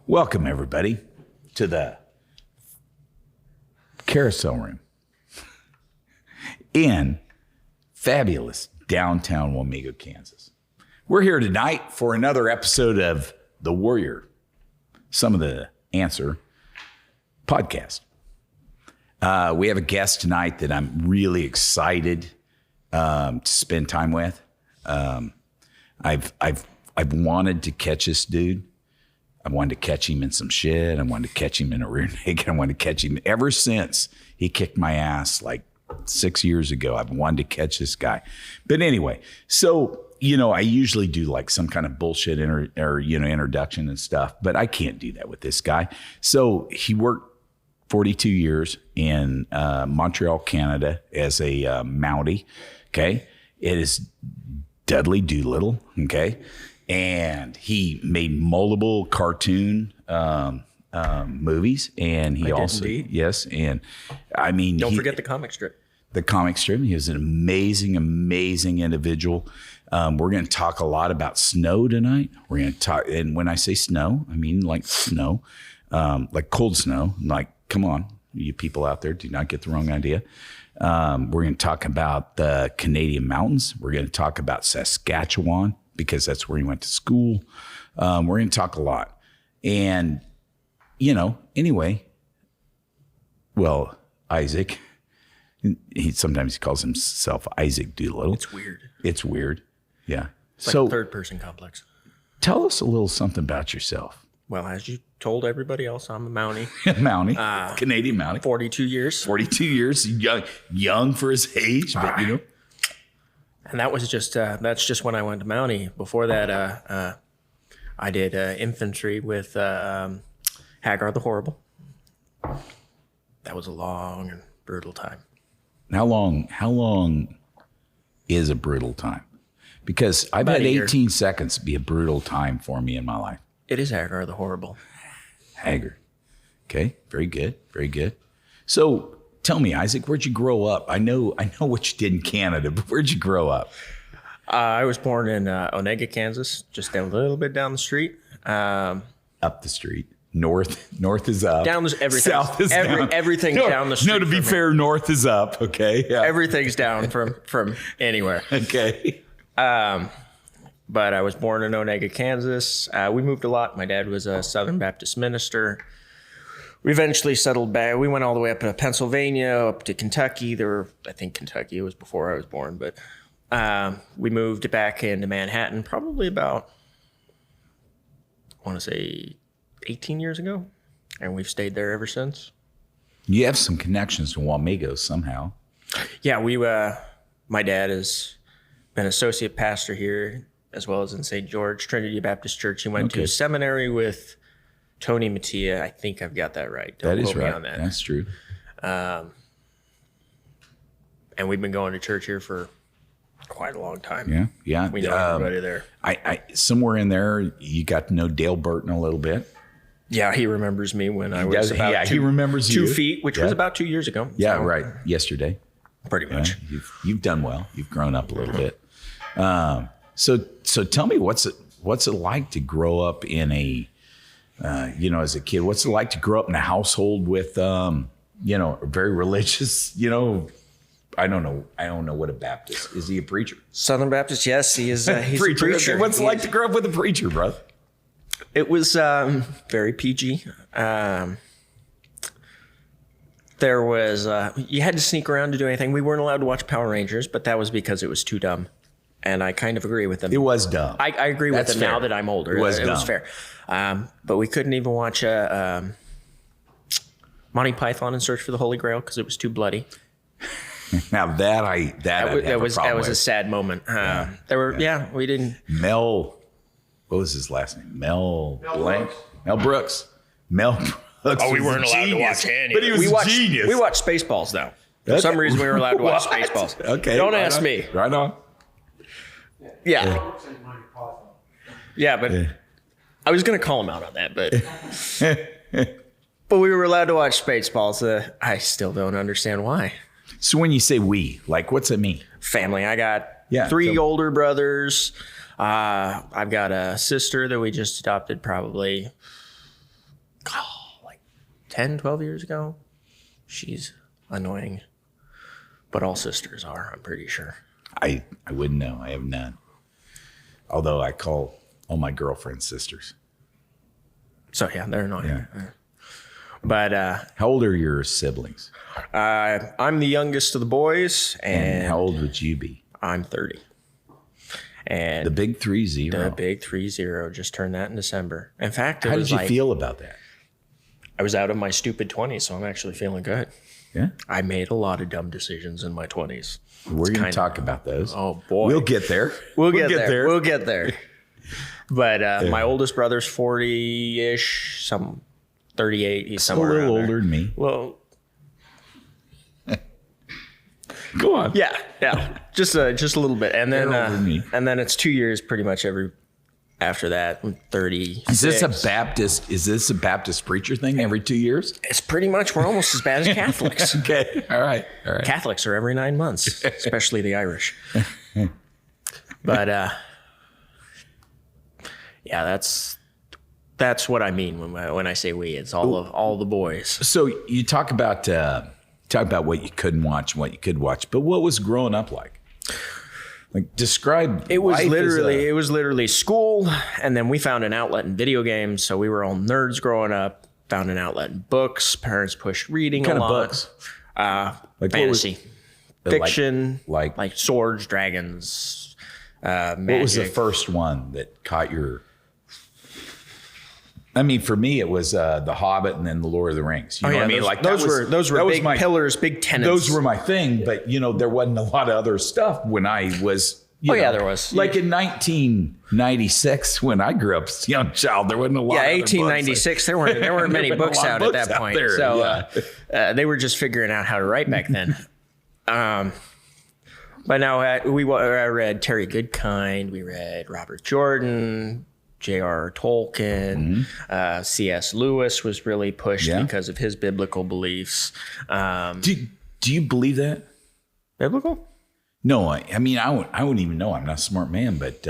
Welcome, everybody, to the carousel room in fabulous downtown Wamego, Kansas. We're here tonight for another episode of The Warrior, Some of the Answer podcast. We have a guest tonight that I'm really excited to spend time with. I've wanted to catch this dude. I wanted to catch him in some shit. I wanted to catch him in a rear naked. I wanted to catch him ever since he kicked my ass like 6 years ago. I've wanted to catch this guy. But anyway, so, I usually do like some kind of bullshit introduction and stuff, but I can't do that with this guy. So he worked 42 years in Montreal, Canada as a Mountie. Okay. It is Dudley Doolittle. Okay. And he made multiple cartoon movies, and he also indeed. Yes, and I mean, don't forget the comic strip. The comic strip. He was an amazing individual. We're going to talk a lot about snow tonight. We're going to talk, and when I say snow, I mean like snow, like cold snow. Like, come on, you people out there, do not get the wrong idea. We're going to talk about the Canadian mountains. We're going to talk about Saskatchewan, because that's where he went to school. We're going to talk a lot. And, anyway, well, Isaac, sometimes he calls himself Isaac Doolittle. It's weird. Yeah. It's like a third person complex. Tell us a little something about yourself. Well, as you told everybody else, I'm a Mountie. Canadian Mountie. 42 years. 42 years, young for his age, but And that was just, that's just when I went to Mountie. Before that, I did infantry with Hagar the Horrible. That was a long and brutal time. How long is a brutal time? Because I've had 18 seconds be a brutal time for me in my life. It is Hagar the Horrible. Hagar. Okay, very good, very good. So, tell me, Isaac, where'd you grow up? I know what you did in Canada, but where'd you grow up? I was born in Onega, Kansas, just a little bit down the street. Up the street. North is up. Down everything. South is down. Everything's down the street. No, to be fair, north is up. Okay. Yeah. Everything's down from anywhere. Okay. But I was born in Onega, Kansas. We moved a lot. My dad was a Southern Baptist minister. We eventually settled back. We went all the way up to Pennsylvania, up to Kentucky. I think Kentucky was before I was born, but we moved back into Manhattan probably about, I want to say 18 years ago, and we've stayed there ever since. You have some connections to Wamego somehow. Yeah, my dad has been associate pastor here as well as in St. George Trinity Baptist Church. He went to seminary with Tony Mattia. I think I've got that right. That is right. That's true. And we've been going to church here for quite a long time. Yeah. We know everybody there. I somewhere in there, you got to know Dale Burton a little bit. Yeah, he remembers me when I was about he remembers 2 feet, which was about 2 years ago. Yeah, right. Yesterday. Pretty much. You've done well. You've grown up a little bit. So tell me, what's it like to grow up in a as a kid, what's it like to grow up in a household with, very religious, I don't know what a Baptist is. He a preacher? Southern Baptist, yes, he is. He's a preacher. What's it like to grow up with a preacher, brother? It was very PG. There was you had to sneak around to do anything. We weren't allowed to watch Power Rangers, but that was because it was too dumb. And I kind of agree with them. It was dumb. I agree with them now that I'm older. It was fair. But we couldn't even watch Monty Python in Search for the Holy Grail because it was too bloody. Now that was a sad moment. We didn't. Mel, what was his last name? Mel Brooks. Mel Brooks. Oh, we weren't allowed to watch any. But he was genius. We watched Spaceballs though. For some reason, we were allowed to watch Spaceballs. Okay. Don't ask me. Right on. Yeah. Yeah, but I was going to call him out on that, but we were allowed to watch Spaceballs. I still don't understand why. So when you say we, like, what's it mean? Family. I got three older brothers. I've got a sister that we just adopted probably like 10, 12 years ago. She's annoying. But all sisters are, I'm pretty sure. I wouldn't know. I have none. Although I call all my girlfriends sisters. So yeah, they're annoying. Yeah. But how old are your siblings? I'm the youngest of the boys. And how old would you be? I'm 30. And the big 30. The big 30, just turned that in December. In fact, how did you feel about that? I was out of my stupid 20s, so I'm actually feeling good. Yeah. I made a lot of dumb decisions in my 20s. We're going to talk about those. Oh, boy. We'll get there. We'll get there. We'll get there. But my oldest brother's 40-ish, some 38. He's somewhere a little around older than me. Well, go on. Yeah. Just a little bit. And then it's 2 years pretty much after that. I'm 30. Is this a Baptist preacher thing every 2 years? It's pretty much, we're almost as bad as Catholics. Okay. All right. Catholics are every 9 months, especially the Irish. But yeah, that's what I mean when I say we. It's all the boys. So you talk about what you couldn't watch and what you could watch, but what was growing up like? Like describe. It was literally school, and then we found an outlet in video games. So we were all nerds growing up. Found an outlet in books. Parents pushed reading a lot. What kind of books? Like fantasy, fiction, like swords, dragons, magic. What was the first one that caught your? I mean, for me, it was The Hobbit and then The Lord of the Rings. You know what I mean? Like those were big pillars, big tenets. Those were my thing, but there wasn't a lot of other stuff when I was. There was. Like in 1996, when I grew up as a young child, there wasn't a lot. Yeah, 1896. There weren't many books out at that point. There, so they were just figuring out how to write back then. But now I read Terry Goodkind. We read Robert Jordan. J.R.R. Tolkien, C.S. Lewis was really pushed because of his biblical beliefs. Do you believe that? Biblical? No, I mean, I wouldn't even know. I'm not a smart man, but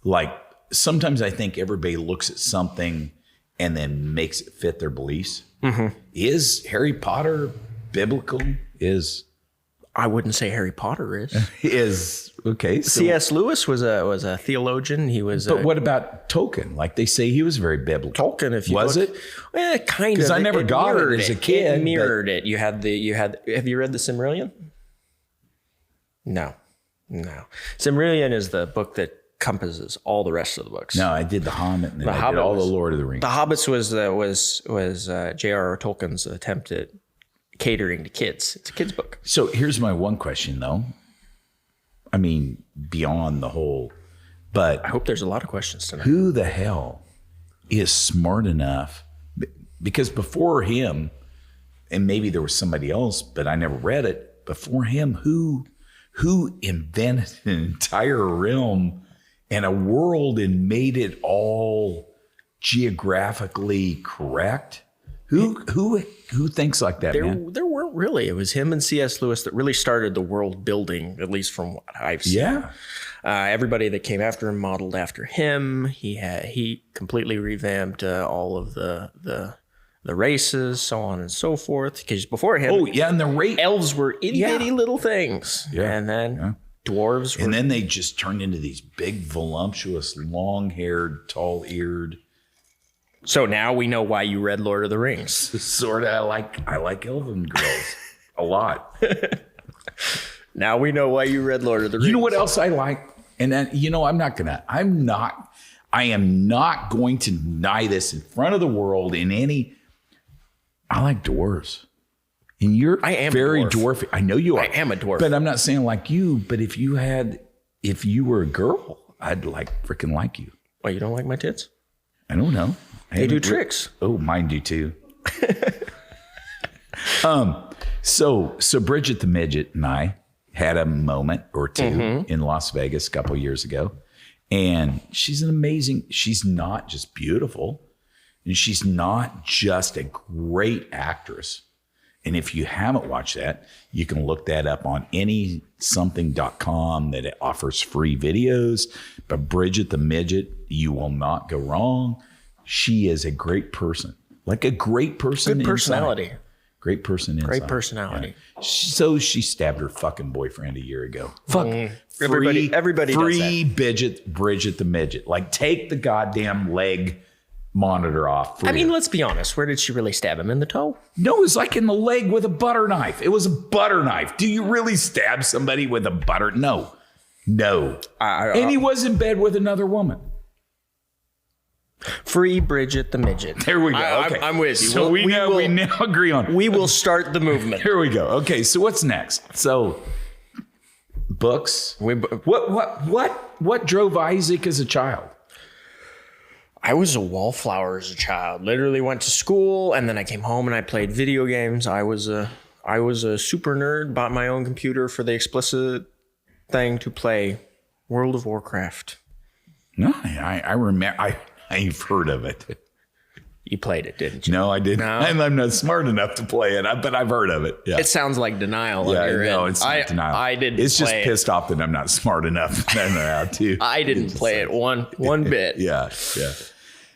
like sometimes I think everybody looks at something and then makes it fit their beliefs. Mm-hmm. Is Harry Potter biblical? I wouldn't say Harry Potter is. Okay. So, C.S. Lewis was a theologian. He was. But what about Tolkien? Like they say he was very biblical. Tolkien, if you was look, it? Kind of. Because I never got it as a kid. It mirrored it. You had. Have you read the Silmarillion? No. Silmarillion is the book that encompasses all the rest of the books. No, I did The Hobbit and then I did all the Lord of the Rings. The Hobbits was J.R.R. Tolkien's attempt at catering to kids. It's a kid's book. So here's my one question, though. I mean, beyond the whole, but I hope there's a lot of questions tonight. Who the hell is smart enough? Because before him, and maybe there was somebody else, but I never read it. Before him, who invented an entire realm and a world and made it all geographically correct? Who thinks like that, man? There weren't really. It was him and C.S. Lewis that really started the world building, at least from what I've seen. Yeah. Everybody that came after him modeled after him. He completely revamped all of the races, so on and so forth. Because before him, and the elves were itty bitty little things, and then dwarves, and then they just turned into these big, voluptuous, long-haired, tall-eared. So now we know why you read Lord of the Rings. Sort of. I like elven girls a lot. Now we know why you read Lord of the Rings. You know what else I like? And then, I am not going to deny this in front of the world I like dwarves. And you're very dwarfy. I know you are. I am a dwarf. But I'm not saying like you, but if you were a girl, I'd freaking like you. Well, you don't like my tits? I don't know. They do tricks. Oh, mine do too. So Bridget the Midget and I had a moment or two in Las Vegas a couple of years ago. And she's not just beautiful, and she's not just a great actress. And if you haven't watched that, you can look that up on anysomething.com that it offers free videos. But Bridget the Midget, you will not go wrong. She is a great person. Like a great person. Good personality. Inside. Great person inside. Great personality. Yeah. So she stabbed her fucking boyfriend a year ago. Fuck. Everybody free does that. Bridget the midget. Like, take the goddamn leg monitor off. I mean, let's be honest. Where did she really stab him? In the toe? No, it was like in the leg with a butter knife. It was a butter knife. Do you really stab somebody with a butter? No. And he was in bed with another woman. Free Bridget the midget. There we go. Okay. I'm with you. So we now agree on. We will start the movement. Here we go. Okay, so what's next? So books. What drove Isaac as a child? I was a wallflower as a child. Literally went to school, and then I came home and I played video games. I was a super nerd. Bought my own computer for the explicit thing to play World of Warcraft. No, I remember. I've heard of it. You played it, didn't you? No, I didn't. No? I'm not smart enough to play it, but I've heard of it. Yeah. It sounds like denial. Yeah, on your no, end. it's not denial. I didn't. It's just play pissed off that I'm not smart enough to. I didn't play it one bit. Yeah.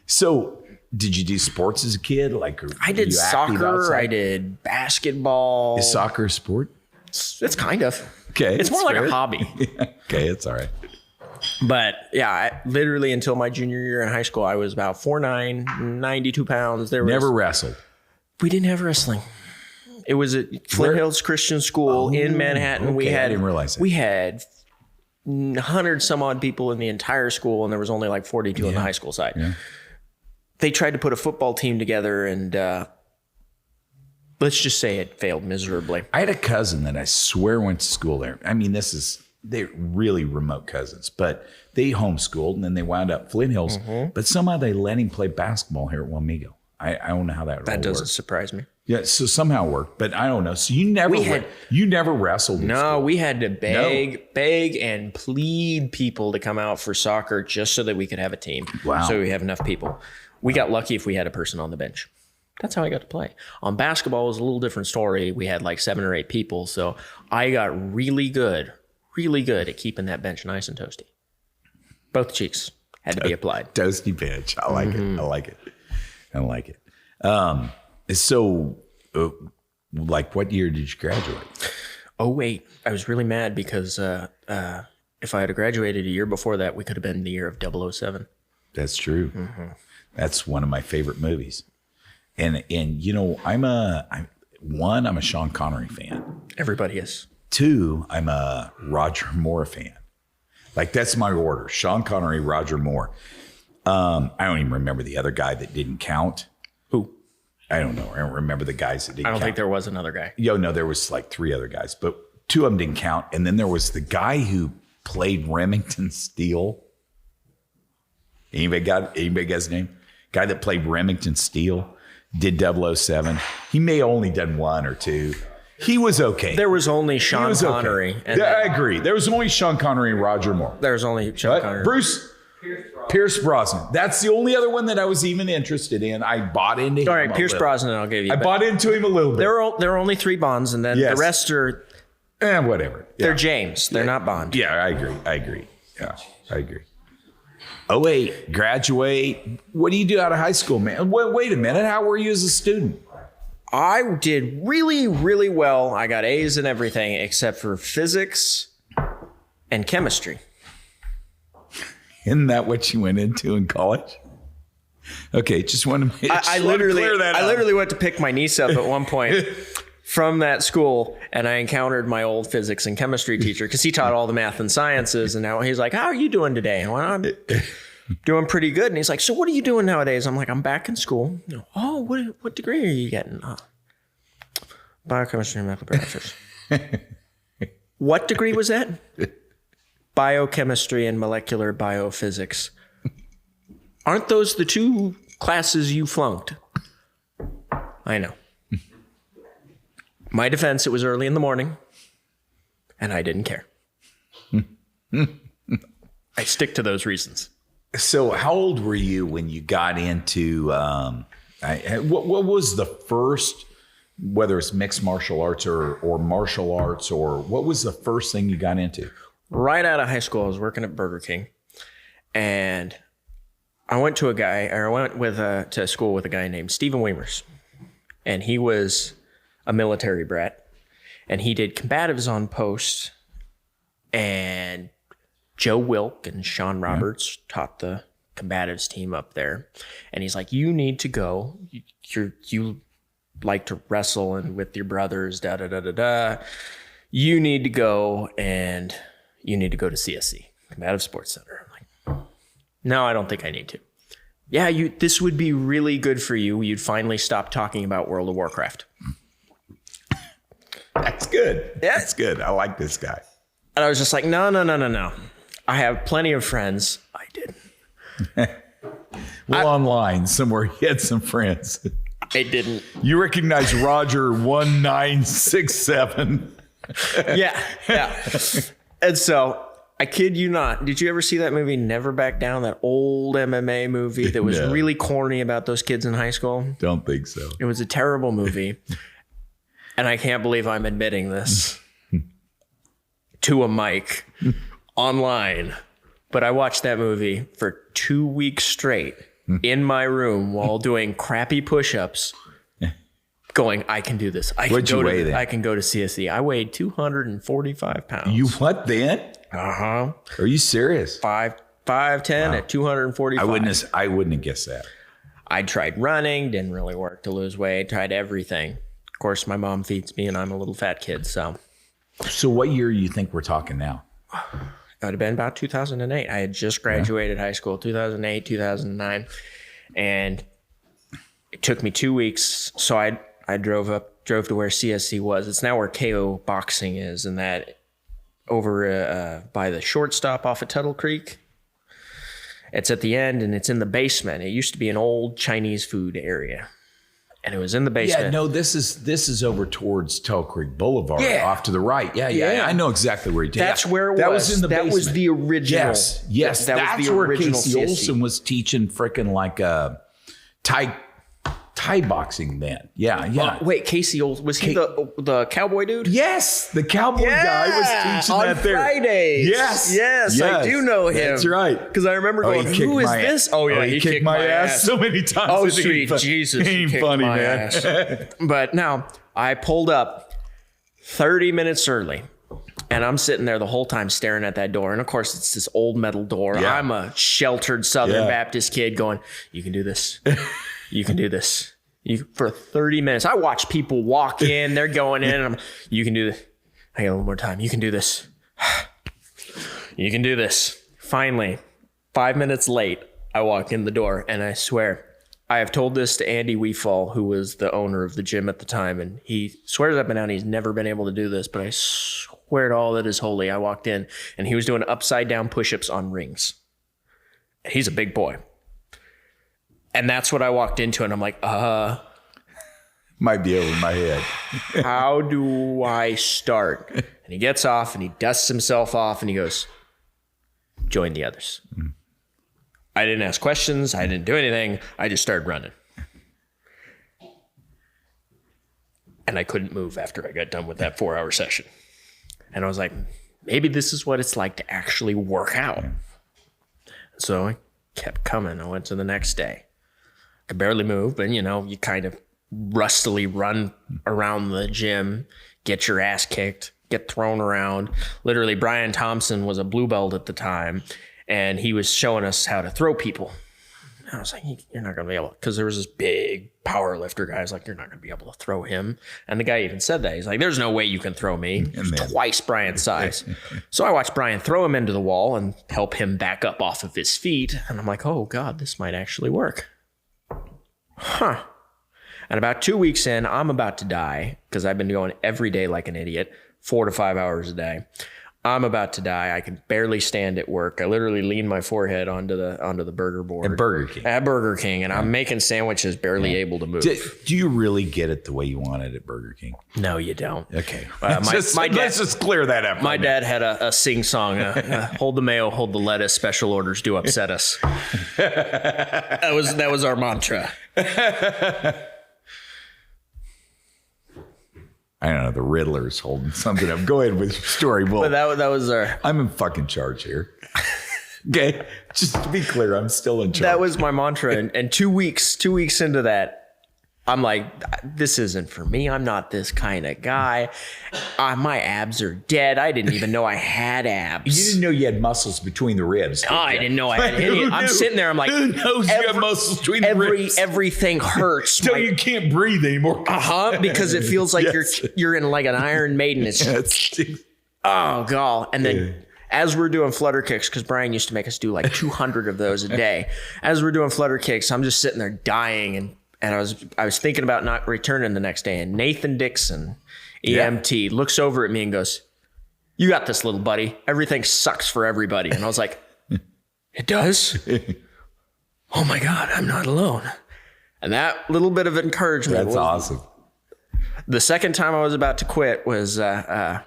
So, did you do sports as a kid? Like, I did soccer. I did basketball. Is soccer a sport? It's kind of. Okay. It's more like a hobby. Okay, it's all right. But yeah, literally until my junior year in high school, I was about 4'9", 92 pounds. Never wrestled. We didn't have wrestling. It was at Flint Hills Christian School in Manhattan. Okay, I didn't realize that. We had 100 some odd people in the entire school, and there was only like 42 on the high school side. Yeah. They tried to put a football team together, and let's just say it failed miserably. I had a cousin that I swear went to school there. I mean, they're really remote cousins, but they homeschooled and then they wound up Flint Hills. Mm-hmm. But somehow they let him play basketball here at Wamego. I don't know how that doesn't surprise me. Yeah, so somehow it worked, but I don't know. So you never wrestled. No, we had to beg and plead people to come out for soccer just so that we could have a team. Wow. So we have enough people. We got lucky if we had a person on the bench. That's how I got to play. On basketball, it was a little different story. We had like 7 or 8 people. So I got really good at keeping that bench nice and toasty. Both cheeks had to be applied. Toasty bench. I like it. I like it. So, like, what year did you graduate? Oh, wait. I was really mad because if I had graduated a year before that, we could have been the year of 007. That's true. Mm-hmm. That's one of my favorite movies. And you know, I'm a Sean Connery fan. Everybody is. 2, I'm a Roger Moore fan. Like, that's my order. Sean Connery, Roger Moore. I don't even remember the other guy that didn't count. Who? I don't know. I don't remember the guys that didn't count. I don't think there was another guy. No, there was like 3 other guys, but 2 of them didn't count. And then there was the guy who played Remington Steele. Anybody got his name? Guy that played Remington Steele, did 007. He may have only done 1 or 2. He was okay. There was only Sean Connery. Okay. And I agree. There was only Sean Connery and Roger Moore. There was only Sean Connery. Pierce Brosnan. That's the only other one that I was even interested in. I bought into him. All right, Pierce Brosnan, I'll give you. I bought into him a little bit. There were only 3 Bonds, and then the rest are... whatever. Yeah. They're James. They're not Bond. Yeah, I agree. Yeah, I agree. Oh, wait. Graduate. What do you do out of high school, man? Wait a minute. How were you as a student? I did really, really well. I got A's in everything except for physics and chemistry. Isn't that what you went into in college? Okay, just want to clear that up. I literally went to pick my niece up at one point from that school, and I encountered my old physics and chemistry teacher because he taught all the math and sciences. And now he's like, "How are you doing today?" And I'm doing pretty good. And he's like, "So what are you doing nowadays?" I'm like, "I'm back in school." Oh, what degree are you getting? Biochemistry and molecular biology. What degree was that? Biochemistry and molecular biophysics. Aren't those the 2 classes you flunked? I know. My defense, it was early in the morning, and I didn't care. I stick to those reasons. So how old were you when you got into, what was the first, whether it's mixed martial arts or martial arts, or what was the first thing you got into? Right out of high school, I was working at Burger King, and I went to school with a guy named Stephen Weimers, and he was a military brat, and he did combatives on post, and Joe Wilk and Sean Roberts taught the combatives team up there, and he's like, you need to go. You like to wrestle and with your brothers, da da da da da. You need to go, and you need to go to CSC, Combative Sports Center. I'm like, no, I don't think I need to. Yeah, this would be really good for you. You'd finally stop talking about World of Warcraft. That's good. Yeah. That's good. I like this guy. And I was just like, no. I have plenty of friends. I didn't. Online somewhere he had some friends. I didn't. You recognize Roger 1967. Yeah. And so, I kid you not. Did you ever see that movie, Never Back Down? That old MMA movie that was really corny about those kids in high school? Don't think so. It was a terrible movie. And I can't believe I'm admitting this to a mic online. But I watched that movie for 2 weeks straight in my room while doing crappy push-ups. Going, I can do this. I can go to CSE. I weighed 245 pounds. You what then? Uh-huh. Are you serious? 5'10" at 245. I wouldn't have guessed that. I tried running, didn't really work to lose weight, tried everything. Of course, my mom feeds me and I'm a little fat kid, so. So what year do you think we're talking now? It would have been about 2008. I had just graduated high school, 2008, 2009. And it took me 2 weeks. So I drove to where CSC was. It's now where KO Boxing is, and that over by the shortstop off of Tuttle Creek. It's at the end, and it's in the basement. It used to be an old Chinese food area, and it was in the basement. Yeah, no, this is over towards Tuttle Creek Boulevard, off to the right. Yeah. I know exactly where you did. That's where it was. That was in the basement. That was the original. Yes. That was the where original Casey CSC. Olsen was teaching frickin' like Thai boxing then. Yeah. Wait, Casey Olsen, was he the cowboy dude? Yes, the cowboy guy was teaching on that there. Fridays. Yes, I do know him. That's right. Because I remember going, who is this? Oh, yeah, he kicked my ass so many times. Oh, sweet Jesus. He ain't funny, man. But now, I pulled up 30 minutes early. And I'm sitting there the whole time staring at that door. And of course, it's this old metal door. Yeah. I'm a sheltered Southern Baptist kid going, you can do this. You can do this. For 30 minutes. I watch people walk in. They're going in. And you can do this. I got a little more time. You can do this. You can do this. Finally, 5 minutes late, I walk in the door. And I swear, I have told this to Andy Weefall, who was the owner of the gym at the time. And he swears up and down he's never been able to do this. But I swear to all that is holy, I walked in and he was doing upside down push-ups on rings. He's a big boy. And that's what I walked into, and I'm like, might be over my head. How do I start? And he gets off and he dusts himself off and he goes, join the others. Mm. I didn't ask questions. I didn't do anything. I just started running. And I couldn't move after I got done with that 4-hour session. And I was like, maybe this is what it's like to actually work out. So I kept coming. I went to the next day. I barely move, but you kind of rustily run around the gym, get your ass kicked, get thrown around. Literally, Brian Thompson was a blue belt at the time, and he was showing us how to throw people. I was like, you're not going to be able to, because there was this big power lifter guy. I was like, you're not going to be able to throw him. And the guy even said that. He's like, there's no way you can throw me. Twice Brian's size. So I watched Brian throw him into the wall and help him back up off of his feet. And I'm like, oh God, this might actually work. Huh. And about 2 weeks in, I'm about to die because I've been going every day like an idiot, 4 to 5 hours a day. I'm about to die. I can barely stand at work. I literally lean my forehead onto the burger board. At Burger King. At Burger King. And I'm making sandwiches, barely able to move. Do you really get it the way you want it at Burger King? No, you don't. Okay. Let's just clear that up. My dad had a sing-song. Hold the mayo, hold the lettuce. Special orders do upset us. That was our mantra. I don't know. The Riddler's holding something up. Go ahead with your story. Well, but that was our. I'm in fucking charge here. Okay. Just to be clear, I'm still in charge. That was my mantra. And 2 weeks into that, I'm like, this isn't for me. I'm not this kind of guy. My abs are dead. I didn't even know I had abs. You didn't know you had muscles between the ribs. I didn't know I had any. I'm sitting there. I'm like, who knows you have muscles between the ribs? Everything hurts. So you can't breathe anymore. Because it feels like you're in like an Iron Maiden. Oh, God. And then as we're doing flutter kicks, because Brian used to make us do like 200 of those a day. As we're doing flutter kicks, I'm just sitting there dying. And I was thinking about not returning the next day. And Nathan Dixon, EMT, looks over at me and goes, "You got this, little buddy. Everything sucks for everybody." And I was like, "It does? Oh my God, I'm not alone." And that little bit of encouragement. That's awesome. The second time I was about to quit was, I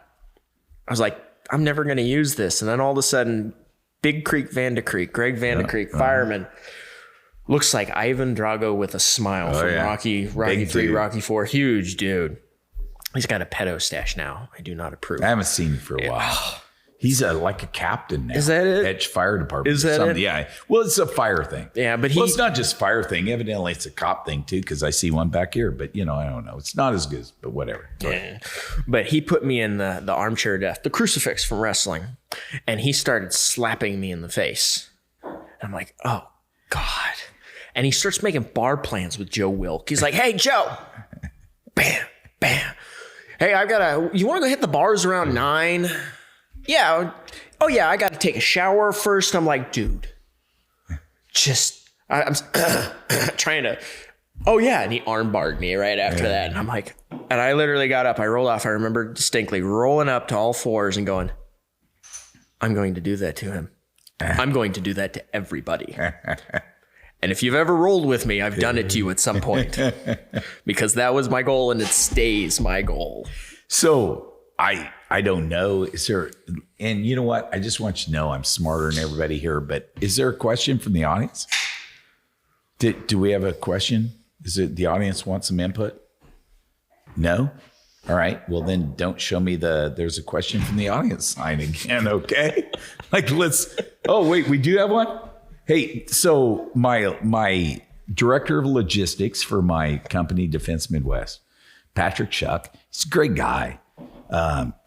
was like, I'm never going to use this. And then all of a sudden, Big Creek Vandecreek, Greg Vandecreek, fireman, looks like Ivan Drago with a smile from Rocky 3, Rocky 4. Huge dude. He's got a pedo stash now. I do not approve. I haven't seen him for a while. He's like a captain now. Is that it? Edge Fire Department. Is that it? Yeah. Well, it's a fire thing. Yeah, but it's not just fire thing. Evidently, it's a cop thing too, because I see one back here. But, I don't know. It's not as good, but whatever. Yeah. But he put me in the armchair of death, the crucifix from wrestling, and he started slapping me in the face. And I'm like, oh, God. And he starts making bar plans with Joe Wilk. He's like, "Hey, Joe." Bam, bam. "Hey, you want to go hit the bars around 9? "Yeah. Oh, yeah, I got to take a shower first." I'm like, dude, I'm trying to, oh, yeah. And he armbarred me right after that. And I'm like, and I literally got up. I rolled off. I remember distinctly rolling up to all fours and going, I'm going to do that to him. I'm going to do that to everybody. And if you've ever rolled with me, I've done it to you at some point, because that was my goal and it stays my goal. So I don't know. Is there, and you know what? I just want you to know I'm smarter than everybody here, but is there a question from the audience? Do we have a question? Is it the audience wants some input? No? All right. Well, then don't show me there's a question from the audience sign again. Okay. Oh, wait, we do have one? Hey, so my director of logistics for my company, Defense Midwest, Patrick Schuck, he's a great guy.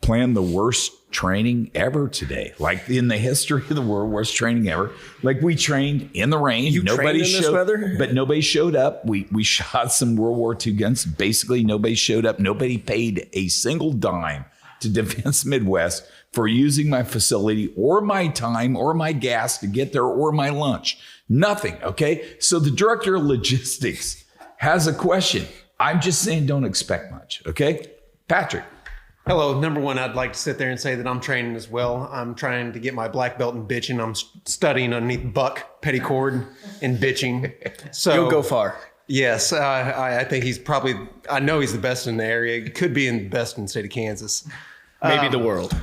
Planned the worst training ever today, like in the history of the world, worst training ever. Like we trained in the rain. Nobody trained in this weather? But nobody showed up. We shot some World War II guns. Basically, nobody showed up. Nobody paid a single dime to Defense Midwest for using my facility or my time or my gas to get there or my lunch. Nothing. Okay. So the director of logistics has a question. I'm just saying, don't expect much. Okay. Patrick. Hello. Number one, I'd like to sit there and say that I'm training as well. I'm trying to get my black belt in bitching. I'm studying underneath Buck Petticord in bitching. So you'll go far. Yes. I think I know he's the best in the area. He could be the best in the state of Kansas. Maybe the world.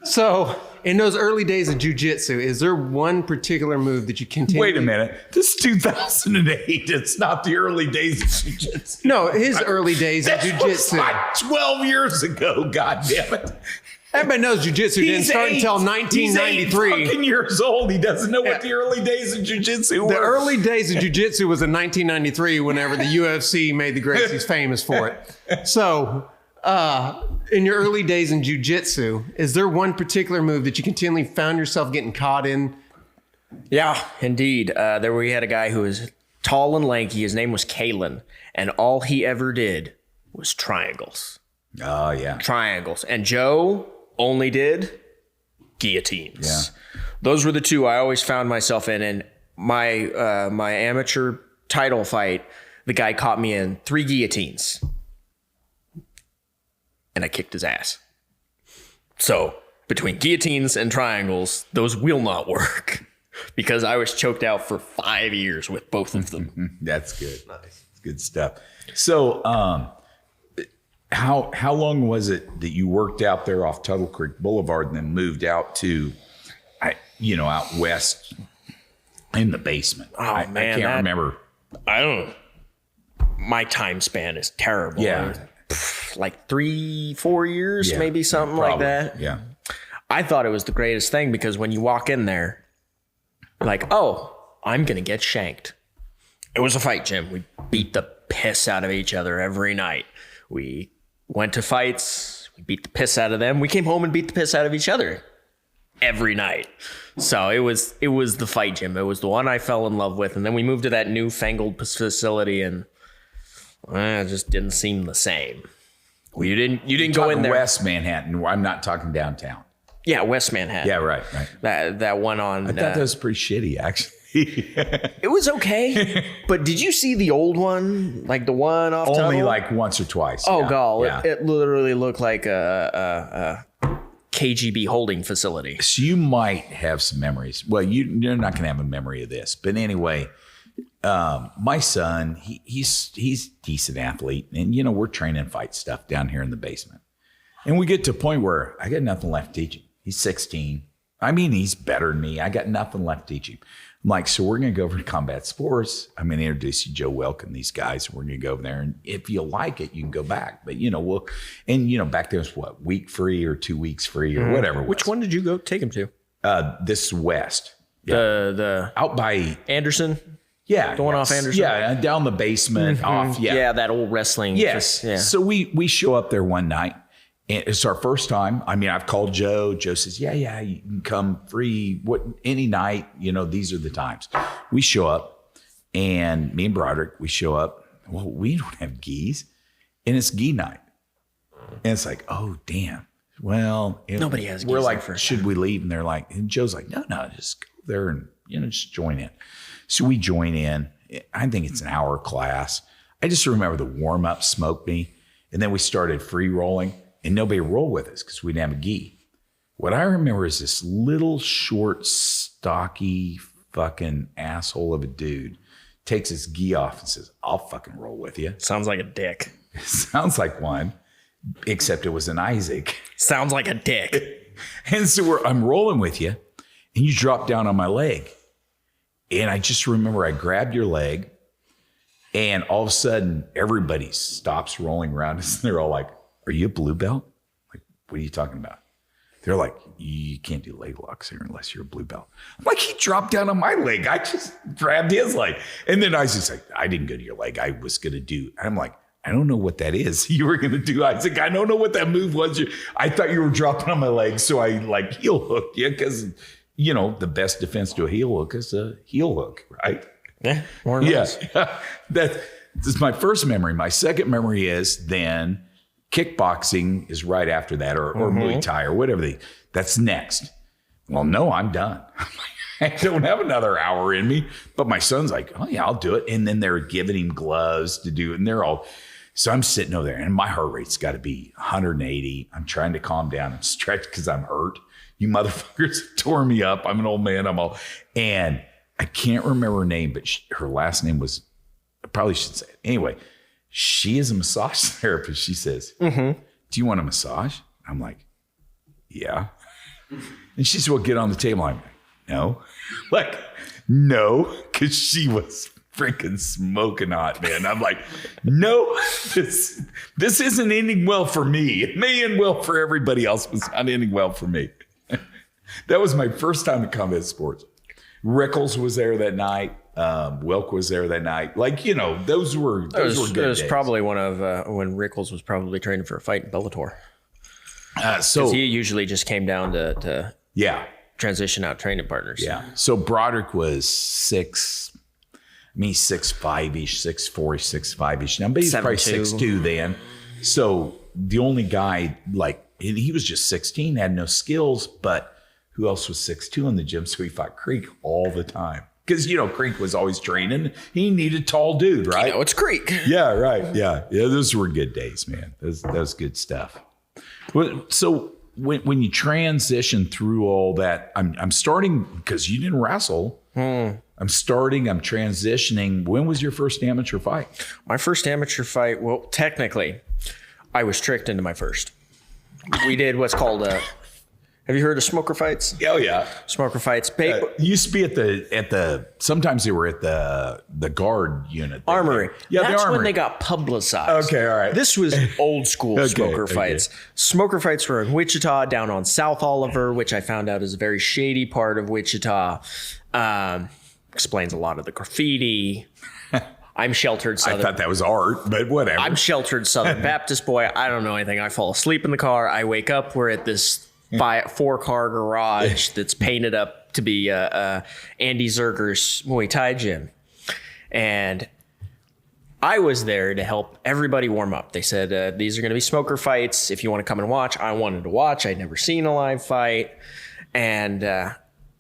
So in those early days of jiu-jitsu, is there one particular move that you continue? Wait a minute. This is 2008. It's not the early days of jiu-jitsu. No, his early days of jiu-jitsu. Like 12 years ago. God damn it. Everybody knows jiu-jitsu didn't start until 1993. He's 8 fucking years old. He doesn't know what the early days of jiu-jitsu were. The early days of jiu-jitsu was in 1993 whenever the UFC made the Gracies famous for it. So in your early days in jiu-jitsu, is there one particular move that you continually found yourself getting caught in? Yeah, indeed. We had a guy who was tall and lanky. His name was Kalen, and all he ever did was triangles. Oh, yeah. Triangles. And Joe only did guillotines. Yeah. Those were the two I always found myself in. And my amateur title fight, the guy caught me in 3 guillotines. And I kicked his ass. So between guillotines and triangles, those will not work because I was choked out for 5 years with both of them. That's good. Nice. Good stuff. So how long was it that you worked out there off Tuttle Creek Boulevard and then moved out to, out west in the basement? I can't remember. I don't know. My time span is terrible. Yeah. Like 3-4 years, maybe something probably, like that. Yeah. I thought it was the greatest thing because when you walk in there, Like, oh, I'm going to get shanked. It was a fight gym. We beat the piss out of each other every night. We went to fights. We beat the piss out of them. We came home and beat the piss out of each other every night. So it was the fight gym. It was the one I fell in love with. And then we moved to that newfangled facility, and it just didn't seem the same. Well, you didn't go in there. West Manhattan. I'm not talking downtown. Yeah, West Manhattan. Yeah, right. That one on. I thought that was pretty shitty, actually. It was okay, but did you see the old one, like the one off? Only Tuttle? like once or twice. Oh, yeah. God. Yeah. It literally looked like a KGB holding facility. So you might have some memories. Well, you're not going to have a memory of this, but anyway, my son, he's a decent athlete, and we're training fight stuff down here in the basement, and we get to a point where I got nothing left to teach him. He's 16. I mean, he's better than me. I got nothing left to teach him. I'm like, so we're going to go over to Combat Sports. I'm going to introduce you to Joe Welk and these guys. We're going to go over there, and if you like it, you can go back. But back there was what, week free or 2 weeks free or whatever. Which one did you go take him to? This is West. Yeah. The out by Anderson. Yeah, the one off Anderson. Yeah, down the basement off. Yeah, that old wrestling. Yes. So we show up there one night. And it's our first time. I mean, I've called Joe. Joe says, yeah, you can come free any night. These are the times. We show up, and me and Broderick, we show up. Well, we don't have gis, and it's gi night. And it's like, oh, damn. Well, nobody has gis. We're like, should we leave? And they're like, and Joe's like, no, just go there and, just join in. So we join in. I think it's an hour class. I just remember the warm-up smoked me, and then we started free rolling. And nobody rolled with us because we didn't have a gi. What I remember is this little short, stocky, fucking asshole of a dude takes his gi off and says, I'll fucking roll with you. Sounds like a dick. Sounds like one, except it was an Isaac. Sounds like a dick. And so I'm rolling with you, and you drop down on my leg. And I just remember I grabbed your leg, and all of a sudden, everybody stops rolling around us, and they're all like, are you a blue belt? Like, what are you talking about? They're like, you can't do leg locks here unless you're a blue belt. I'm like, he dropped down on my leg. I just grabbed his leg. And then Isaac's like, I didn't go to your leg. I was going to do. I'm like, I don't know what that is. You were going to do, Isaac. I don't know what that move was. I thought you were dropping on my leg. So I like heel hooked you because, the best defense to a heel hook is a heel hook, right? Yeah. More or less. Yeah. That's my first memory. My second memory is then kickboxing is right after that, or Muay Thai or whatever. That's next. Well, no, I'm done. I don't have another hour in me. But my son's like, oh yeah, I'll do it. And then they're giving him gloves to do it. And so I'm sitting over there, and my heart rate's got to be 180. I'm trying to calm down and stretch because I'm hurt. You motherfuckers tore me up. I'm an old man. And I can't remember her name, but her last name was, I probably should say it. Anyway, she is a massage therapist. She says, do you want a massage? I'm like, yeah. And she said, well, get on the table. I'm like, no. Like, no, because she was freaking smoking hot, man. I'm like, no, this isn't ending well for me. It may end well for everybody else, but it's not ending well for me. That was my first time in combat sports. Rickles was there that night. Wilk was there that night. Like, those were good days. It was probably one of when Rickles was probably training for a fight in Bellator. So he usually just came down to transition out training partners. Yeah. So Broderick was 6'5"ish, 6'4"ish, 6'5"ish. Now, but he's probably 6'2" then. So the only guy, he was just 16, had no skills, but who else was 6'2" in the gym? So he fought Creek all the time. Because, Creek was always training. He needed a tall dude, right? It's Creek. Yeah, right. Yeah. Those were good days, man. That was good stuff. So when you transition through all that, I'm starting, because you didn't wrestle. I'm transitioning. When was your first amateur fight? My first amateur fight, well, technically, I was tricked into my first. We did what's called Have you heard of smoker fights? Oh yeah. Smoker fights. Used to be at the sometimes they were at the guard unit. Armory. Yeah, That's the armory. when they got publicized. Okay, all right. This was old school smoker fights. Smoker fights were in Wichita, down on South Oliver, which I found out is a very shady part of Wichita. Explains a lot of the graffiti. I'm sheltered Southern. I thought that was art, but whatever. I'm sheltered Southern Baptist boy. I don't know anything. I fall asleep in the car. I wake up. We're at this 4-car garage that's painted up to be Andy Zerger's Muay Thai gym. And I was there to help everybody warm up. They said, these are going to be smoker fights. If you want to come and watch. I wanted to watch. I'd never seen a live fight. And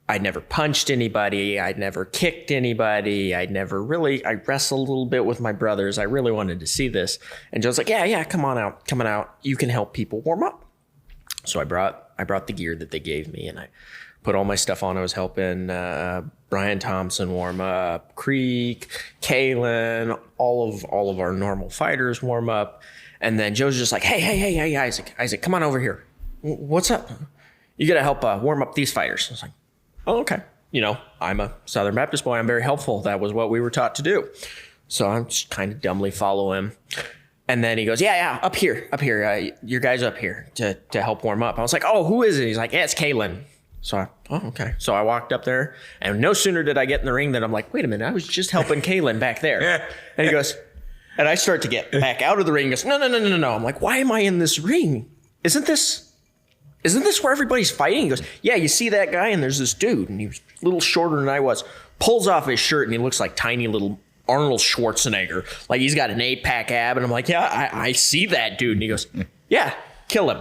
I'd never punched anybody. I'd never kicked anybody. I wrestled a little bit with my brothers. I really wanted to see this. And Joe's like, yeah, come on out. You can help people warm up. So I brought the gear that they gave me, and I put all my stuff on. I was helping Brian Thompson warm up, Creek, Kalen, all of our normal fighters warm up. And then Joe's just like, hey, Isaac, come on over here. What's up? You got to help warm up these fighters. I was like, oh, okay. I'm a Southern Baptist boy. I'm very helpful. That was what we were taught to do. So I'm just kind of dumbly follow him. And then he goes, yeah, up here. Your guy's up here to help warm up. I was like, oh, who is it? He's like, yeah, it's Kalen. So okay. So I walked up there, and no sooner did I get in the ring than I'm like, wait a minute, I was just helping Kalen back there. And he goes, and I start to get back out of the ring. He goes, no. I'm like, why am I in this ring? Isn't this where everybody's fighting? He goes, yeah, you see that guy? And there's this dude, and he was a little shorter than I was, pulls off his shirt, and he looks like tiny little Arnold Schwarzenegger. Like he's got an 8-pack ab. And I'm like, yeah, I see that dude. And he goes, yeah, kill him.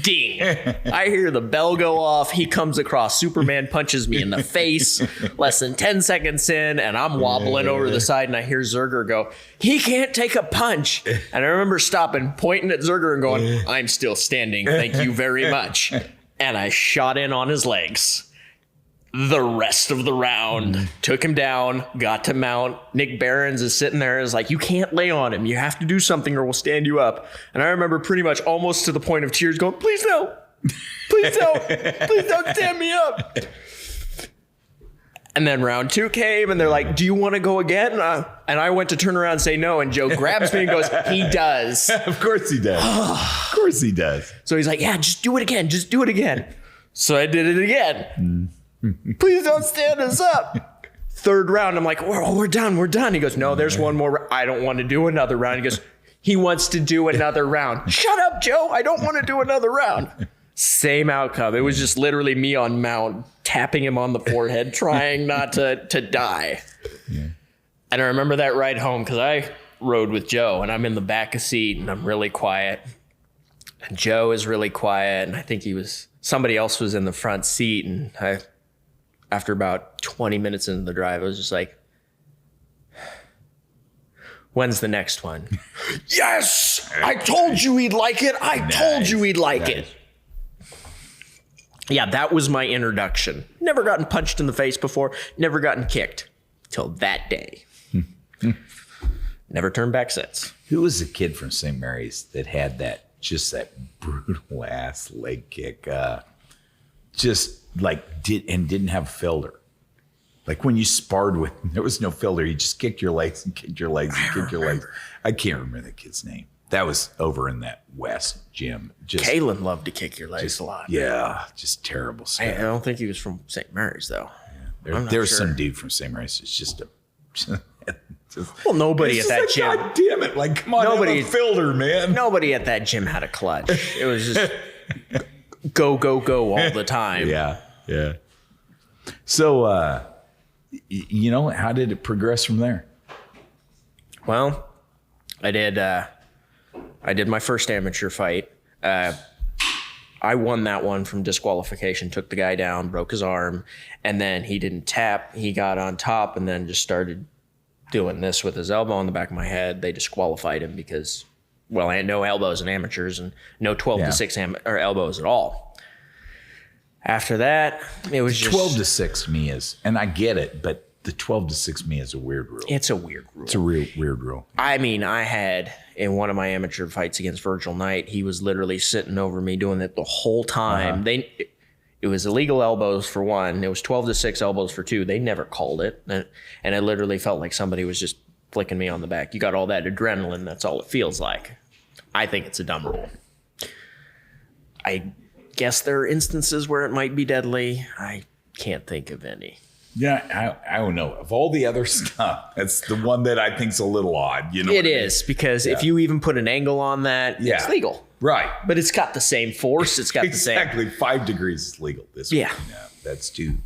Ding. I hear the bell go off. He comes across. Superman punches me in the face. Less than 10 seconds in, and I'm wobbling over the side, and I hear Zerger go, he can't take a punch. And I remember stopping, pointing at Zerger and going, I'm still standing. Thank you very much. And I shot in on his legs. The rest of the round, took him down, got to mount. Nick Behrens is sitting there, is like, you can't lay on him. You have to do something or we'll stand you up. And I remember pretty much almost to the point of tears going, please no. Please don't. Please don't stand me up. And then round 2 came, and they're like, do you want to go again? And I went to turn around and say no, and Joe grabs me and goes, he does. Of course he does. Of course he does. So he's like, yeah, just do it again. Just do it again. So I did it again. Please don't stand us up. 3rd round, I'm like, oh, we're done. He goes, no, there's one more. I don't want to do another round. He goes, he wants to do another round. Shut up, Joe. I don't want to do another round. Same outcome. It was just literally me on mount, tapping him on the forehead, trying not to die. Yeah. And I remember that ride home because I rode with Joe, and I'm in the back of seat, and I'm really quiet. And Joe is really quiet, and I think somebody else was in the front seat, and after about 20 minutes into the drive, I was just like, when's the next one? Yes! I told you he'd like it. Told you he'd like it. Yeah, that was my introduction. Never gotten punched in the face before. Never gotten kicked. Till that day. Never turned back since. Who was the kid from St. Mary's that had that brutal ass leg kick? Didn't have a filter. Like when you sparred with, there was no filter. You just kicked your legs and kicked your legs and kicked your legs. I can't remember the kid's name. That was over in that West gym. Kalen loved to kick your legs a lot. Yeah, just terrible stuff. I don't think he was from St. Mary's though. Yeah. There's some dude from St. Mary's. It's just well, nobody at that gym. God damn it! Like, come on, have a filter, man. Nobody at that gym had a clutch. It was just go all the time. Yeah. So, how did it progress from there? Well, I did my first amateur fight. I won that one from disqualification, took the guy down, broke his arm, and then he didn't tap. He got on top and then just started doing this with his elbow on the back of my head. They disqualified him because, well, I had no elbows in amateurs and no 12-6 elbows at all. After that, it was just 12-6 me is, and I get it, but the 12-6 me is a weird rule. It's a weird rule. It's a weird rule. I mean, I had in one of my amateur fights against Virgil Knight, he was literally sitting over me doing it the whole time. It was illegal elbows for one. It was 12 to 6 elbows for two. They never called it. And it literally felt like somebody was just flicking me on the back. You got all that adrenaline. That's all it feels like. I think it's a dumb rule. I guess there are instances where it might be deadly. I can't think of any. Yeah, I don't know. Of all the other stuff, that's the one that I think's a little odd. You know, it is, because if you even put an angle on that, it's legal. Right. But it's got the same force. It's got exactly 5 degrees is legal. This yeah. One, that's too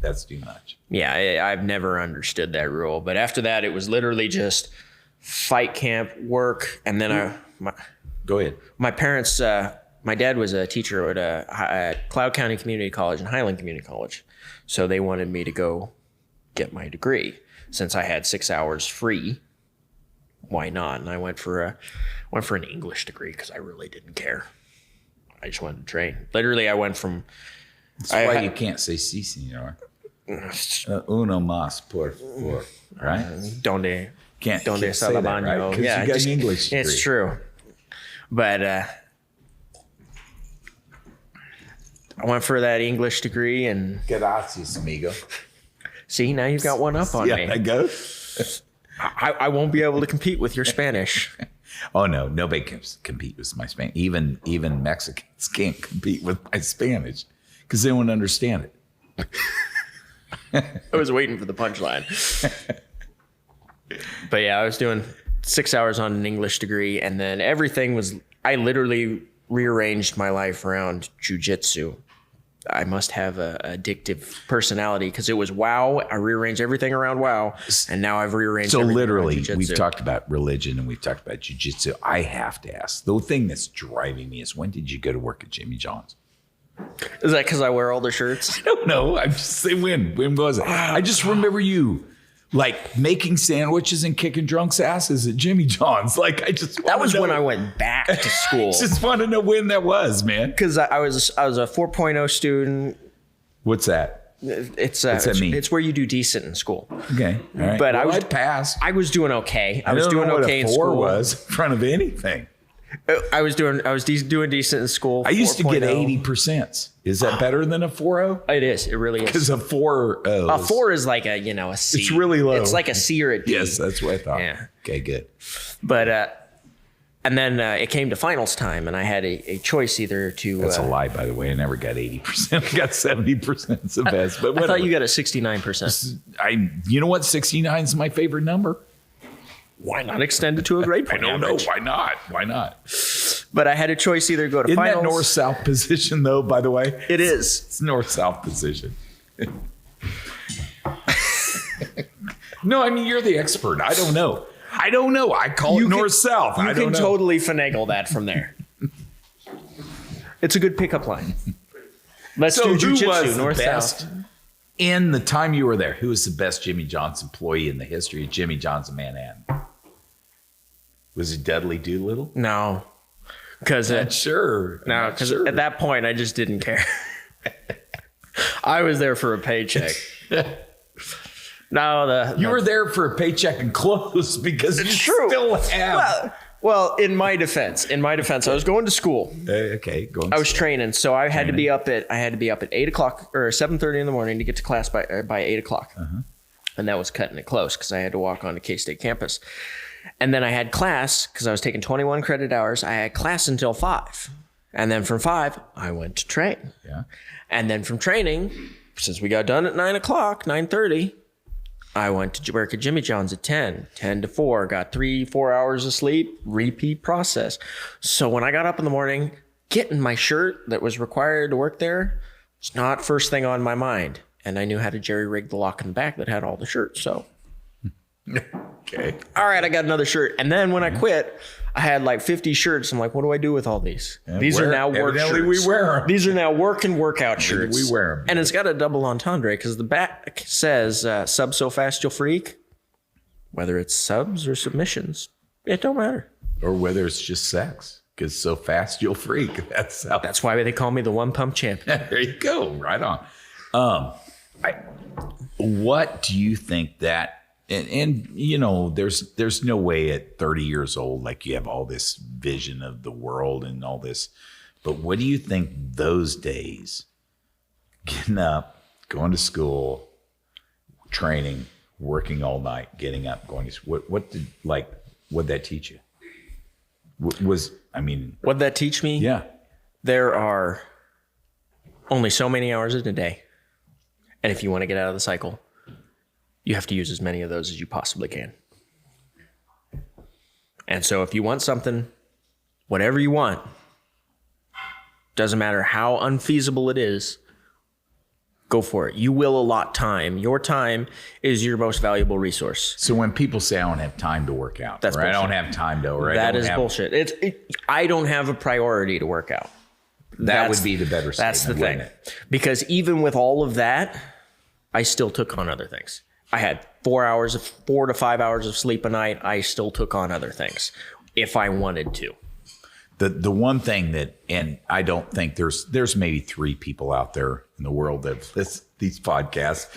much. Yeah, I've never understood that rule. But after that, it was literally just fight camp, work, and then Go ahead. My parents, my dad was a teacher at Cloud County Community College and Highland Community College. So they wanted me to go get my degree. Since I had 6 hours free, why not? And I went for an English degree because I really didn't care. I just wanted to train. Literally, I went from... That's why you can't say si, senor. Uno más por favor, right? Donde can't say that, right? Yeah, you got an English degree. It's true. But I went for that English degree and... Gracias, amigo. See, now you've got one up on me. Yeah, I go. I won't be able to compete with your Spanish. Oh, no. Nobody can compete with my Spanish. Even Mexicans can't compete with my Spanish because they won't understand it. I was waiting for the punchline. But yeah, I was doing 6 hours on an English degree, and then everything was... I literally rearranged my life around jiu-jitsu. I must have a addictive personality because it was WoW. I rearranged everything around WoW, and now I've rearranged everything literally, around jiu-jitsu. we've talked about religion and we've talked about jiu-jitsu. I have to ask, the thing that's driving me is, when did you go to work at Jimmy John's? Is that because I wear all the shirts? I don't know. I'm just saying, when was it? I just remember you like making sandwiches and kicking drunks' asses at Jimmy John's. Like, I just that was when I went back to school. Just want to know when that was, man. Because I was a 4.0 student. What's that? What's that mean? It's where you do decent in school. Okay, all right. But I passed. I was doing okay. I was doing know what okay a in 4 school. was in front of anything. I was doing decent in school. I used to get 4.0. 80%. Is that better than a 4.0? It is. It really is. Because a 4.0. A 4 is like a C. It's really low. It's like a C or a D. Yes, that's what I thought. Yeah. Okay, good. But and then it came to finals time, and I had a choice either to. That's a lie, by the way. I never got 80%. I got 70%. It's the best. But I thought you got a 69%. You know what? 69 is my favorite number. Why not extend it to a grade point? I don't average? know. Why not? Why not? But I had a choice either go to Isn't finals. that north-south position, though, by the way? It is. It's north-south position. No, I mean, you're the expert. I don't know. I call it north-south. You can totally finagle that from there. It's a good pickup line. Let's do jiu-jitsu, north-south. In the time you were there, who was the best Jimmy John's employee in the history of Jimmy John's in Manhattan? Was it Dudley Doolittle? No. Because sure. No, because at that point, I just didn't care. I was there for a paycheck. You were there for a paycheck and clothes because you still have. Well, in my defense, I was going to school. Okay, I was training, so I had to be up at 8 o'clock or 7:30 in the morning to get to class by 8 o'clock, and that was cutting it close because I had to walk on to K-State campus, and then I had class because I was taking 21 credit hours. I had class until 5, and then from 5 I went to train. Yeah, and then from training, since we got done at 9 o'clock, 9:30. I went to work at Jimmy John's at 10 to 4, got 3-4 hours of sleep, repeat process. So when I got up in the morning, getting my shirt that was required to work there, it's not first thing on my mind. And I knew how to jerry rig the lock in the back that had all the shirts. So, okay. All right, I got another shirt. And then when I quit, I had like 50 shirts. I'm like, what do I do with all these? These are now work shirts. We wear them. These are now work and workout shirts. We wear them. And it's got a double entendre because the back says, sub so fast you'll freak. Whether it's subs or submissions, it don't matter. Or whether it's just sex. Because so fast you'll freak. That's why they call me the one pump champion. There you go. Right on. What do you think that... And you know, there's no way at 30 years old, like you have all this vision of the world and all this. But what do you think those days getting up, going to school, training, working all night, getting up, going to school. What'd that teach you? What'd that teach me? Yeah. There are only so many hours in a day. And if you want to get out of the cycle, you have to use as many of those as you possibly can. And so if you want something, whatever you want, doesn't matter how unfeasible it is, go for it. You will allot time. Your time is your most valuable resource. So when people say I don't have time to work out, That's or I bullshit. don't have time to, or That is bullshit. I don't have a priority to work out. That would be the better statement. That's the thing. wouldn't it? Because even with all of that, I still took on other things. I had 4 to 5 hours of sleep a night. I still took on other things if I wanted to. The one thing that, and I don't think there's maybe 3 people out there in the world that listen to these podcasts,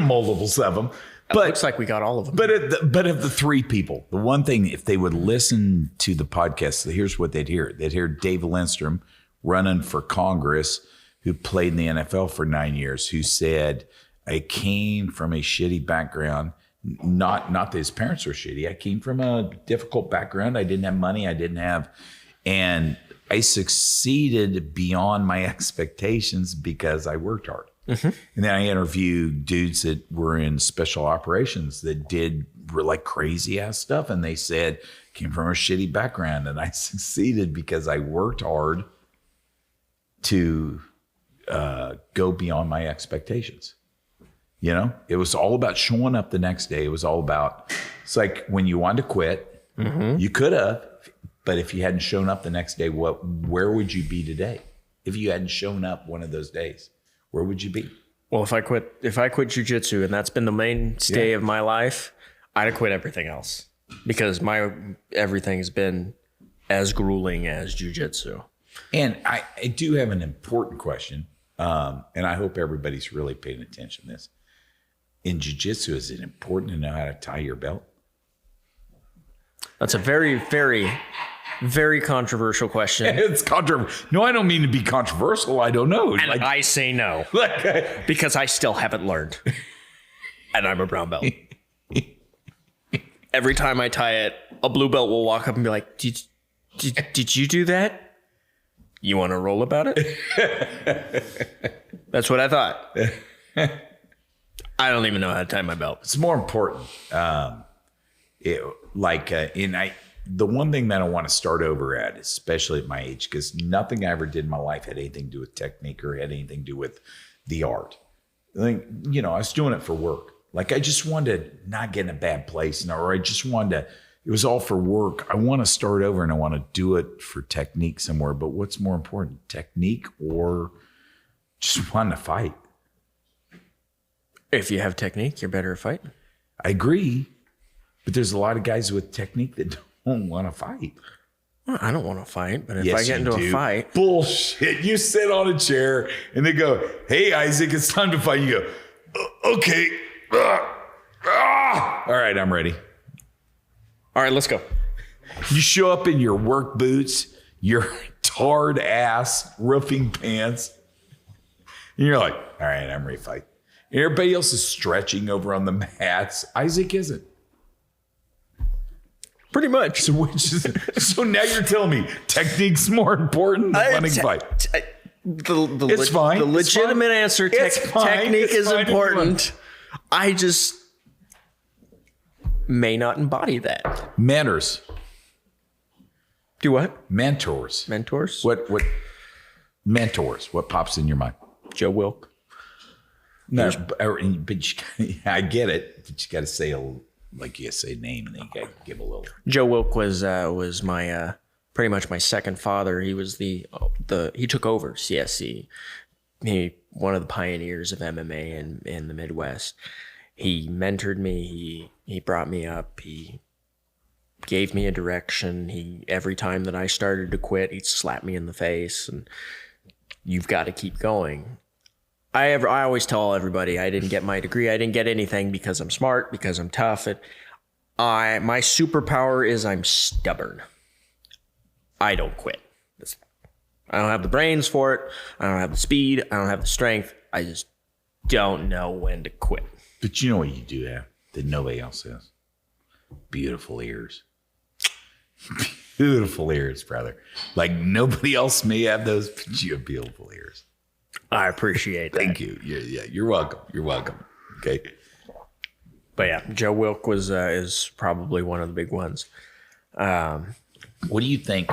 multiples of them. But looks like we got all of them. But of the 3 people, the one thing, if they would listen to the podcast, here's what they'd hear. They'd hear Dave Lindstrom running for Congress, who played in the NFL for 9 years, who said, I came from a shitty background. Not that his parents were shitty. I came from a difficult background. I didn't have money. And I succeeded beyond my expectations because I worked hard. Mm-hmm. And then I interviewed dudes that were in special operations that were like crazy ass stuff. And they said, came from a shitty background and I succeeded because I worked hard to go beyond my expectations. It was all about showing up the next day. It was all about, it's like when you wanted to quit, mm-hmm. you could have, but if you hadn't shown up the next day, where would you be today? If you hadn't shown up one of those days, where would you be? Well, if I quit jujitsu, and that's been the mainstay of my life, I'd have quit everything else because everything's been as grueling as jujitsu. And I do have an important question, and I hope everybody's really paying attention to this. In jiu-jitsu, is it important to know how to tie your belt? That's a very, very, very controversial question. It's controversial. No, I don't mean to be controversial. I don't know. And I say no. Because I still haven't learned. And I'm a brown belt. Every time I tie it, a blue belt will walk up and be like, did you do that? You want to roll about it? That's what I thought. I don't even know how to tie my belt. It's more important. The one thing that I want to start over at, especially at my age, because nothing I ever did in my life had anything to do with technique or had anything to do with the art. I think, I was doing it for work. Like I just wanted to not get in a bad place, or I just wanted to, it was all for work. I want to start over and I want to do it for technique somewhere. But what's more important, technique or just wanting to fight? If you have technique, you're better at fighting. I agree. But there's a lot of guys with technique that don't want to fight. Well, I don't want to fight, but if I get into a fight. Bullshit. You sit on a chair and they go, hey, Isaac, it's time to fight. You go, okay. All right, I'm ready. All right, let's go. You show up in your work boots, your tarred ass roofing pants, and you're like, all right, I'm ready to fight. And everybody else is stretching over on the mats. Isaac isn't. Pretty much. So now you're telling me technique's more important than winning fight. It's fine. The legitimate answer, technique is important. I just may not embody that. Mentors. Do what? Mentors. What mentors? What pops in your mind? Joe Wilk. No, but I get it. But you got to say like you say name, and then you got to give a little. Joe Wilk was my pretty much my second father. He was he took over CSC. He one of the pioneers of MMA in the Midwest. He mentored me. He brought me up. He gave me a direction. Every time that I started to quit, he'd slap me in the face and you've got to keep going. I always tell everybody I didn't get my degree. I didn't get anything because I'm smart, because I'm tough. My superpower is I'm stubborn. I don't quit. I don't have the brains for it. I don't have the speed. I don't have the strength. I just don't know when to quit. But you know what you do have that nobody else has? Beautiful ears. Beautiful ears, brother. Like nobody else may have those, but you have beautiful ears. I appreciate that. Thank you. Yeah, you're welcome. You're welcome. Okay. But yeah, Joe Wilk is probably one of the big ones. What do you think?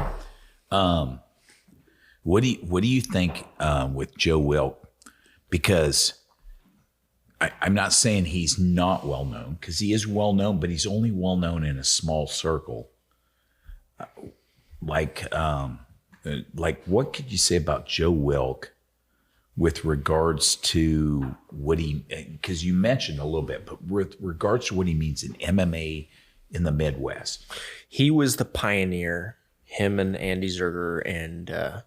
What do you think with Joe Wilk? Because I'm not saying he's not well known, because he is well known, but he's only well known in a small circle. Like what could you say about Joe Wilk with regards to what he? Because you mentioned a little bit, but with regards to what he means in MMA in the Midwest. He was the pioneer. Him and Andy Zerger and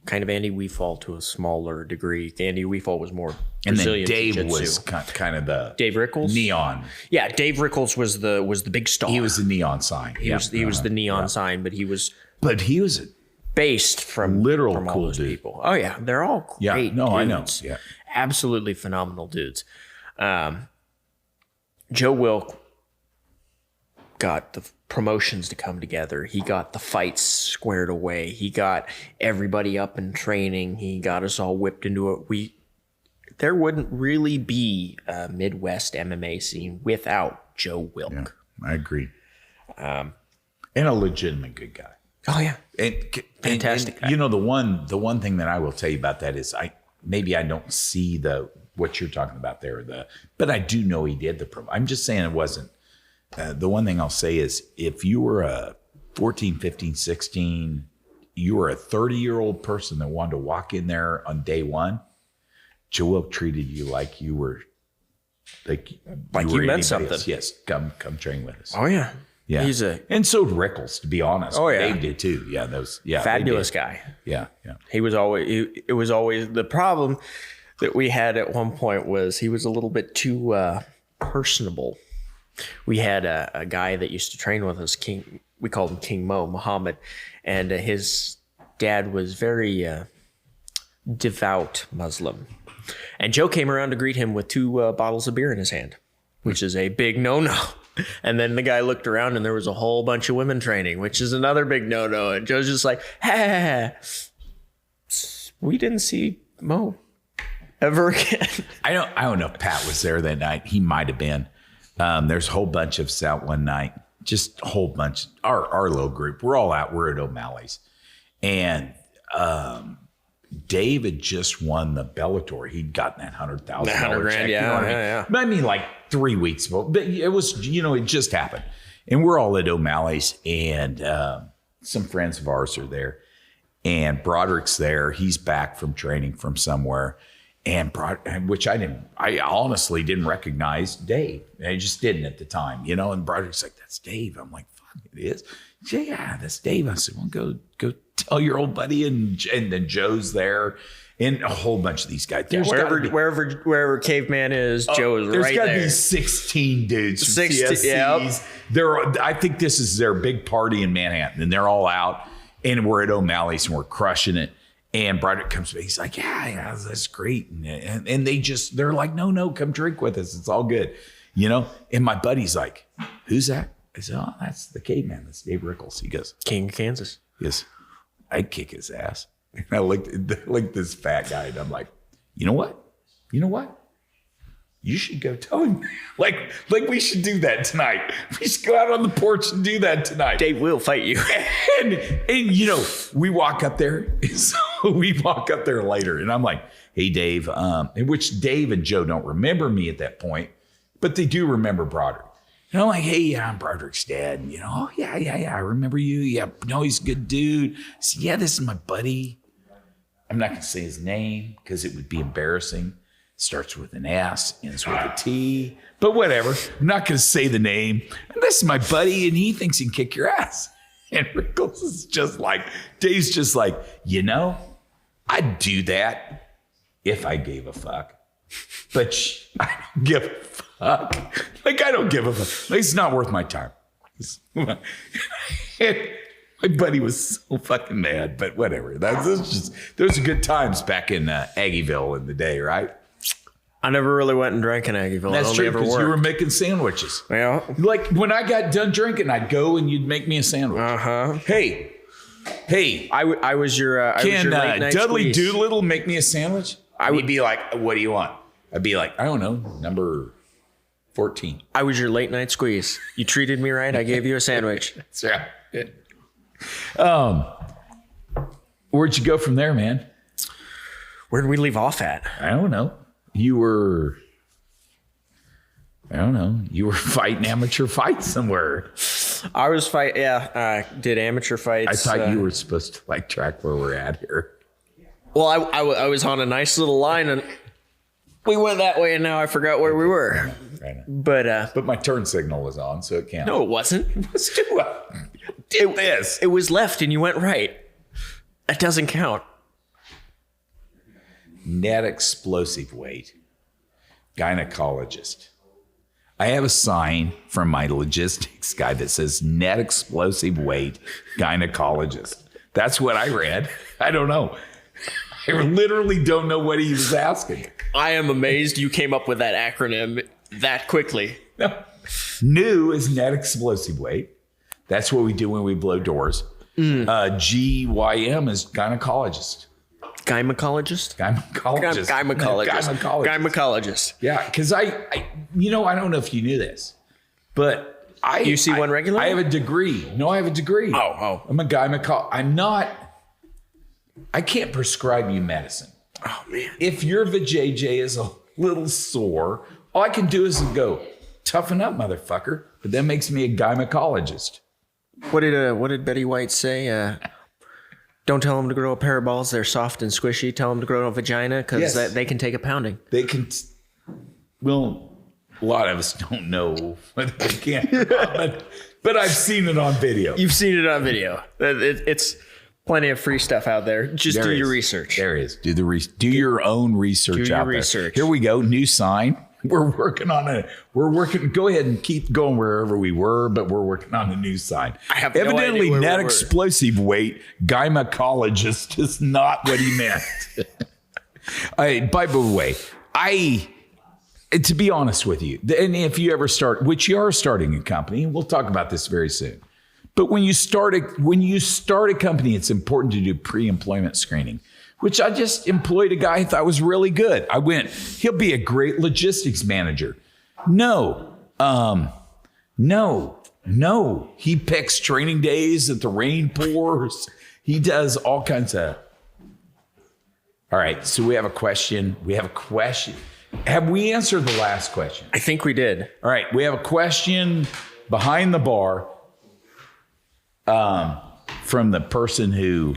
kind of Andy Weefall to a smaller degree. Andy Weefall was more Brazilian Dave jiu-jitsu. was kind of the Dave Rickles? neon. Yeah, Dave Rickles was the big star. He was the neon sign. He was the neon sign, but he was based from literal all cool those dude. people. Oh yeah, they're all great. No, dudes. I know. Yeah, Absolutely phenomenal dudes. Joe Wilk got the promotions to come together. He got the fights squared away. He got everybody up in training. He got us all whipped into it. There wouldn't really be a Midwest MMA scene without Joe Wilk. yeah, I agree. And a legitimate good guy. Oh yeah, Fantastic. guy. You know, the one thing that I will tell you about that is I don't see what you're talking about there. But I do know he did the promo. I'm just saying it wasn't. The one thing I'll say is if you were a 14, 15, 16, you were a 30-year-old person that wanted to walk in there on day one, Joe Wilk treated you like you were like you meant something. Else. Yes, come train with us. Oh yeah, Yeah, and so did Rickles, to be honest. Oh yeah, Dave did too. Yeah, fabulous guy. Yeah. He was always. It was always the problem that we had at one point was he was a little bit too personable. We had a guy that used to train with us, King. We called him King Mo, Muhammad, and his dad was very devout Muslim. And Joe came around to greet him with 2 bottles of beer in his hand, which is a big no-no. And then the guy looked around and there was a whole bunch of women training, which is another big no-no. And Joe's just like, hey, we didn't see Mo ever again. I don't know if Pat was there that night. He might have been. There's a whole bunch of us out one night, just a whole bunch. Our little group, we're all out. We're at O'Malley's. And Dave had just won the Bellator. He'd gotten that $100,000 check. Yeah, you know what I mean? yeah. But I mean, like 3 weeks ago. But it was, it just happened. And we're all at O'Malley's, and some friends of ours are there. And Broderick's there. He's back from training from somewhere. And I honestly didn't recognize Dave. I just didn't at the time, and Broderick's like, that's Dave. I'm like, fuck, it is. Yeah, that's Dave. I said, well, go tell your old buddy. And then Joe's there and a whole bunch of these guys. Wherever Caveman is, Joe is right there. There's got to be 16 dudes from 16, CSCs. I think this is their big party in Manhattan, and they're all out, and we're at O'Malley's and we're crushing it. And Broderick comes to me. He's like, yeah, that's great. And they're like, no, come drink with us. It's all good. And my buddy's like, who's that? I said, oh, that's the Caveman. That's Dave Rickles. He goes, King of Kansas. He goes, I'd kick his ass. And I looked at this fat guy and I'm like, you know what? You should go tell him. Like we should do that tonight. We should go out on the porch and do that tonight. Dave will fight you. and we walk up there. So we walk up there later and I'm like, hey, Dave, in which Dave and Joe don't remember me at that point, but they do remember Broderick. And I'm like, hey, yeah, I'm Broderick's dad. And, oh, yeah, I remember you. Yeah, no, he's a good dude. I said, yeah, this is my buddy. I'm not going to say his name because it would be embarrassing. Starts with an S, ends with a T, but whatever. I'm not going to say the name. And this is my buddy, and he thinks he can kick your ass. And Rickles is just like, Dave's just like, I'd do that if I gave a fuck. But I don't give a fuck. Like, I don't give a fuck. Like, it's not worth my time. And my buddy was so fucking mad, but whatever. Those are good times back in Aggieville in the day, right? I never really went and drank in Aggieville. That's it only true, ever because you worked. were making sandwiches. Yeah. Like when I got done drinking, I'd go and you'd make me a sandwich. Hey, I was your. I was can your late night Dudley squeeze. Doolittle make me a sandwich? I would be like, what do you want? I'd be like, I don't know, number 14. I was your late night squeeze. You treated me right. I gave you a sandwich. That's right. Where'd you go from there, man? Where did we leave off at? I don't know. You were fighting amateur fights somewhere. I was I did amateur fights. I thought you were supposed to like track where we're at here. Well, I was on a nice little line and we went that way and now I forgot where we were. Right. But my turn signal was on, so it can't. no, it wasn't. Did this. It was left and you went right. That doesn't count. Net explosive weight. Gynecologist. I have a sign from my logistics guy that says net explosive weight gynecologist. That's what I read. I don't know. I literally don't know what he was asking. I am amazed you came up with that acronym that quickly. No. New is net explosive weight. That's what we do when we blow doors. GYM is gynecologist. Gynecologist? Gynecologist. Gynecologist. Yeah, because I don't know if you knew this, but You see one regularly? I have a degree. No, I have a degree. Oh. I'm a gynecologist. I can't prescribe you medicine. Oh, man. If your vajayjay is a little sore, all I can do is go, toughen up, motherfucker. But that makes me a gynecologist. What did Betty White say? Don't tell them to grow a pair of balls. They're soft and squishy. Tell them to grow a vagina because they can take a pounding. They can. Well, a lot of us don't know whether they can or not, but I've seen it on video. You've seen it on video. It's plenty of free stuff out there. Just do your research. There is. Do your own research Do your out there. research. Here we go. New sign. We're working on it. Go ahead and keep going wherever we were, but we're working on a new sign. I have no Evidently, idea where net we were. explosive weight gynecologist is not what he meant. By the way, to be honest with you, and if you ever start, which you are starting a company, and we'll talk about this very soon. But when you start a company, it's important to do pre-employment screening, which I just employed a guy I thought was really good. I went, he'll be a great logistics manager. No. He picks training days that the rain pours. He does all kinds of. All right. So we have a question. Have we answered the last question? I think we did. All right. We have a question behind the bar from the person who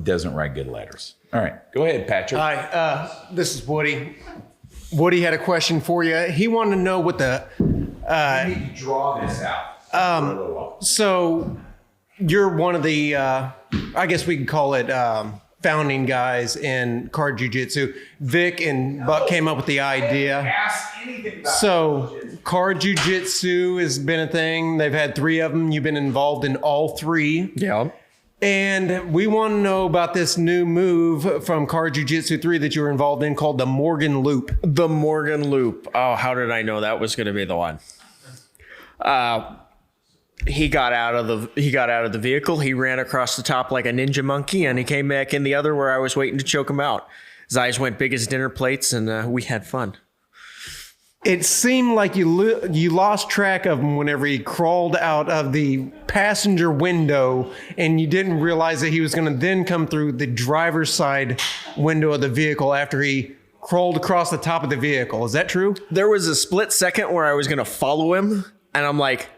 doesn't write good letters. All right. Go ahead, Patrick. Hi, this is Woody. Woody had a question for you. He wanted to know what the. I need to draw this out. So you're one of the, I guess we could call it founding guys in card jiu-jitsu. Vic and Buck came up with the idea. Ask anything about So card jiu-jitsu has been a thing. They've had 3 of them. You've been involved in all 3. Yeah. And we want to know about this new move from Card Jiu-Jitsu 3 that you were involved in called the Morgan Loop. The Morgan Loop. Oh, how did I know that was going to be the one? He got out of the vehicle. He ran across the top like a ninja monkey, and he came back in the other where I was waiting to choke him out. His eyes went big as dinner plates, and we had fun. It seemed like you lost track of him whenever he crawled out of the passenger window, and you didn't realize that he was going to then come through the driver's side window of the vehicle after he crawled across the top of the vehicle. Is that true? There was a split second where I was going to follow him, and I'm like,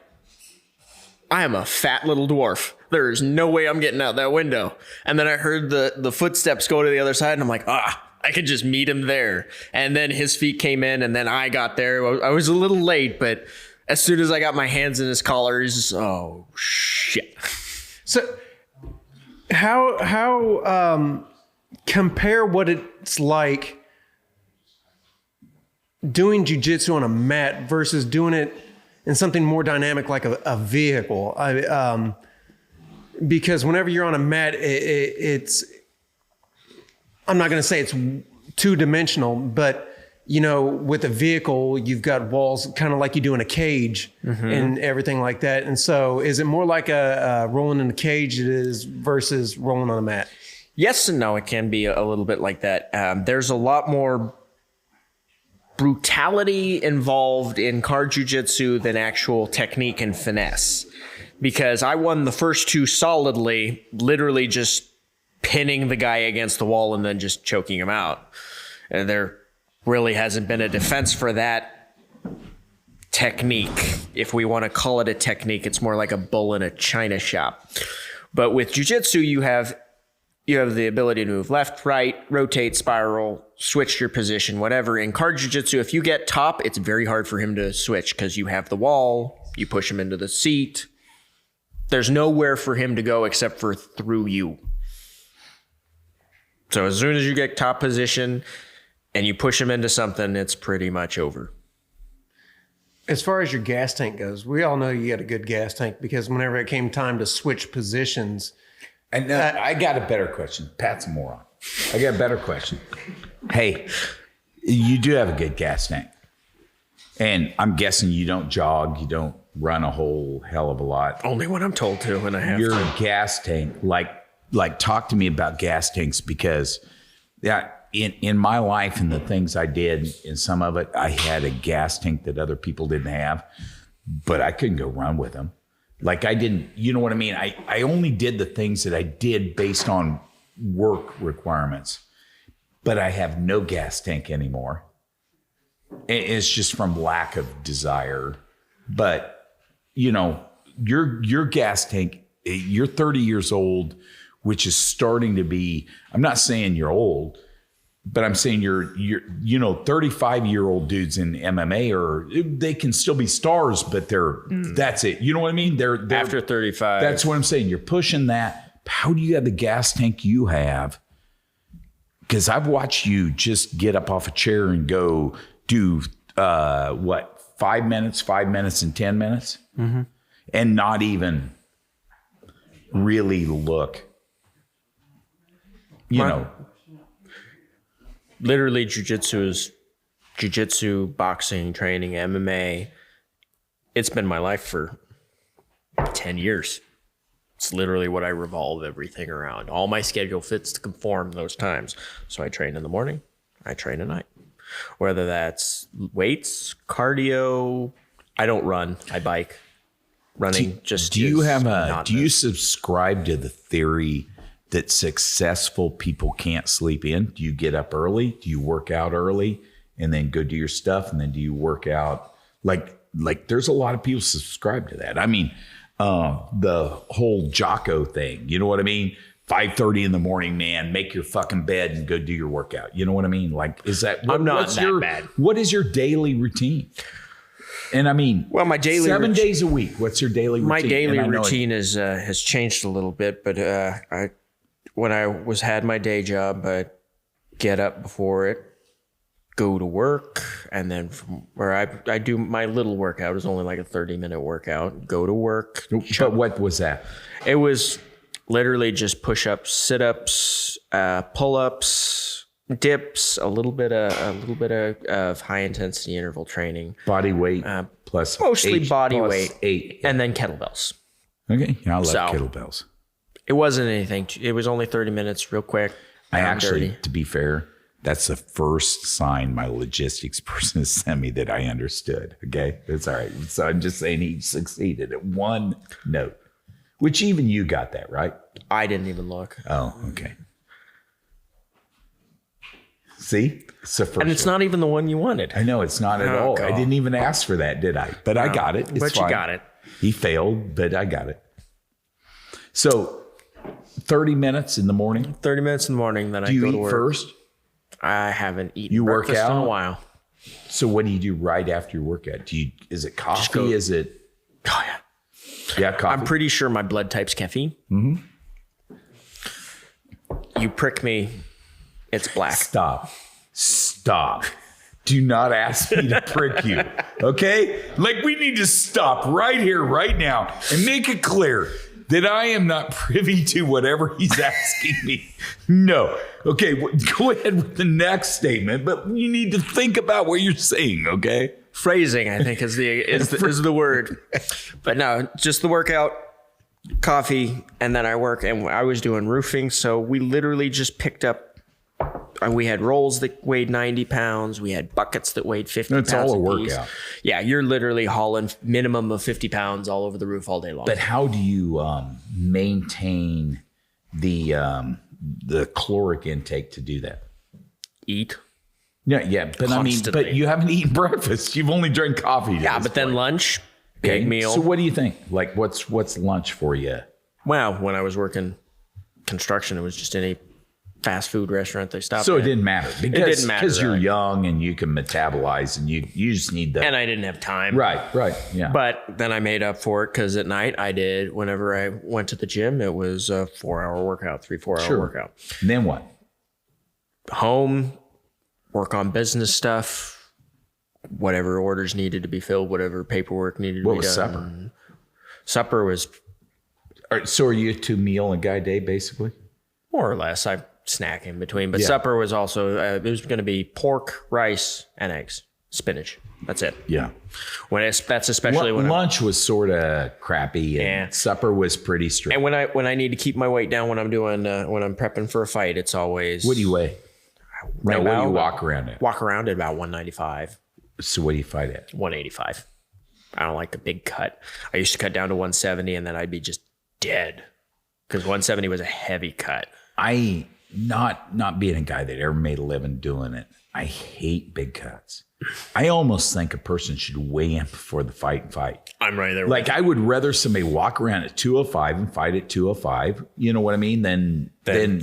I am a fat little dwarf. There is no way I'm getting out that window. And then I heard the footsteps go to the other side, and I'm like, I could just meet him there. And then his feet came in, and then I got there. I was a little late, but as soon as I got my hands in his collar, he's just, oh, shit. So how compare what it's like doing jiu-jitsu on a mat versus doing it in something more dynamic like a vehicle? Because whenever you're on a mat, it's I'm not going to say it's two-dimensional, but with a vehicle, you've got walls kind of like you do in a cage and everything like that. And so is it more like a rolling in a cage it is versus rolling on a mat? Yes and no, it can be a little bit like that. There's a lot more brutality involved in car jiu-jitsu than actual technique and finesse. Because I won the first two solidly, literally just pinning the guy against the wall and then just choking him out. And there really hasn't been a defense for that technique. If we want to call it a technique, it's more like a bull in a china shop. But with jiu-jitsu, you have the ability to move left, right, rotate, spiral, switch your position, whatever. In car jiu-jitsu, if you get top, it's very hard for him to switch because you have the wall, you push him into the seat. There's nowhere for him to go except for through you. So as soon as you get top position and you push him into something, it's pretty much over. As far as your gas tank goes, we all know you got a good gas tank because whenever it came time to switch positions. And I got a better question. Pat's a moron. I got a better question. Hey, you do have a good gas tank. And I'm guessing you don't jog, you don't run a whole hell of a lot. Only when I'm told to, when I have your to. Gas tank, like talk to me about gas tanks, because in my life and the things I did, in some of it, I had a gas tank that other people didn't have, but I couldn't go run with them. Like I didn't, you know what I mean? I only did the things that I did based on work requirements, but I have no gas tank anymore. It's just from lack of desire. But, your gas tank, you're 30 years old, which is starting to be, I'm not saying you're old, but I'm saying you're 35-year-old dudes in MMA they can still be stars, but that's it. You know what I mean? They're after 35. That's what I'm saying. You're pushing that. How do you have the gas tank you have? Because I've watched you just get up off a chair and go do 5 minutes and 10 minutes, and not even really look. Literally, jiu-jitsu is jiu-jitsu, boxing, training, MMA. It's been my life for 10 years. It's literally what I revolve everything around. All my schedule fits to conform those times. So I train in the morning, I train at night. Whether that's weights, cardio, I don't run, I bike. Running do you subscribe to the theory that successful people can't sleep in? Do you get up early? Do you work out early and then go do your stuff? And then do you work out? Like there's a lot of people subscribe to that. I mean, the whole Jocko thing, you know what I mean? 5:30 in the morning, man, make your fucking bed and go do your workout. You know what I mean? Like, is that, I'm not that bad. What is your daily routine? And I mean, well, my daily 7 days a week. What's your daily routine? My daily routine has changed a little bit, but when I had my day job, I'd get up before it, go to work, and then from where I do my little workout. It was only like a 30-minute workout. Go to work. But what was that? It was literally just push-ups, sit-ups, pull-ups, dips, a little bit of high-intensity interval training. Body weight plus mostly body weight, 8, and then kettlebells. Okay, I love kettlebells. It wasn't anything. It was only 30 minutes, real quick. I actually, to be fair, that's the first sign my logistics person has sent me that I understood. Okay, that's all right. So I'm just saying he succeeded at one note, which even you got that, right? I didn't even look. Oh, okay. See? So it's not even the one you wanted. I know, it's not at all. God. I didn't even ask for that, did I? But I got it. It's fine. You got it. He failed, but I got it. So 30 minutes in the morning? 30 minutes in the morning, then I go to work. Do you eat first? I haven't eaten breakfast in a while. So what do you do right after your workout? Is it coffee? Is it? Oh, yeah. Yeah, coffee. I'm pretty sure my blood type's caffeine. Mm-hmm. You prick me, it's black. Stop. Do not ask me to prick you, okay? Like, we need to stop right here, right now, and make it clear that I am not privy to whatever he's asking me? No. Okay, go ahead with the next statement, but you need to think about what you're saying, okay? Phrasing, I think, is the word. But no, just the workout, coffee, and then I work. And I was doing roofing, so we literally just picked up. We had rolls that weighed 90 pounds. We had buckets that weighed 50 pounds. That's all a apiece. workout. Yeah, you're literally hauling minimum of 50 pounds all over the roof all day long. But how do you maintain the caloric intake to do that? Eat. Yeah, but Constantly. I mean, but you haven't eaten breakfast. You've only drank coffee. Yeah, but then lunch, big meal. So what do you think? Like, what's lunch for you? Well, when I was working construction, it was just any fast food restaurant they stopped So at. it didn't matter didn't matter, because you're really. young and you can metabolize and you just need the And I didn't have time. right, yeah. But then I made up for it because at night I did, whenever I went to the gym, it was a 4-hour workout, 4-hour workout. And then what? Home, work on business stuff, whatever orders needed to be filled, whatever paperwork needed to What be was done. supper? Supper was All right, so are you a 2-meal a guy day basically? more or less. I snack in between, but Yeah. supper was also, it was going to be pork, rice, and eggs, spinach. That's it. Yeah. That's especially when lunch was sort of crappy and Yeah. supper was pretty strict. and when I need to keep my weight down when I'm doing when I'm prepping for a fight, it's always What do you weigh? right What do now, you walk around at? walk around at about 195, So what do you fight at? 185. I don't like a big cut. I used to cut down to 170 and then I'd be just dead because 170 was a heavy cut. I not being a guy that ever made a living doing it. I hate big cuts. I almost think a person should weigh in before the fight. I'm right there. Like I would rather somebody walk around at 205 and fight at 205. You know what I mean? Than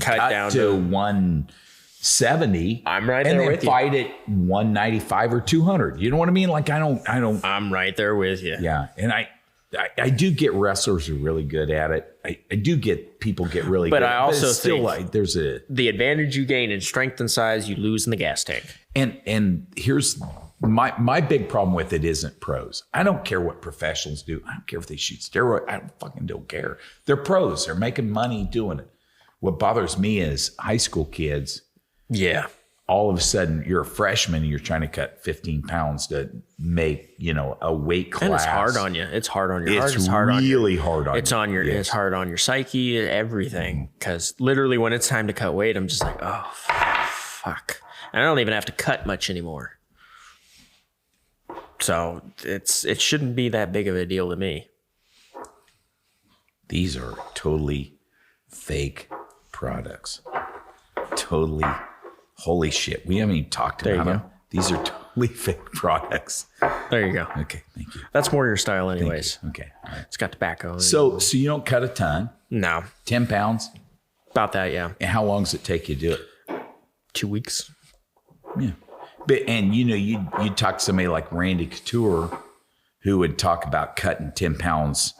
cut down to 170. I'm right and there then with you. fight at 195 or 200. You know what I mean? Like I don't. I'm right there with you. Yeah, and I do get wrestlers who are really good at it. I do get people get really But good. I also it's still think like there's a the advantage you gain in strength and size, you lose in the gas tank. and here's my big problem with it isn't pros. I don't care what professionals do. I don't care if they shoot steroids. I don't care. They're pros. They're making money doing it. What bothers me is high school kids. Yeah. All of a sudden, you're a freshman and you're trying to cut 15 pounds to make, a weight class. And it's hard on you. It's hard on your heart. It's hard on really hard on you. It's on your. Yes. It's hard on your psyche. Everything. Because literally, when it's time to cut weight, I'm just like, oh, fuck. And I don't even have to cut much anymore. So it shouldn't be that big of a deal to me. These are totally fake products. Totally. Holy shit. We haven't even talked There you about go. them. These are totally fake products. There you go. Okay. Thank you. That's more your style, anyways. Okay. All right. It's got tobacco. So you don't cut a ton, No, 10 pounds. about that. Yeah, And how long does it take you to do it? 2 weeks. Yeah. But, and you'd talk to somebody like Randy Couture who would talk about cutting 10 pounds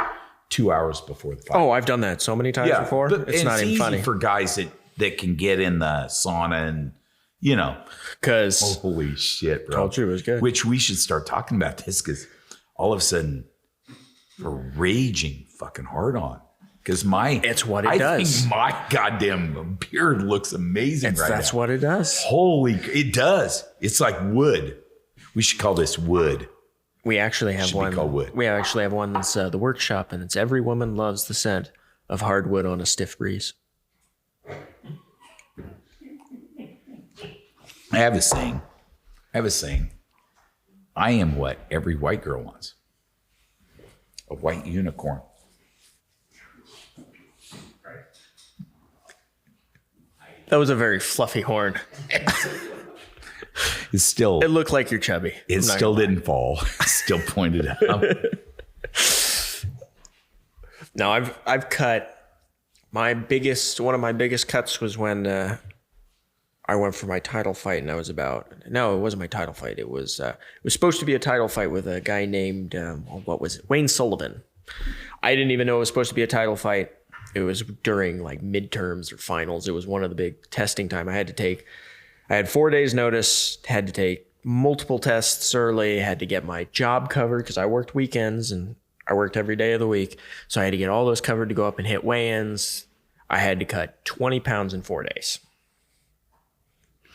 2 hours before the fight. Oh, I've done that so many times before. But It's not even easy funny. for guys that can get in the sauna and, Because holy shit, bro. Culture was good. Which we should start talking about this because all of a sudden we're raging fucking hard on. Because It's what it I does. think my goddamn beard looks amazing that's now. what it does. It does. It's like wood. We should call this wood. We actually have Should be one. called wood. We actually have one that's the workshop, and it's every woman loves the scent of hardwood on a stiff breeze. I have a saying. I am what every white girl wants. A white unicorn. That was a very fluffy horn. It's still. It looked like you're chubby. It I'm not still gonna lie. didn't fall. Still pointed up. No, I've cut one of my biggest cuts was when I went for my title fight, and it wasn't my title fight. It was supposed to be a title fight with a guy named Wayne Sullivan. I didn't even know it was supposed to be a title fight. It was during like midterms or finals. It was one of the big testing time. I had 4 days notice, had to take multiple tests early, had to get my job covered because I worked weekends, and I worked every day of the week. So I had to get all those covered to go up and hit weigh-ins. I had to cut 20 pounds in 4 days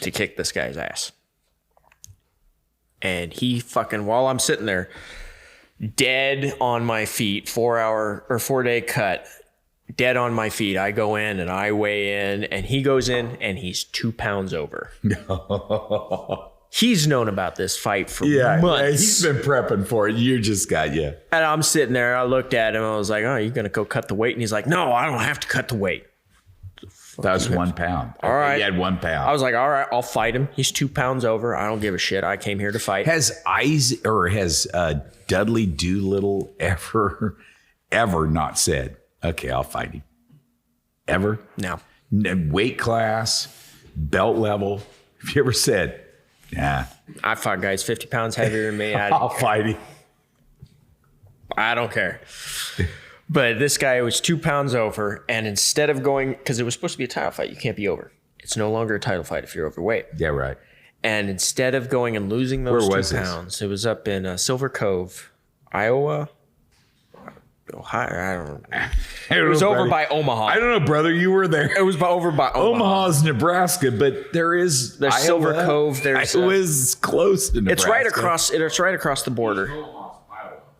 to kick this guy's ass. And he fucking, while I'm sitting there, dead on my feet, 4 day cut, dead on my feet. I go in and I weigh in, and he goes in and he's 2 pounds over. He's known about this fight for months. He's been prepping for it. You just got, And I'm sitting there. I looked at him. I was like, oh, you going to go cut the weight? And he's like, no, I don't have to cut the weight. That was 1 pound. All right. You had 1 pound. I was like, all right, I'll fight him. He's 2 pounds over. I don't give a shit. I came here to fight. Has Dudley Doolittle ever not said, okay, I'll fight him? Ever? No. Weight class, belt level. Have you ever said, nah? I fought guys 50 pounds heavier than me. I'll fight him. I don't care. But this guy was 2 pounds over, and instead of going, because it was supposed to be a title fight, you can't be over. It's no longer a title fight if you're overweight. Yeah, right. And instead of going and losing those 2 pounds, it was up in Silver Cove, Iowa, Ohio. I don't know. It was over by Omaha. I don't know, brother. You were there. It was over by Omaha. Omaha's Nebraska, but there's Iowa, Silver Cove. There's Iowa's close to Nebraska. It's right across. It's right across the border.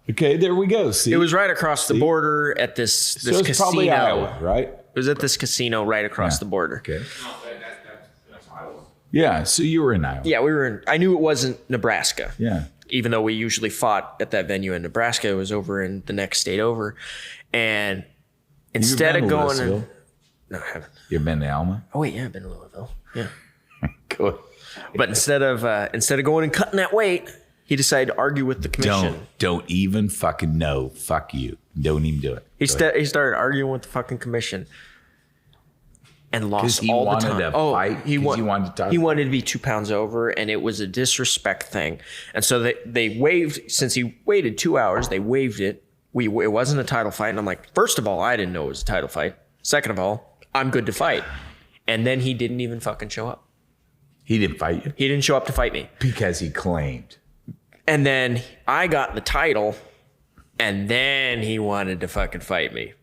Okay, there we go. See, it was right across the border at this casino. Probably Iowa, right? It was at this casino right across the border. Okay. That's Iowa. Yeah, so you were in Iowa. Yeah, we were in. I knew it wasn't Nebraska. Yeah. Even though we usually fought at that venue in Nebraska, it was over in the next state over. And instead of going in, no, I haven't. You've been to Alma? Oh wait, yeah, I've been to Louisville. Yeah. Good. But instead of going and cutting that weight, he decided to argue with the commission. Don't even fucking know. Fuck you. Don't even do it. He started arguing with the fucking commission and lost all the time. He wanted to fight. He wanted to be 2 pounds over, and it was a disrespect thing. And so they waived, since he waited 2 hours, they waived it. It wasn't a title fight. And I'm like, first of all, I didn't know it was a title fight. Second of all, I'm good to fight. And then he didn't even fucking show up. He didn't fight you? He didn't show up to fight me. Because he claimed. And then I got the title, and then he wanted to fucking fight me.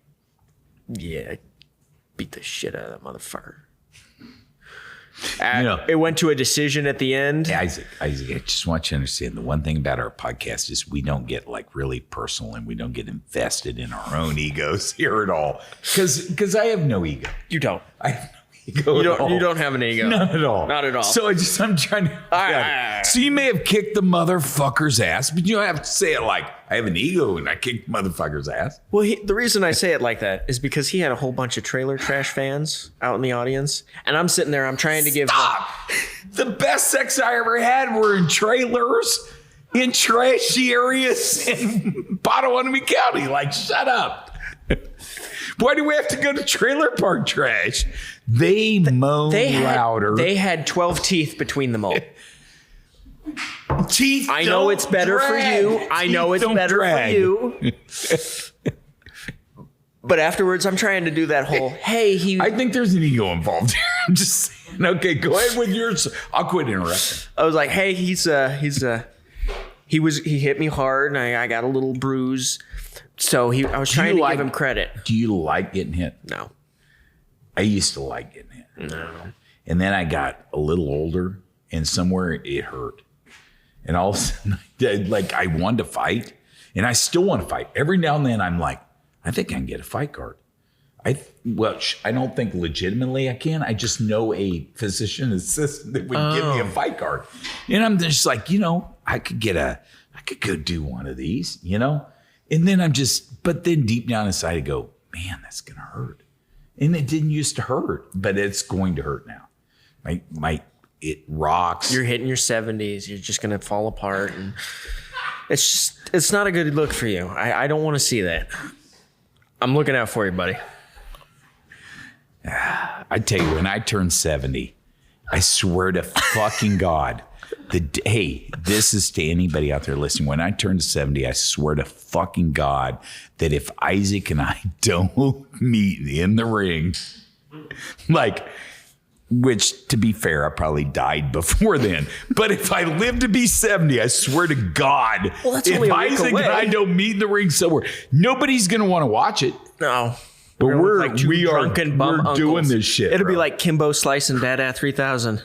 Yeah, I beat the shit out of that motherfucker. It went to a decision at the end. Isaac, I just want you to understand the one thing about our podcast is we don't get like really personal, and we don't get invested in our own egos here at all. Because I have no ego. You don't. I have no ego. You don't have an ego. None at all. Not at all. So I'm trying to. So you may have kicked the motherfucker's ass, but you don't have to say it like I have an ego and I kicked the motherfucker's ass. Well, the reason I say it like that is because he had a whole bunch of trailer trash fans out in the audience, and I'm sitting there. I'm trying to give. Stop. The best sex I ever had were in trailers, in trashy areas in Potawatomi County. Like, shut up. Why do we have to go to trailer park trash? They moan louder. They had 12 teeth between them all. Teeth. I know it's better for you. I know it's better for you. But afterwards, I'm trying to do that whole, hey, I think there's an ego involved here. I'm just saying. Okay, go ahead with yours. I'll quit interrupting. I was like, hey, he hit me hard, and I got a little bruise. So I was trying to give him credit. Do you like getting hit? No. I used to like getting hit. No. And then I got a little older, and somewhere it hurt. And all of a sudden, I wanted to fight, and I still want to fight. Every now and then, I'm like, I think I can get a fight card. I don't think legitimately I can. I just know a physician assistant that would give me a fight card. And I'm just like, I could go do one of these, And then but then deep down inside I go, man, that's going to hurt. And it didn't used to hurt, but it's going to hurt now. It rocks. You're hitting your 70s. You're just going to fall apart. And it's not a good look for you. I don't want to see that. I'm looking out for you, buddy. I tell you, when I turn 70, I swear to fucking God, hey, this is to anybody out there listening. When I turn 70, I swear to fucking God that if Isaac and I don't meet in the ring, which, to be fair, I probably died before then. But if I live to be 70, I swear to God, Well, that's if only a week Isaac away. and I don't meet in the ring somewhere, nobody's going to want to watch it. No. But We're we're like two drunken bum uncles. doing this shit. It'll be bro. like Kimbo Slice and Dad 3000.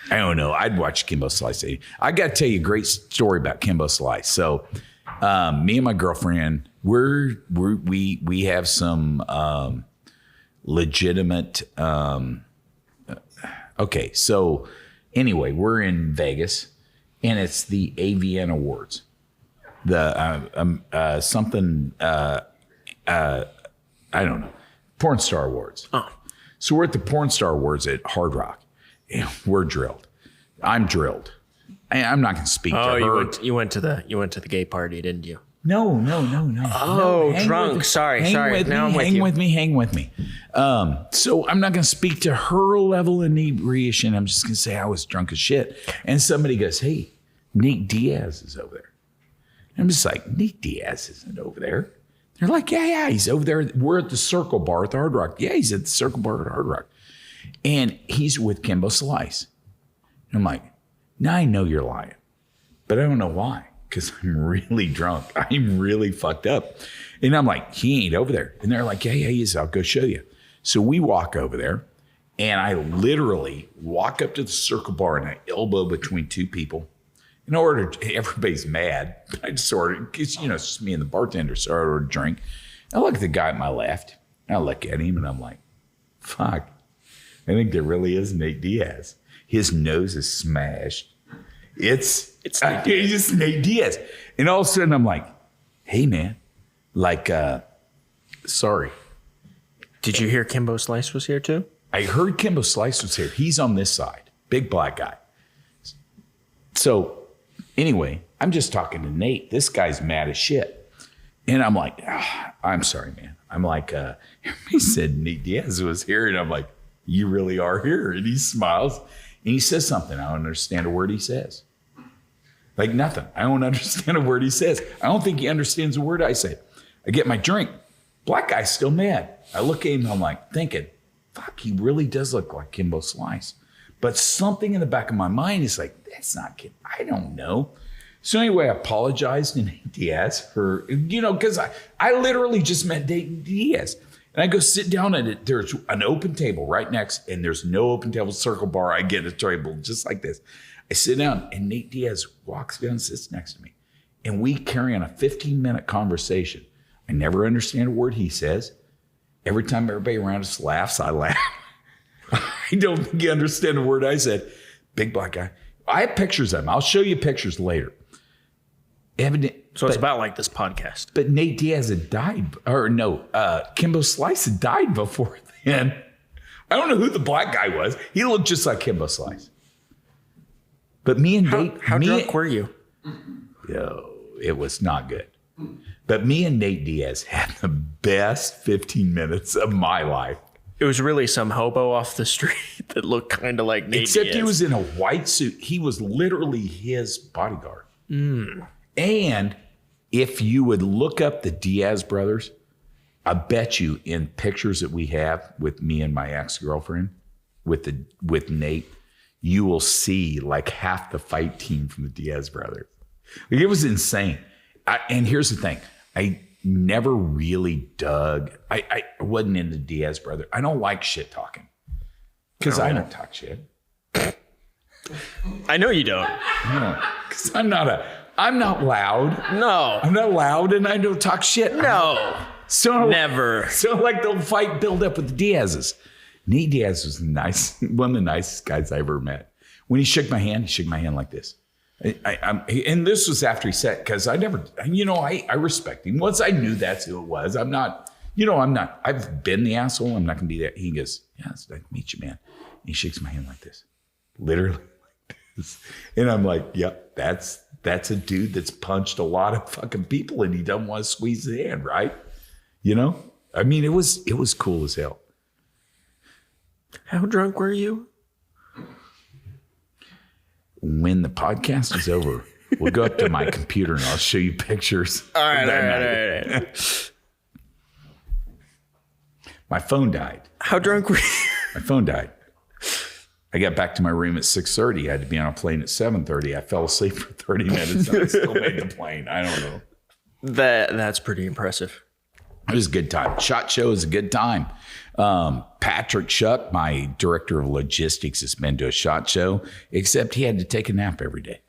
I don't know. I'd watch Kimbo Slice. I got to tell you a great story about Kimbo Slice. So, me and my girlfriend, we have some legitimate. Okay, so anyway, we're in Vegas, and it's the AVN Awards. The something I don't know, Porn Star Awards. Oh. So we're at the Porn Star Awards at Hard Rock. And we're drilled. I'm drilled. I'm not going to speak to her. You went to the gay party, didn't you? No. Oh, hang drunk. with- Sorry. Hang Now I'm with hang you. with me. So I'm not going to speak to her level of inebriation. I'm just going to say I was drunk as shit. And somebody goes, "Hey, Nate Diaz is over there." I'm just like, "Nate Diaz isn't over there." They're like, yeah, he's over there. We're at the Circle Bar at the Hard Rock. Yeah, he's at the Circle Bar at Hard Rock. And he's with Kimbo Slice. And I'm like, now I know you're lying. But I don't know why. Because I'm really drunk. I'm really fucked up. And I'm like, he ain't over there. And they're like, yeah, he is. I'll go show you. So we walk over there. And I literally walk up to the Circle Bar and I elbow between two people. In order, everybody's mad. But I just ordered, because, it's just me and the bartender. So I ordered a drink. I look at the guy at my left. And I look at him and I'm like, fuck. I think there really is Nate Diaz. His nose is smashed. It's just Nate Diaz. And all of a sudden I'm like, hey man, sorry. Did you hear Kimbo Slice was here too? I heard Kimbo Slice was here. He's on this side. Big black guy. So anyway, I'm just talking to Nate. This guy's mad as shit. And I'm like, I'm sorry, man. I'm like, he said Nate Diaz was here. And I'm like, you really are here. And he smiles and he says something. I don't understand a word he says. Like nothing. I don't understand a word he says. I don't think he understands a word I say. I get my drink. Black guy's still mad. I look at him, I'm like thinking, fuck, he really does look like Kimbo Slice. But something in the back of my mind is like, that's not Kim. I don't know. So anyway, I apologized to Nate Diaz for, because I literally just met Nate Diaz. And I go sit down at it. There's an open table right next, and there's no open table Circle Bar. I get a table just like this. I sit down, and Nate Diaz walks down and sits next to me. And we carry on a 15-minute conversation. I never understand a word he says. Every time everybody around us laughs, I laugh. I don't think you understand a word I said. Big black guy. I have pictures of him. I'll show you pictures later. So it's about like this podcast. But Nate Diaz had died, or no, Kimbo Slice had died before then. I don't know who the black guy was. He looked just like Kimbo Slice. But me and Nate. How drunk were you? Yo, it was not good. But me and Nate Diaz had the best 15 minutes of my life. It was really some hobo off the street that looked kind of like Nate Except Diaz. he was in a white suit. He was literally his bodyguard. And if you would look up the Diaz brothers, I bet you in pictures that we have with me and my ex-girlfriend, with Nate, you will see like half the fight team from the Diaz brothers. Like, it was insane. And here's the thing. I never really dug. I wasn't into Diaz brother. I don't like shit talking. Because I don't talk shit. I know you don't. Because I'm not loud. No. I'm not loud and I don't talk shit. No. So Never. So like the fight build up with the Diaz's. Nate Diaz was one of the nicest guys I ever met. When he shook my hand like this. And this was after he said, because I never, I respect him. Once I knew that's who it was, I'm not, I've been the asshole. I'm not going to be that. He goes, yeah, it's nice to meet you, man. And he shakes my hand like this, literally like this. And I'm like, yep, that's a dude that's punched a lot of fucking people and he doesn't want to squeeze the hand, right? I mean, it was cool as hell. How drunk were you? When the podcast is over, we'll go up to my computer and I'll show you pictures. All right. My phone died. How drunk were you? My phone died. I got back to my room at 6:30. I had to be on a plane at 7:30. I fell asleep for 30 minutes and I still made the plane. I don't know. That's pretty impressive. It was a good time. SHOT Show is a good time. Patrick Shuck, my director of logistics, has been to a SHOT Show, except he had to take a nap every day.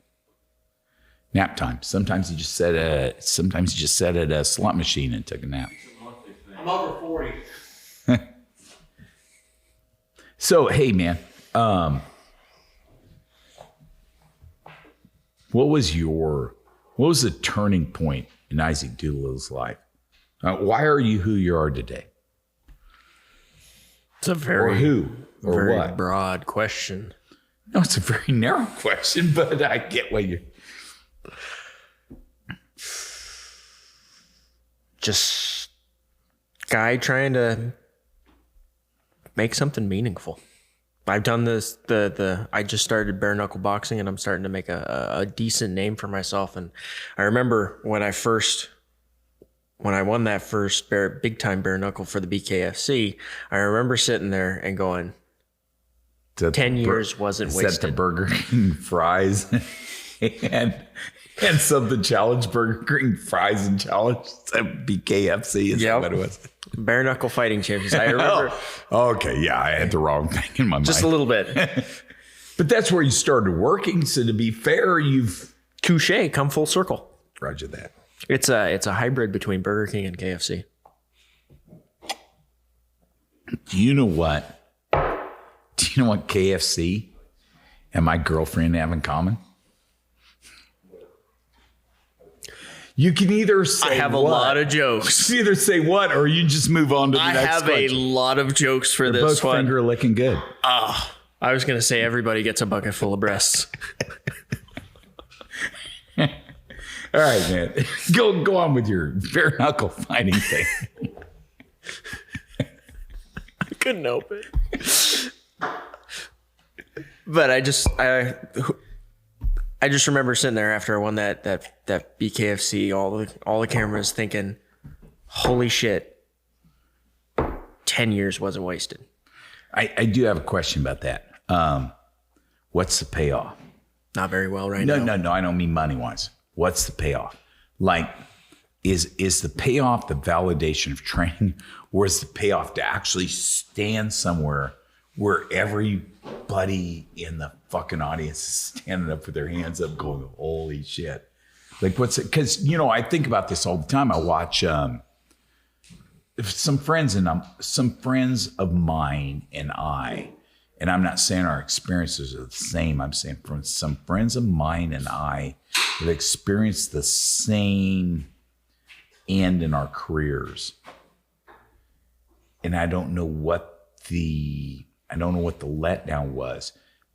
Nap time. Sometimes he just sat at a slot machine and took a nap. I'm over 40. So, hey, man, what was the turning point in Isaac Doolittle's life? Why are you who you are today? It's a very very what? Broad question. No, it's a very narrow question, but I get what you're. Just guy trying to make something meaningful. I've done this. I just started bare knuckle boxing, and I'm starting to make a decent name for myself. And I remember when I won that first big time bare knuckle for the BKFC, I remember sitting there and going, 10 years wasn't wasted. Set the Burger King fries and something challenge, Burger King fries and challenge BKFC. Is that what it was? Bare knuckle fighting champions. I remember. Oh, okay. Yeah, I had the wrong thing in my mind. Just a little bit. But that's where you started working. So to be fair, Touche, come full circle. Roger that. It's a hybrid between Burger King and KFC. Do you know what KFC and my girlfriend have in common? You can either say I have a lot of jokes. You can either say what, or you just move on to the next I have question. a lot of jokes for They're this both one. finger licking good. I was going to say everybody gets a bucket full of breasts. All right, man. Go on with your bare knuckle fighting thing. I couldn't help it. But I just remember sitting there after I won that BKFC, all the cameras thinking, holy shit, 10 years wasn't wasted. I do have a question about that. What's the payoff? Not very well now. No. I don't mean money wise. What's the payoff? Like, is the payoff the validation of training, or is the payoff to actually stand somewhere where everybody in the fucking audience is standing up with their hands up going, holy shit. Like, what's it? Because, I think about this all the time. I watch some friends of mine and I, and I'm not saying our experiences are the same. I'm saying from some friends of mine and I have experienced the same end in our careers. And I don't know what the letdown was,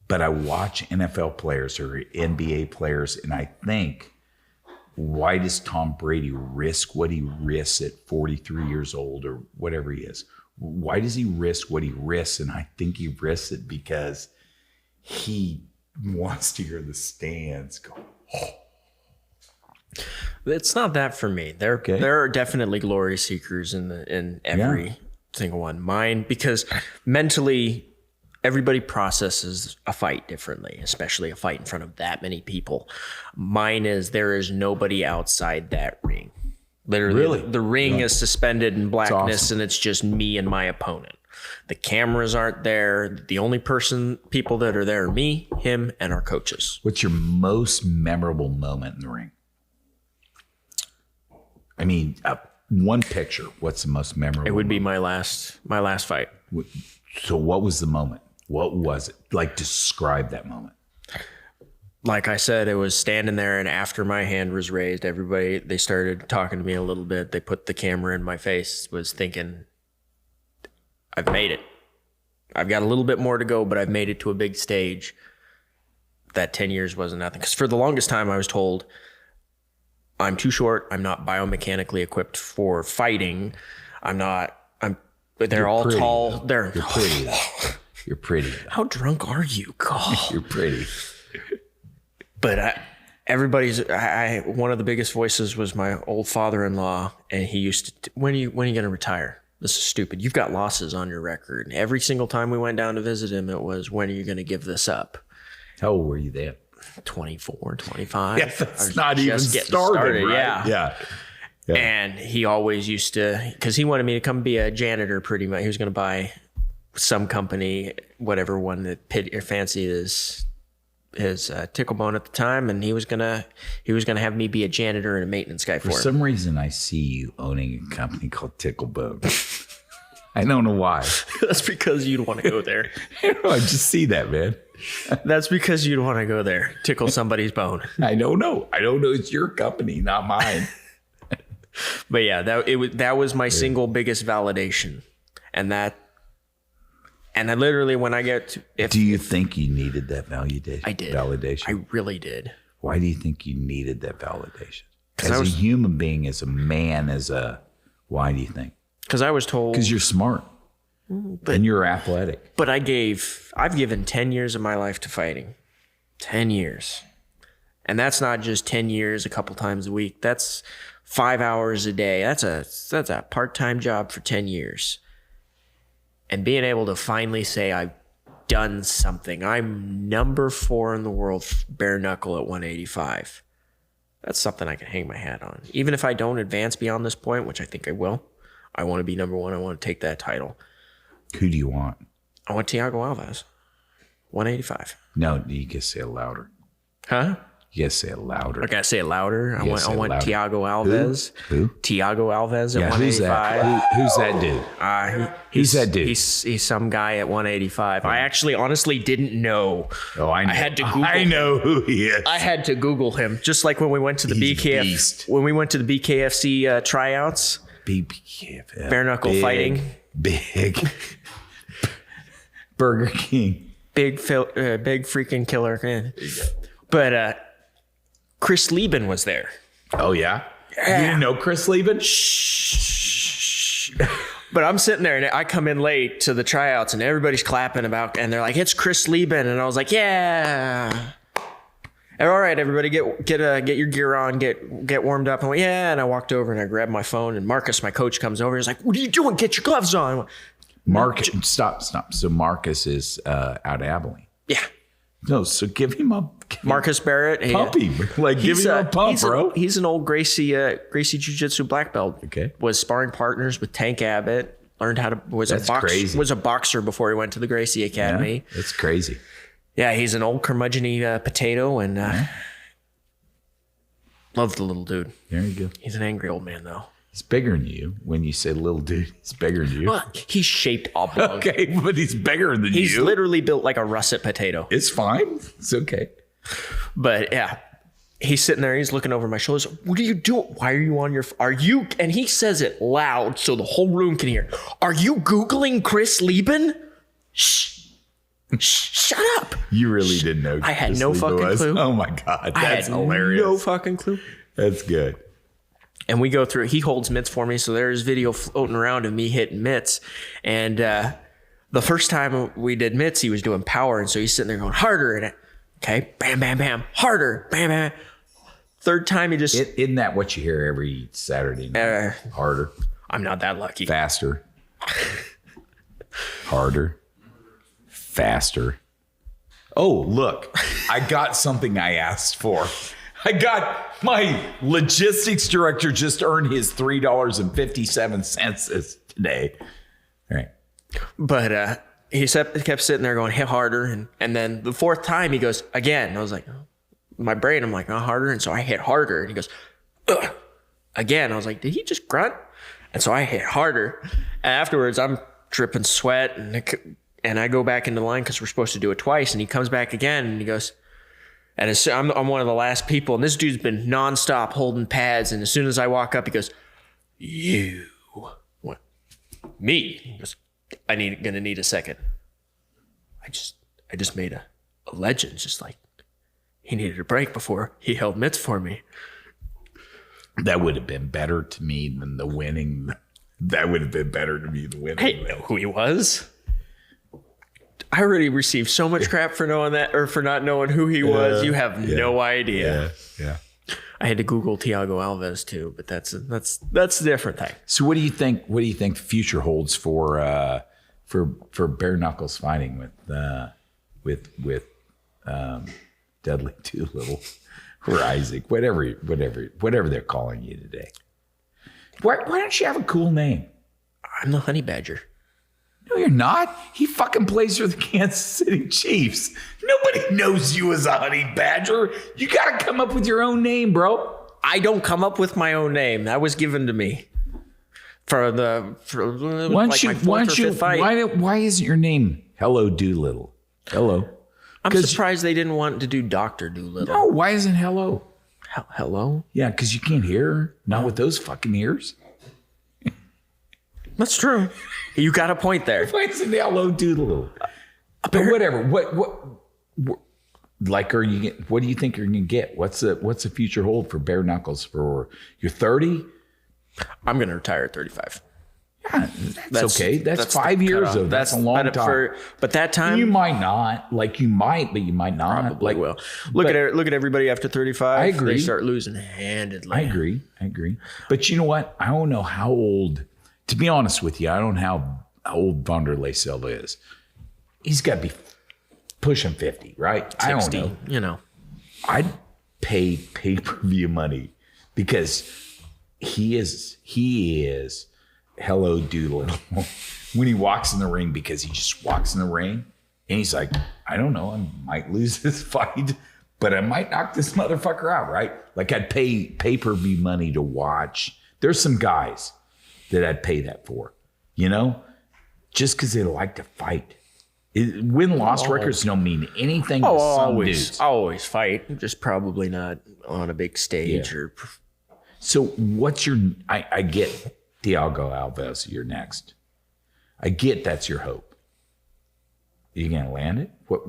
but I watch NFL players or NBA players and I think, why does Tom Brady risk what he risks at 43 years old or whatever he is? Why does he risk what he risks? And I think he risks it because he wants to hear the stands go, oh. It's not that for me. There are definitely glory seekers in every single one. Mine, because mentally, everybody processes a fight differently, especially a fight in front of that many people. Mine is there is nobody outside that ring. Literally, Really? the ring is suspended in blackness, awesome. and it's just me and my opponent. The cameras aren't there. The only people that are there are me, him, and our coaches. What's your most memorable moment in the ring? I mean, one picture. What's the most memorable? It would be my last fight. So what was the moment? What was it? Like, describe that moment. Like I said, it was standing there, and after my hand was raised, they started talking to me a little bit. They put the camera in my face, was thinking, I've made it. I've got a little bit more to go, but I've made it to a big stage. That 10 years wasn't nothing. Because for the longest time, I was told, I'm too short. I'm not biomechanically equipped for fighting. They're all pretty, though. tall. You're pretty. You're pretty. How drunk are you, God? You're pretty. But one of the biggest voices was my old father-in-law, and he used to, when are you going to retire? this is stupid. You've got losses on your record. And every single time we went down to visit him, it was, when are you going to give this up? How old were you then? 24, 25. Yeah, that's not even started, right? Yeah. And he always used to, because he wanted me to come be a janitor pretty much. He was going to buy some company, whatever one that fancied his Ticklebone at the time, and he was gonna have me be a janitor and a maintenance guy for him. For some reason, I see you owning a company called Ticklebone. I don't know why. That's because you'd want to go there. I just see that, man. That's because you'd want to go there, tickle somebody's bone. I don't know. It's your company, not mine. But yeah, that was my single biggest validation, and I literally, when I get to, do you think you needed that validation? I did. Validation. I really did. Why do you think you needed that validation? As a human being, as a man, why do you think? Because I was told. Because you're smart. And you're athletic. But I've given 10 years of my life to fighting. 10 years. And that's not just 10 years a couple times a week. That's 5 hours a day. That's a part-time job for 10 years. And being able to finally say I've done something. I'm number 4 in the world bare knuckle at 185. That's something I can hang my hat on. Even if I don't advance beyond this point, which I think I will. I want to be number 1. I want to take that title. Who do you want? I want Thiago Alves. 185. No, you can say it louder. Huh? You gotta say it louder. I gotta say it louder. I want Thiago Alves. Who? Thiago Alves at 185. Who's that dude? Who's that dude? He's some guy at 185. I actually honestly didn't know. Oh, I know. I had to Google I know who he is. I had to Google him. Just like when we went to the BKFC tryouts. BKF. Bare knuckle fighting. Big. Burger King. Big freaking killer. But Chris Lieben was there. Oh, yeah? You didn't know Chris Lieben? Shh. But I'm sitting there, and I come in late to the tryouts, and everybody's clapping and they're like, it's Chris Lieben. And I was like, yeah. And, all right, everybody, get your gear on, get warmed up. And I went, yeah. And I walked over, and I grabbed my phone, and Marcus, my coach, comes over. He's like, what are you doing? Get your gloves on. Marcus, stop. So Marcus is out of Abilene. Yeah. No, so give him a... Marcus Barrett. Pump him. Give him a pump, bro. He's an old Gracie Jiu-Jitsu black belt. Okay. Was sparring partners with Tank Abbott. Learned how to... Was a boxer before he went to the Gracie Academy. Yeah, that's crazy. Yeah, he's an old curmudgeon-y potato, and love the little dude. There you go. He's an angry old man, though. He's bigger than you. When you say little dude, he's bigger than you. Well, he's shaped oblong. Okay, but he's bigger than you. He's literally built like a russet potato. It's fine. It's okay. But yeah, he's sitting there. He's looking over my shoulders. What are you doing? Why are you on your... And he says it loud so the whole room can hear. Are you Googling Chris Lieben? Shh. Shut up. You really didn't know. I had no fucking clue. Oh my God. That's hilarious. No fucking clue. That's good. And we go through, he holds mitts for me. So there's video floating around of me hitting mitts. And the first time we did mitts, he was doing power. And so he's sitting there going harder. And okay, bam, bam, bam, harder, bam, bam. Third time he just... Isn't that what you hear every Saturday night? Harder. I'm not that lucky. Faster. Harder. Faster. Oh, look, I got something I asked for. I got my logistics director just earned his $3.57 today. All right. But he kept sitting there going, hit harder. And then the fourth time he goes, again. And I was like, my brain, I'm like, harder. And so I hit harder. And he goes, ugh. Again. I was like, did he just grunt? And so I hit harder. And afterwards, I'm dripping sweat. And I go back into the line because we're supposed to do it twice. And he comes back again and he goes, and I'm one of the last people. And this dude's been nonstop holding pads. And as soon as I walk up, he goes, you. What? Me? He goes, gonna need a second. I just made a legend. Just like he needed a break before he held mitts for me. That would have been better to me than the winning. That would have been better to me than winning. I didn't know who he was. I already received so much crap for knowing that, or for not knowing who he was. You have no idea. Yeah. I had to Google Thiago Alves too, but that's a different thing. So what do you think? What do you think the future holds for bare knuckles fighting with Dudley Doolittle or Isaac, whatever they're calling you today? Why don't you have a cool name? I'm the Honey Badger. No, you're not. He fucking plays for the Kansas City Chiefs. Nobody knows you as a Honey Badger. You got to come up with your own name, bro. I don't come up with my own name. That was given to me for Why my fourth or fifth fight. Why isn't your name Hello Doolittle? Hello. I'm surprised they didn't want to do Dr. Doolittle. No, why isn't Hello? Hello? Yeah, because you can't hear her. Not with those fucking ears. That's true. You got a point there. Why isn't Hello Doolittle? But whatever. What like are you? What do you think you're gonna get? What's the future hold for bare knuckles for you're 30? I'm gonna retire at 35. Yeah, that's okay. That's 5 years though. That's a long time. But that time you might not. Like you might, but you might not. Probably will. Look at everybody after 35. I agree. They start losing handedly. I agree. But you know what? I don't know how old. To be honest with you, I don't know how old Wanderlei Silva is. He's got to be pushing 50, right? 60, I don't know. You know, I'd pay pay-per-view money because he is Hello Doolittle when he walks in the ring, because he just walks in the ring and he's like, I don't know, I might lose this fight, but I might knock this motherfucker out, right? Like I'd pay pay-per-view money to watch. There's some guys that I'd pay that for, just because they like to fight. Win-loss records don't mean anything to some dudes. I'll always fight, just probably not on a big stage. Yeah. So what's your, I get Thiago Alves, you're next. I get that's your hope. Are you going to land it? What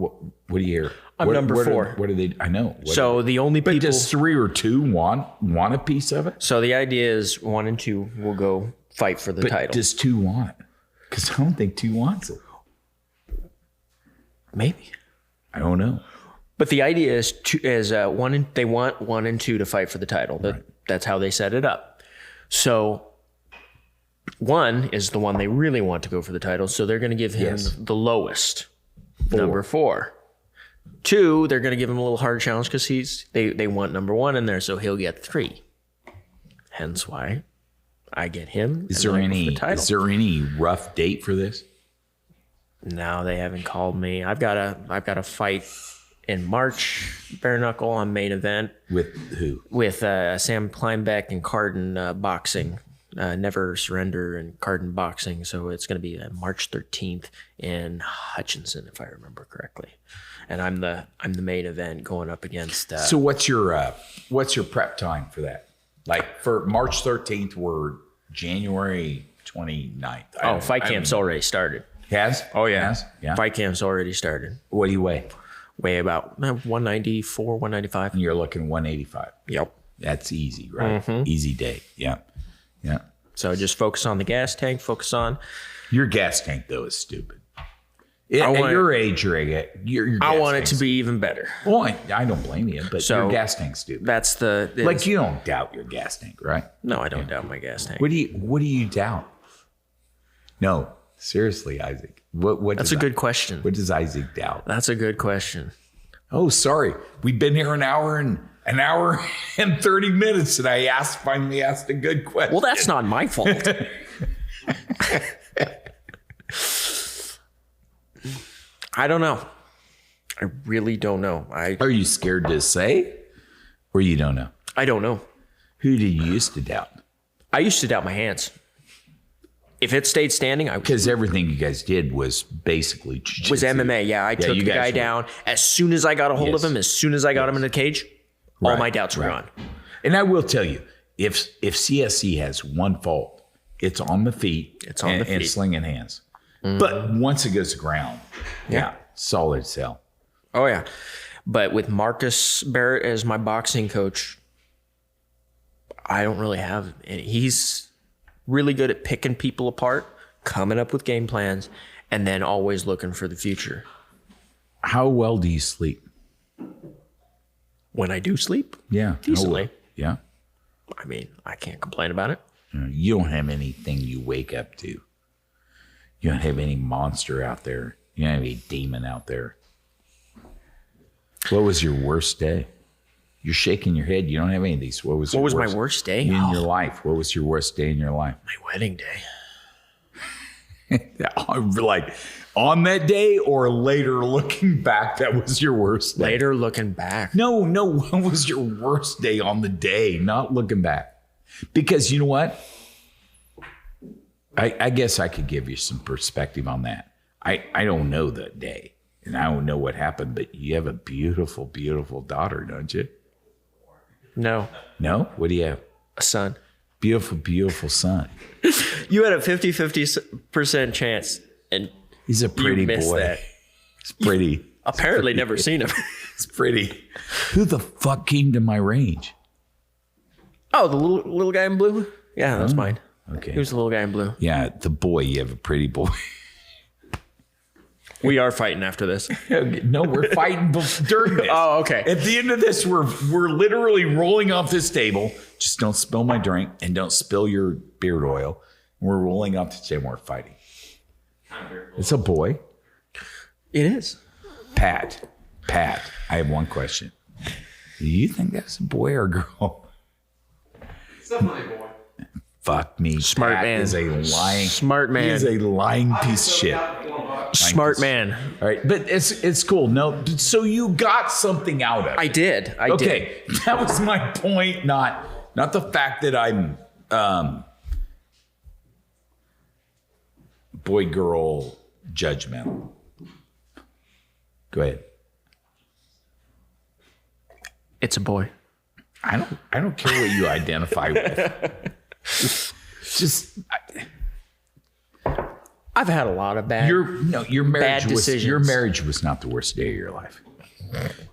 do you hear? I'm number 4. What are they? I know. So the only people. But does 3 or 2 want a piece of it? So the idea is 1 and 2 will go fight for the title. Does 2 want it? Because I don't think 2 wants it. Maybe. I don't know. But the idea is they want 1 and 2 to fight for the title. Right. That's how they set it up. So 1 is the one they really want to go for the title. So they're going to give him the lowest, 4. Number 4. 2, they're going to give him a little hard challenge because they want number 1 in there, so he'll get 3. Hence why I get him. Is there any rough date for this? No, they haven't called me. I've got a fight in March, bare knuckle on main event. With who? With Sam Kleinbeck and Carden Boxing. Never Surrender and Carden Boxing. So it's going to be March 13th in Hutchinson, if I remember correctly. And I'm the main event going up against. So what's your prep time for that? Like for March 13th, we're January 29th. Fight camp's already started. Has? Oh yeah. Has? Yeah. Fight camp's already started. What do you weigh? Weigh about 194, 195. And you're looking 185. Yep. That's easy, right? Mm-hmm. Easy day. Yeah. Yeah. So just focus on the gas tank, your gas tank though is stupid. At your age, your gas I want it to be even better. Well, I don't blame you, but your gas tank's stupid. That's you don't doubt your gas tank, right? No, I don't doubt my gas tank. What do you doubt? No, seriously, Isaac. What? That's a good question. What does Isaac doubt? That's a good question. Oh, sorry. We've been here an hour and 30 minutes, and I finally asked a good question. Well, that's not my fault. I don't know. I really don't know. Are you scared to say, or you don't know? I don't know. Who did you used to doubt? I used to doubt my hands. If it stayed standing, because everything you guys did was basically jiu-jitsu. Was MMA. Yeah, I took the guy down as soon as I got a hold of him. As soon as I got him in the cage, all my doubts were gone. And I will tell you, if CSC has one fault, it's on the feet. It's on the feet and slinging hands. Mm-hmm. But once it goes to ground, solid sell. Oh yeah, but with Marcus Barrett as my boxing coach, I don't really have any. He's really good at picking people apart, coming up with game plans, and then always looking for the future. How well do you sleep? When I do sleep? Yeah. Decently. Yeah. I mean, I can't complain about it. You don't have anything you wake up to. You don't have any monster out there. You don't have any demon out there. What was your worst day? You're shaking your head. You don't have any of these. What was my worst day in your life? What was your worst day in your life? My wedding day. Like on that day or later looking back, that was your worst day? Later looking back. No. What was your worst day on the day? Not looking back. Because you know what? I guess I could give you some perspective on that. I don't know the day and I don't know what happened, but you have a beautiful, beautiful daughter, don't you? No. No? What do you have? A son. Beautiful, beautiful son. You had a 50% chance, and He's a pretty boy. That. He's pretty. Apparently never seen him. It's pretty. Who the fuck came to my range? Oh, the little guy in blue? Yeah, that's mine. Okay. He was the little guy in blue. Yeah, the boy. You have a pretty boy. We are fighting after this. No, we're fighting during this. Oh, okay. At the end of this, we're literally rolling off this table. Just don't spill my drink and don't spill your beard oil. We're rolling off the table. We're fighting. It's a boy. It is. Pat, I have one question. Do you think that's a boy or a girl? It's definitely a boy. Fuck me. Smart Pat man. is a lying. Smart man. He is a lying piece of shit. Smart man. All right, but it's cool. No, so you got something out of it. I did. Okay, that was my point. Not the fact that I'm boy girl judgmental. Go ahead. It's a boy. I don't care what you identify with. Just I've had a lot of bad. your marriage bad was decisions. your marriage was not the worst day of your life.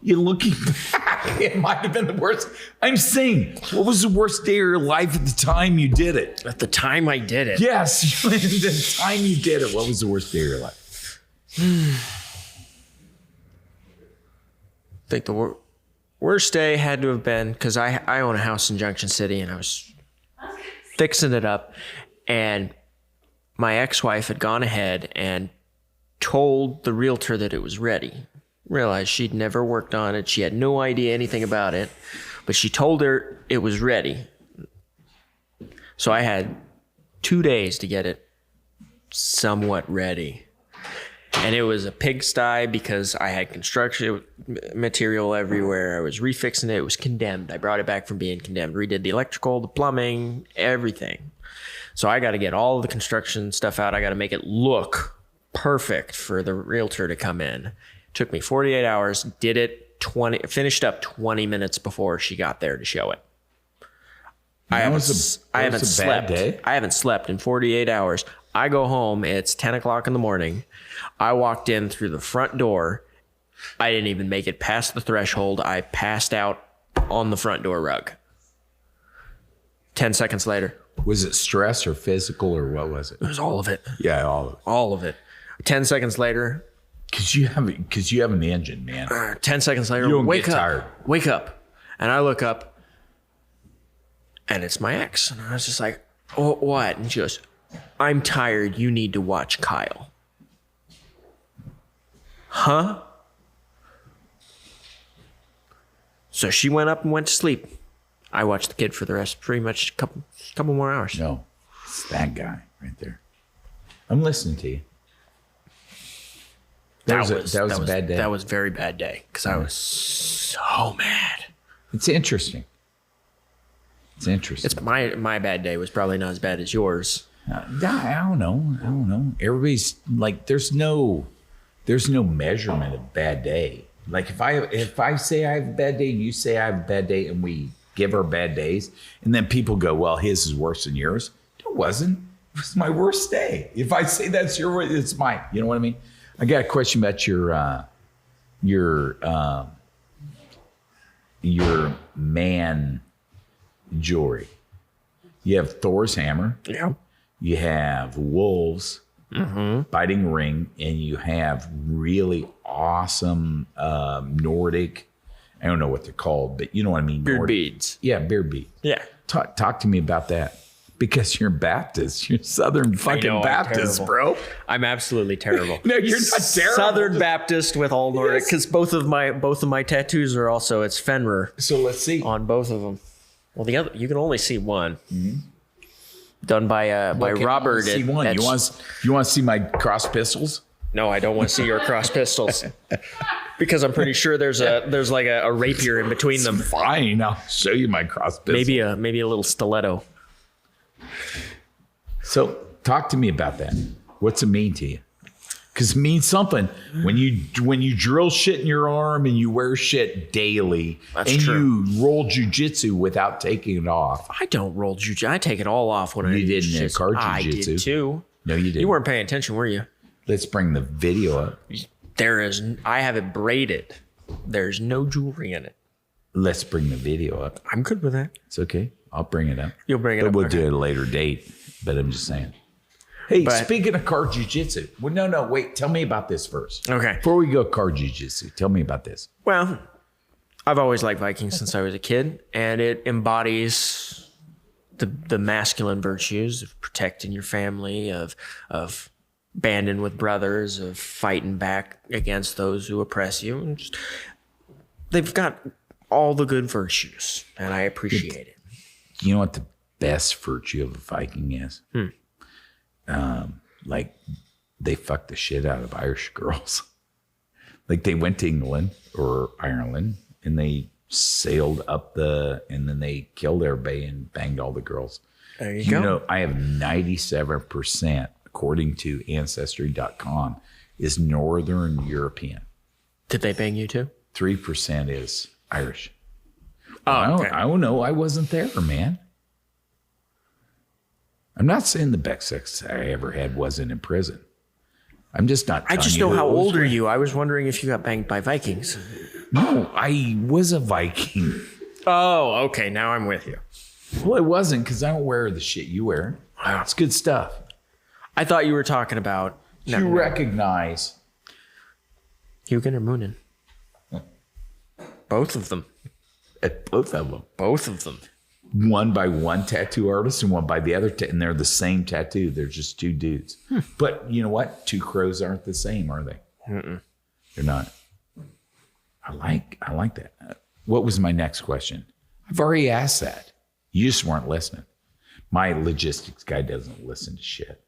You're looking back, it might have been the worst. I'm saying, what was the worst day of your life at the time you did it? At the time I did it. Yes, the time you did it. What was the worst day of your life? I think the worst day had to have been because I own a house in Junction City and I was fixing it up, and my ex-wife had gone ahead and told the realtor that it was ready. Realized she'd never worked on it. She had no idea anything about it, but she told her it was ready. So I had 2 days to get it somewhat ready. And it was a pigsty because I had construction material everywhere. I was refixing it. It was condemned. I brought it back from being condemned. Redid the electrical, the plumbing, everything. So I got to get all of the construction stuff out. I got to make it look perfect for the realtor to come in. Took me 48 hours. Did it finished up 20 minutes before she got there to show it. I haven't slept. I haven't slept in 48 hours. I go home. It's 10 o'clock in the morning. I walked in through the front door. I didn't even make it past the threshold. I passed out on the front door rug. 10 seconds later. Was it stress or physical or what was it? It was all of it. Yeah, all of it. All of it. 10 seconds later. Because you have an engine, man. 10 seconds later. You don't wake get up. tired. Wake up. And I look up. And it's my ex. And I was just like, oh, what? And she goes, I'm tired. You need to watch Kyle. Huh? So she went up and went to sleep. I watched the kid for the rest, pretty much a couple more hours. No, it's that guy right there. I'm listening to you. That was a bad day. That was a very bad day because I was so mad. It's interesting. It's my bad day was probably not as bad as yours. I don't know. Everybody's like, there's no measurement of bad day. Like if I say I have a bad day and you say I have a bad day and we give our bad days and then people go, well, his is worse than yours. It wasn't. It was my worst day. If I say that's your worst, it's mine. You know what I mean? I got a question about your man jewelry. You have Thor's hammer. Yeah. You have wolves, biting ring, and you have really awesome Nordic I don't know what they're called, but you know what I mean. Beard beads. Yeah, beard beads. Yeah. Talk to me about that. Because you're Baptist. You're Southern fucking Baptist, bro. I'm absolutely terrible. No, you're not terrible. Southern Baptist with all Nordic, because both of my tattoos are also, it's Fenrir. So let's see. On both of them. Well, the other, you can only see one. Mm-hmm. Done by Robert. See one. You want to see my cross pistols? No, I don't want to see your cross pistols. Because I'm pretty sure there's like a rapier in between them. Fine, I'll show you my cross pistol. Maybe a little stiletto. So talk to me about that. What's it mean to you? Because it means something when you drill shit in your arm and you wear shit daily. That's and true. You roll jujitsu without taking it off. I don't roll jujitsu. I take it all off when I do didn't jujitsu. card jujitsu. I did too. No, you didn't. You weren't paying attention, were you? Let's bring the video up. I have it braided. There's no jewelry in it. Let's bring the video up. I'm good with that. It's okay. I'll bring it up. You'll bring it up. We'll do it at a later date. But I'm just saying. Hey, speaking of card jiu-jitsu. Well, no, wait. Tell me about this first. Okay. Before we go card jiu-jitsu, tell me about this. Well, I've always liked Vikings since I was a kid, and it embodies the masculine virtues of protecting your family, of banding with brothers, of fighting back against those who oppress you. And they've got all the good virtues, and I appreciate it. You know what the best virtue of a Viking is? Like they fuck the shit out of Irish girls. Like they went to England or Ireland and they sailed up and then they killed everybody and banged all the girls. There you go. You know, I have 97%, according to Ancestry.com, is Northern European. Did they bang you too? 3% is Irish. Oh, okay. I don't know. I wasn't there, man. I'm not saying the best sex I ever had wasn't in prison. I'm just not. I just know how old are you. I was wondering if you got banged by Vikings. No, I was a Viking. Oh, okay. Now I'm with you. Well, it wasn't because I don't wear the shit you wear. Wow. It's good stuff. I thought you were talking about. You recognize Hugin or Moonin? Both of them. Both of them. Both of them. One by one tattoo artist and one by the other. And they're the same tattoo. They're just two dudes. But you know what? Two crows aren't the same, are they? Mm-mm. They're not. I like that. What was my next question? I've already asked that. You just weren't listening. My logistics guy doesn't listen to shit.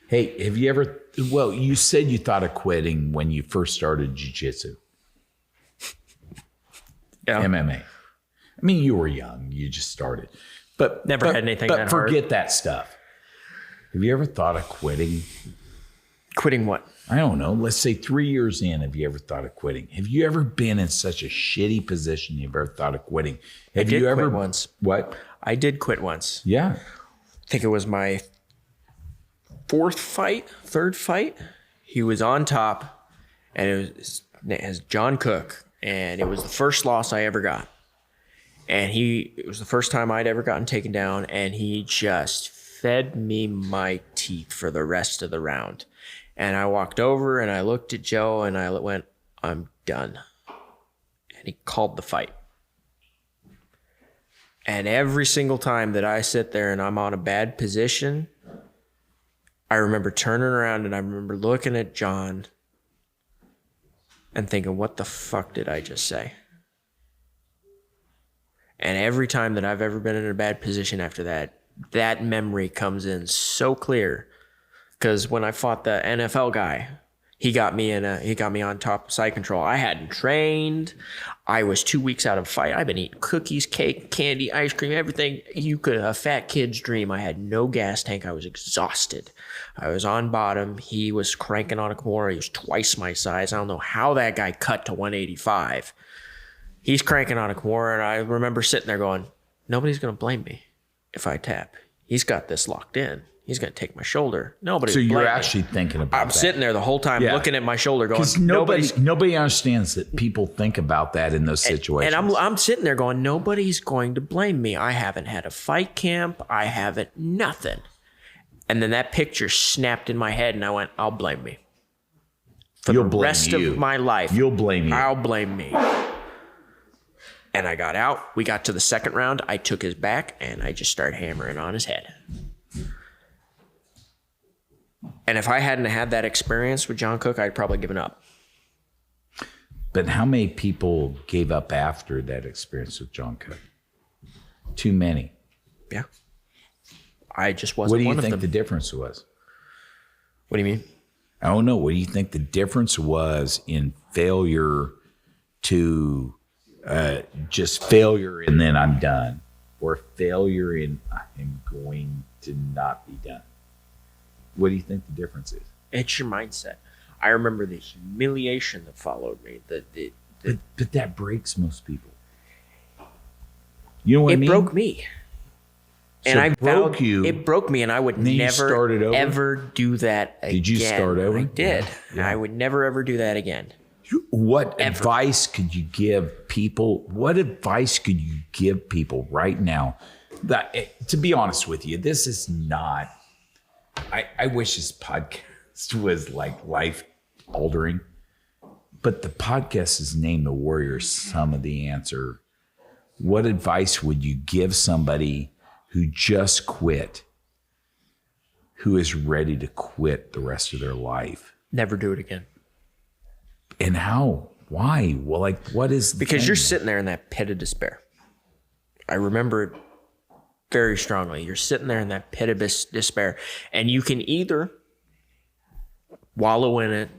Hey, have you ever, well, you said you thought of quitting when you first started jiu-jitsu. Yeah. MMA. I mean, you were young. You just started. But Never had anything that hard. But forget that stuff. Have you ever thought of quitting? Quitting what? I don't know. Let's say 3 years in, have you ever thought of quitting? Have you ever been in such a shitty position you've ever thought of quitting? Have you ever quit once? What? I did quit once. Yeah. I think it was my third fight. He was on top, and it was John Cook, and it was the first loss I ever got. And it was the first time I'd ever gotten taken down, and he just fed me my teeth for the rest of the round. And I walked over and I looked at Joe and I went, I'm done. And he called the fight. And every single time that I sit there and I'm on a bad position, I remember turning around and I remember looking at John and thinking, what the fuck did I just say? And every time that I've ever been in a bad position after that, that memory comes in so clear. Because when I fought the NFL guy, he got me on top of side control. I hadn't trained. I was 2 weeks out of fight. I've been eating cookies, cake, candy, ice cream, everything a fat kid's dream. I had no gas tank. I was exhausted. I was on bottom. He was cranking on a Kimura. He was twice my size. I don't know how that guy cut to 185. He's cranking on a Kimura, and I remember sitting there going, nobody's going to blame me if I tap. He's got this locked in. He's going to take my shoulder. Nobody. So you're actually thinking about that. I'm sitting there the whole time looking at my shoulder going, because nobody understands that people think about that in those situations. And I'm sitting there going, nobody's going to blame me. I haven't had a fight camp. I haven't nothing. And then that picture snapped in my head and I went, I'll blame me. For the rest of my life. You'll blame you. I'll blame me. And I got out. We got to the second round. I took his back, and I just started hammering on his head. And if I hadn't had that experience with John Cook, I'd probably given up. But how many people gave up after that experience with John Cook? Too many. Yeah. I just wasn't one of them. What do you think the difference was? What do you mean? I don't know. What do you think the difference was in failure to just failure and then I'm done, or failure in I'm going to not be done? What do you think the difference is? It's your mindset. I remember the humiliation that followed me. But that breaks most people. You know what I mean? It broke me. So and I broke vowed, you. It broke me, and I would never, ever do that again. Did you start over? I did. Yeah. I would never, ever do that again. What advice could you give people? What advice could you give people right now? To be honest with you, this is not. I wish this podcast was like life altering, but the podcast is named The Warrior. Some of the answer. What advice would you give somebody who just quit, who is ready to quit the rest of their life? Never do it again. And how? Why? Well, like, what is the Because thing? you're sitting there in that pit of despair. I remember it very strongly. You're sitting there in that pit of despair, and you can either wallow in it,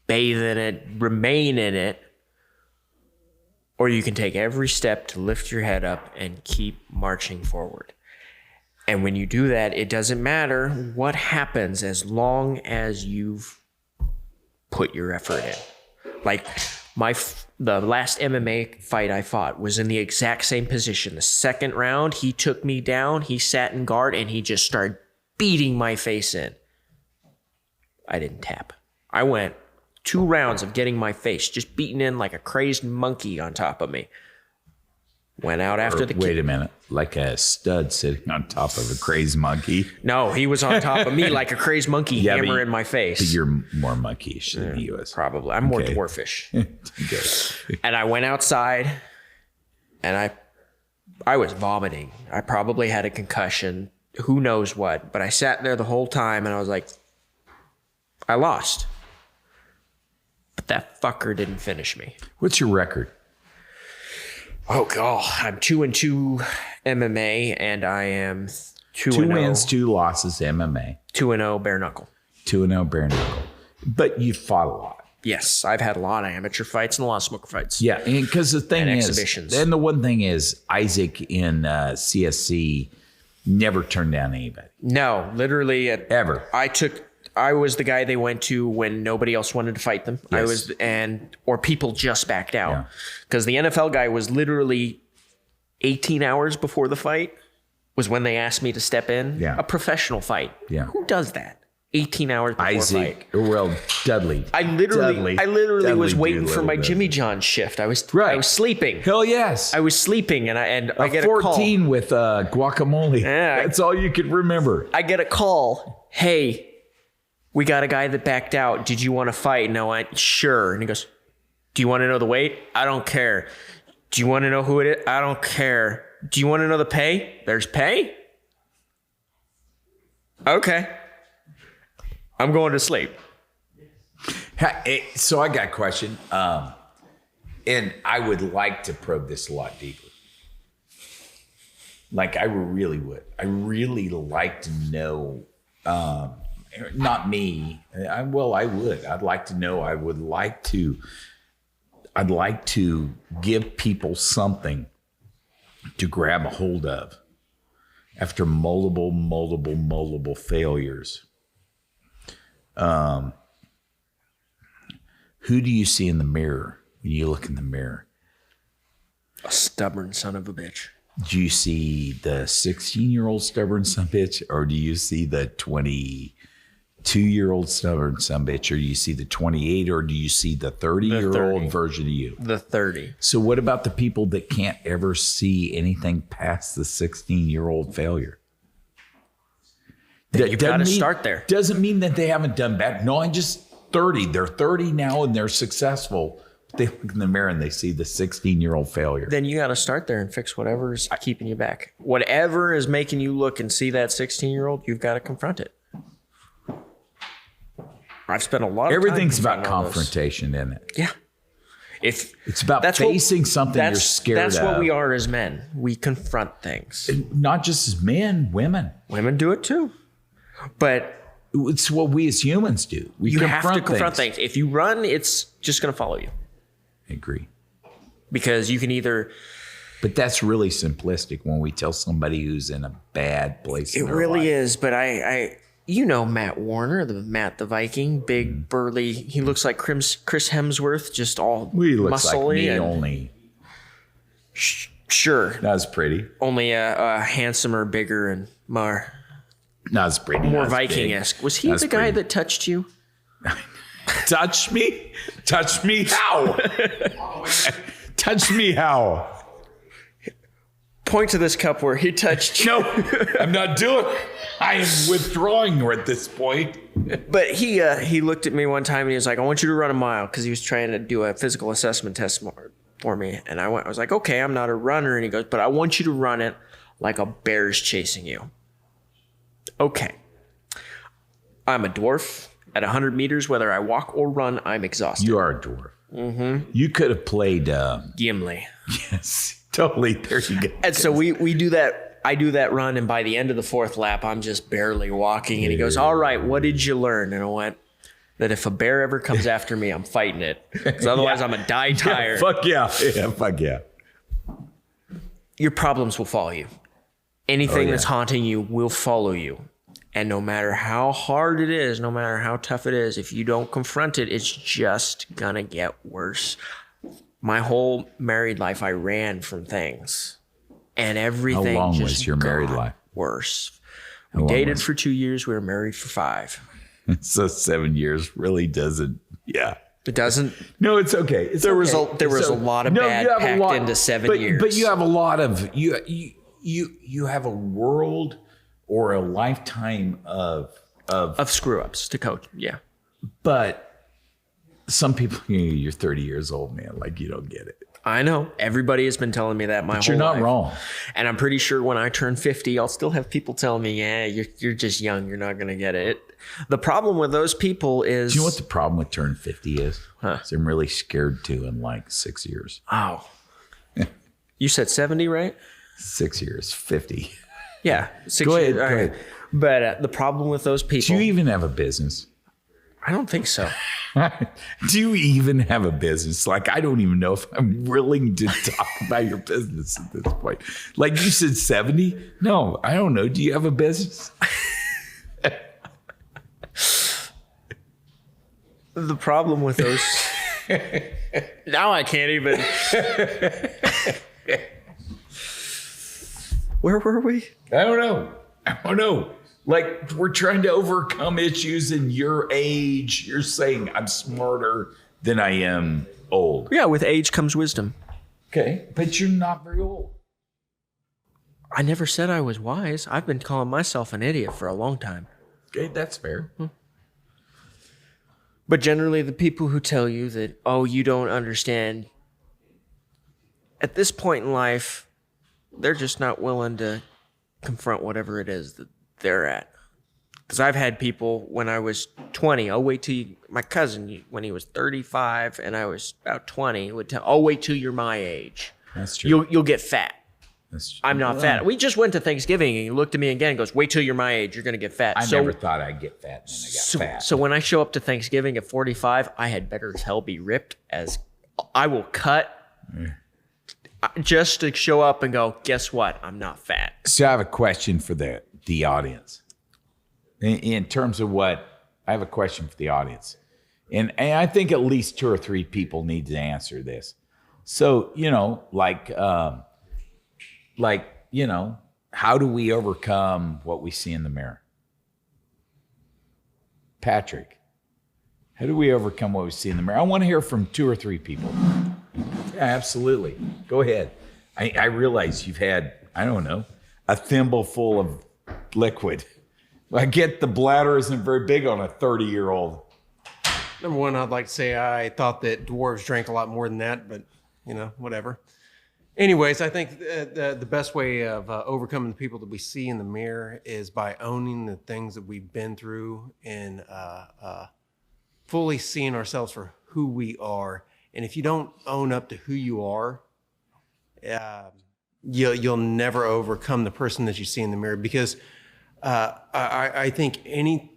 bathe in it, remain in it, or you can take every step to lift your head up and keep marching forward. And when you do that, it doesn't matter what happens as long as you've put your effort in. Like the last MMA fight I fought was in the exact same position. The second round, he took me down, he sat in guard, and he just started beating my face in. I didn't tap. I went 2 rounds of getting my face just beaten in like a crazed monkey on top of me. Went out after the Wait a minute. Like a stud sitting on top of a crazed monkey? No, he was on top of me like a crazed monkey, hammering my face. But you're more monkeyish than he was. Probably. I'm more dwarfish. Okay. And I went outside, and I was vomiting. I probably had a concussion. Who knows what? But I sat there the whole time, and I was like, I lost. But that fucker didn't finish me. What's your record? Oh, God. I'm 2-2 MMA, and I am 2-0. 2 wins, 2 losses, MMA. 2-0 bare knuckle. 2-0 bare knuckle. But you fought a lot. Yes, I've had a lot of amateur fights and a lot of smoker fights. Yeah, because the thing And is, exhibitions. and the one thing is, Isaac in CSC never turned down anybody. No, literally. Ever. I was the guy they went to when nobody else wanted to fight them. Yes. Or people just backed Yeah. out. Because the NFL guy was literally 18 hours before the fight was when they asked me to step in. Yeah. A professional fight. Yeah. Who does that? 18 hours before Isaac, fight. well, Dudley. I literally Dudley was waiting for my Doolittle Jimmy does it. John shift. I was sleeping. Hell yes. I was sleeping, and I get a call. 14 with guacamole. Yeah. That's all you could remember. I get a call. Hey, we got a guy that backed out. Did you want to fight? And I went, sure. And he goes, do you want to know the weight? I don't care. Do you want to know who it is? I don't care. Do you want to know the pay? There's pay? Okay. I'm going to sleep. So I got a question. And I would like to probe this a lot deeper. Like I really would. I really like to know, not me. I would. I'd like to know. I'd like to give people something to grab a hold of after multiple failures. Who do you see in the mirror when you look in the mirror? A stubborn son of a bitch. Do you see the 16-year-old stubborn son of a bitch, or do you see the 22-year-old stubborn son of a bitch, or do you see the 28, or do you see the 30-year-old version of you? The 30. So what about the people that can't ever see anything past the 16-year-old failure? You've got to start there. Doesn't mean that they haven't done bad. No, I'm just 30. They're 30 now and they're successful. They look in the mirror and they see the 16-year-old failure. Then you got to start there and fix whatever's keeping you back. Whatever is making you look and see that 16-year-old, you've got to confront it. I've spent a lot of Everything's time about confrontation, isn't it? Yeah. It's about facing something you're scared of. That's what we are as men. We confront things. And not just as men, women. Women do it too. But it's what we as humans do. You have to confront things. If you run, it's just going to follow you. I agree. Because you can either... But that's really simplistic when we tell somebody who's in a bad place in their life. It really is. But I you know Matt Warner, Matt the Viking, big, burly. He looks like Chris Hemsworth, just all he looks muscly. Like me only. Sure. Not as pretty. Only a handsomer, bigger, and more... Not as pretty. More Viking-esque. Was he the guy that touched you? Touch me? Touch me how? Touch me how? Point to this cup where he touched you. No, I'm not doing it. I am withdrawing at this point. But he looked at me one time and he was like, I want you to run a mile, because he was trying to do a physical assessment test for me. And I was like, okay, I'm not a runner. And he goes, but I want you to run it like a bear's chasing you. Okay. I'm a dwarf. At 100 meters, whether I walk or run, I'm exhausted. You are a dwarf. Mm-hmm. You could have played... Gimli. Yes, totally. There you go. And so we do that. I do that run, and by the end of the fourth lap, I'm just barely walking. And he goes, all right, what did you learn? And I went, that if a bear ever comes after me, I'm fighting it. Because otherwise I'm going to die tired. Fuck yeah. Fuck yeah. Your problems will follow you. Anything that's haunting you will follow you. And no matter how hard it is, no matter how tough it is, if you don't confront it, it's just going to get worse. My whole married life, I ran from things. And everything How long just was your married life? Worse. We dated for 2 years. We were married for 5. So 7 years really doesn't. Yeah. It doesn't. No, it's okay. There was a lot of bad packed into 7 years. But you have a lot of you have a world or a lifetime of screw ups to coach. Yeah. But some people, you're 30 years old, man. Like, you don't get it. I know. Everybody has been telling me that my whole life. But you're not wrong. And I'm pretty sure when I turn 50, I'll still have people telling me, yeah, you're just young. You're not going to get it. The problem with those people is... Do you know what the problem with turn 50 is? Huh. I'm really scared to in like 6 years. Oh. You said 70, right? 6 years, 50. Yeah. 6 Go years. ahead. All right. But the problem with those people... Do you even have a business? I don't think so. Do you even have a business? Like, I don't even know if I'm willing to talk about your business at this point. Like you said 70? No, I don't know. Do you have a business? The problem with those... Now I can't even... Where were we? I don't know. Like, we're trying to overcome issues in your age. You're saying I'm smarter than I am old. Yeah, with age comes wisdom. Okay, but you're not very old. I never said I was wise. I've been calling myself an idiot for a long time. Okay, that's fair. But generally, the people who tell you that, oh, you don't understand, at this point in life, they're just not willing to confront whatever it is that they're at. Because I've had people when I was 20, I'll wait till my cousin, when he was 35 and I was about 20, would tell, oh, wait till you're my age. That's true. You'll get fat. That's true. I'm not fat. We just went to Thanksgiving and he looked at me again and goes, wait till you're my age, you're going to get fat. I never thought I'd get fat, and I got fat. So when I show up to Thanksgiving at 45, I had better as hell be ripped as I will cut just to show up and go, guess what? I'm not fat. So I have a question for the audience. In terms of what, I have a question for the audience. And I think at least 2 or 3 people need to answer this. So, how do we overcome what we see in the mirror? Patrick, how do we overcome what we see in the mirror? I want to hear from 2 or 3 people. Yeah, absolutely. Go ahead. I realize you've had, I don't know, a thimble full of liquid. I get the bladder isn't very big on a 30-year-old. Number one, I'd like to say I thought that dwarves drank a lot more than that, but whatever. Anyways, I think the best way of overcoming the people that we see in the mirror is by owning the things that we've been through and fully seeing ourselves for who we are. And if you don't own up to who you are, you'll never overcome the person that you see in the mirror. Because I think any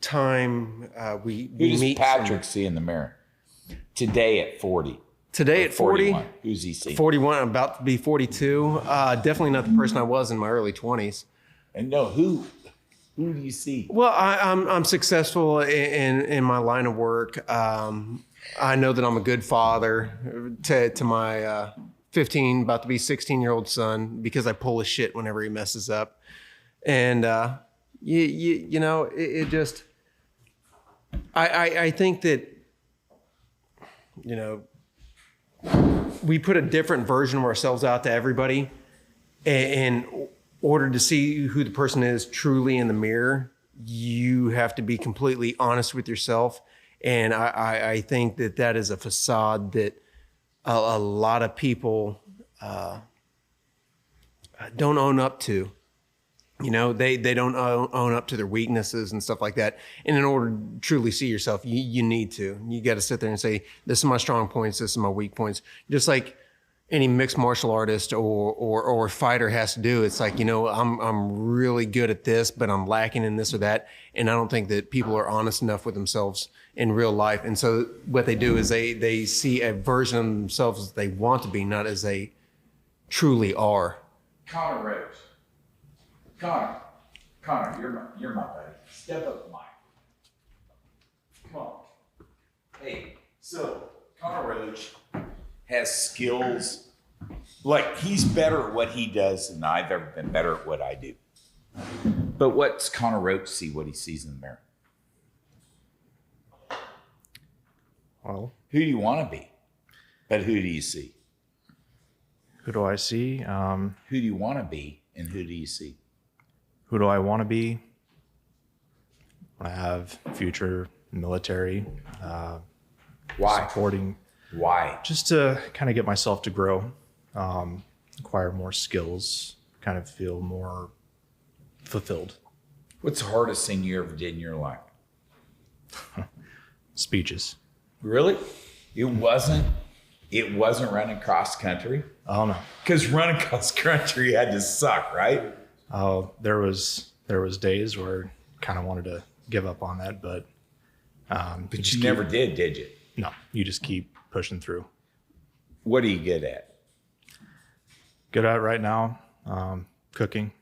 time we Who does meet Patrick see in the mirror today at 40? Today at 40, 41. Who's he see? 41, I'm about to be 42. Definitely not the person I was in my early 20s. And no, who do you see? Well, I'm successful in my line of work. I know that I'm a good father to my 15, about to be 16-year-old son, because I pull his shit whenever he messes up. And it just, I think that we put a different version of ourselves out to everybody in order to see who the person is truly in the mirror. You have to be completely honest with yourself. And I think that is a facade that a lot of people don't own up to. They don't own up to their weaknesses and stuff like that. And in order to truly see yourself, you need to. You got to sit there and say, this is my strong points, this is my weak points. Just like any mixed martial artist or fighter has to do. It's like, I'm really good at this, but I'm lacking in this or that. And I don't think that people are honest enough with themselves in real life. And so what they do is they see a version of themselves as they want to be, not as they truly are. Connor Rose. Connor, you're my buddy. Step up, Mike. Come on. Hey, so Connor Roach has skills. Like, he's better at what he does than I've ever been better at what I do. But what's Connor Roach see what he sees in the mirror? Well, Who do you want to be? But who do you see? who do I see? Who do you want to be and who do you see? Who do I want to be? I have future military, Why? supporting, Why? just to kind of get myself to grow, acquire more skills, kind of feel more fulfilled. What's the hardest thing you ever did in your life? Speeches. Really? It wasn't running cross country? Oh no. Because running cross country had to suck, right? There was days where kind of wanted to give up on that, but But you never did you? No, you just keep pushing through. What are you good at? Good at right now, cooking.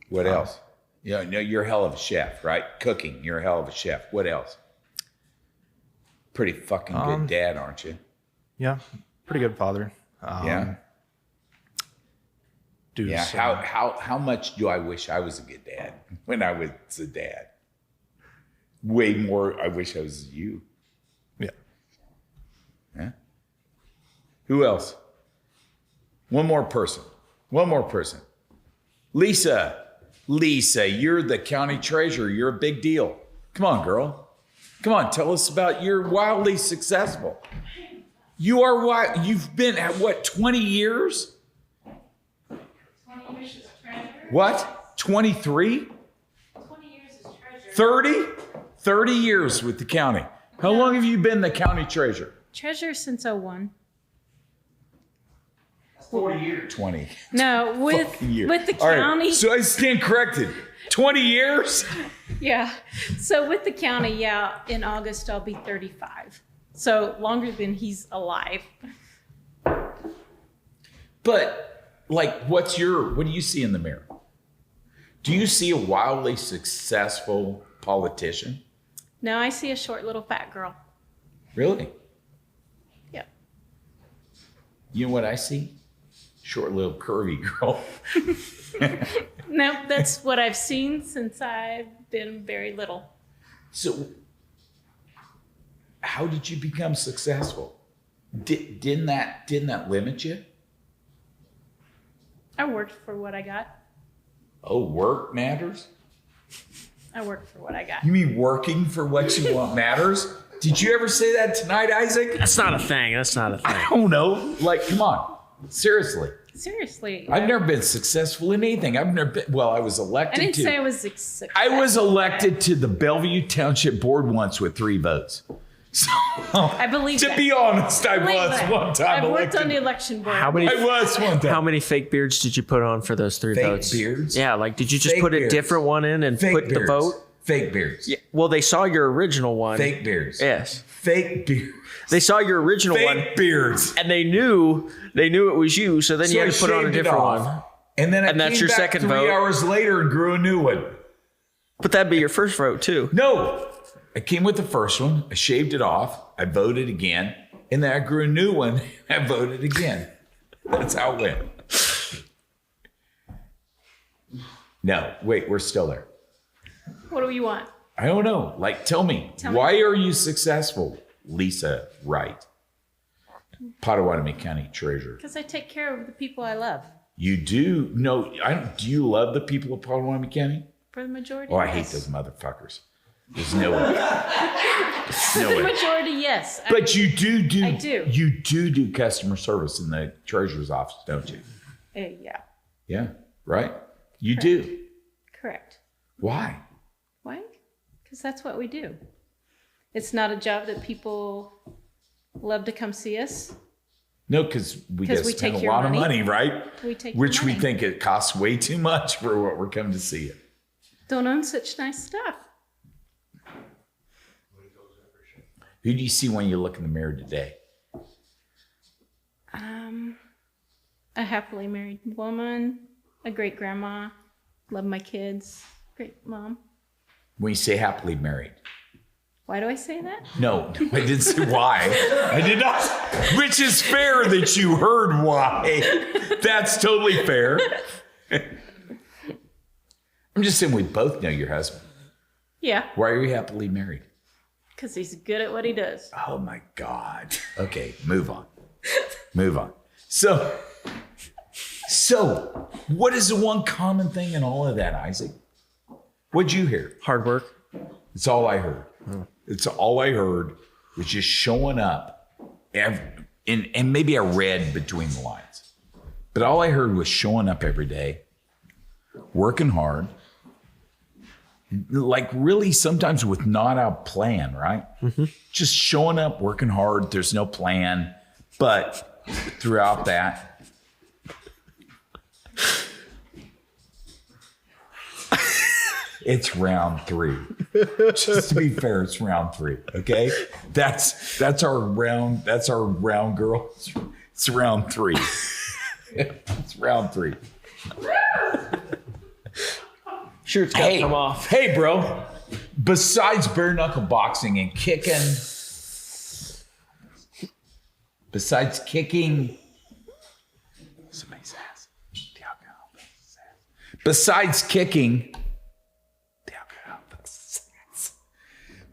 What else? No, you're a hell of a chef, right? Cooking, you're a hell of a chef. What else? Pretty fucking good dad, aren't you? Yeah, pretty good father. Yeah. Yeah. How much do I wish I was a good dad when I was a dad? Way more. I wish I was you. Yeah. Yeah. Who else? One more person. Lisa, you're the county treasurer. You're a big deal. Come on, girl. Come on, tell us about you're wildly successful. You are wild. You've been at what, 20 years? 20 years as treasurer. What? 23? 20 years as treasurer. 30? 30 years with the county. How long have you been the county treasurer? Treasurer since '01. 40 years. 20. No, with Fucking years. with the All right, county. so I stand corrected. 20 years? Yeah. So with the county, yeah, in August I'll be 35. So longer than he's alive. But, like, what do you see in the mirror? Do you see a wildly successful politician? No, I see a short little fat girl. Really? Yeah. You know what I see? Short little curvy girl. No, that's what I've seen since I've been very little. So, how did you become successful? Didn't that limit you? I worked for what I got. Oh, work matters? I work for what I got. You mean working for what you want matters? Did you ever say that tonight, Isaac? That's not a thing. I don't know. Like, come on. Seriously. Seriously. I've never been successful in anything. I've never been, well, I was I elected didn't to. say I was successful. I was elected to the Bellevue Township Board once with 3 votes. So, I believe to that. be honest, I Believe was that. one time I've worked elected. on the election board. How many? I was one time. How many fake beards did you put on for those 3 Fake votes? beards? Yeah, like did you just Fake put a beards. different one in and Fake put beards. the vote? Fake beards. Yeah. Well, they saw your original one. Fake beards. Yes. Fake beards. They saw your original one, Fake beards. and they knew it was you. So then you So had I to put on a shaved it different off. one. And then I And that's came your back second 3 vote? hours later and grew a new one. But that'd be your first vote too. No, I came with the first one. I shaved it off. I voted again. And then I grew a new one. I voted again. That's how it went. No, wait, we're still there. What do you want? I don't know. Like, tell me, why are you successful, Lisa Wright, Potawatomi County Treasurer? Because I take care of the people I love. You do? No, do you love the people of Potawatomi County? For the majority, Oh, I hate yes. those motherfuckers. There's no way. For No the way. majority, yes. But you do. I do. You do customer service in the treasurer's office, don't you? Yeah, Yeah, right? You do. correct. Why? Why? Because that's what we do. It's not a job that people love to come see us. No, because we 'Cause get we spent take a your lot money. of money, right? We take your Which we money. think it costs way too much for what we're coming to see you. Don't own such nice stuff. Who do you see when you look in the mirror today? A happily married woman, a great grandma, love my kids, great mom. When you say happily married. Why do I say that? No, I didn't say why. I did not. Which is fair that you heard why. That's totally fair. I'm just saying we both know your husband. Yeah, Why are you happily married? because he's good at what he does. Oh my God. Okay, move on. Move on. So what is the one common thing in all of that, Isaac? What'd you hear? Hard work. It's all I heard. It's all I heard was just showing up. And maybe I read between the lines. But all I heard was showing up every day, working hard, like really sometimes with not a plan, right? Just showing up, working hard. There's no plan. But throughout that, it's round 3. Just to be fair, it's round 3. Okay, that's our round. That's our round, girl. It's round 3. It's round 3. Shirt's got to come off. Hey, bro. Besides bare knuckle boxing and kicking, somebody's ass.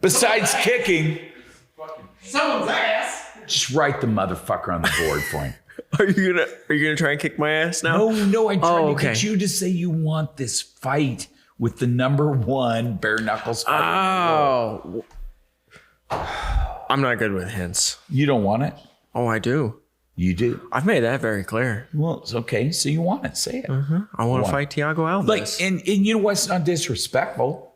Besides kicking, Someone's ass. just write the motherfucker on the board for him. Are you gonna try and kick my ass now? No, I'm trying to okay. get you to say you want this fight with the #1 bare knuckles fighter. Oh. I'm not good with hints. You don't want it? Oh, I do. You do. I've made that very clear. Well, it's okay. So you want it? Say it. I want to fight Thiago Alves. Like, and you know what's not disrespectful,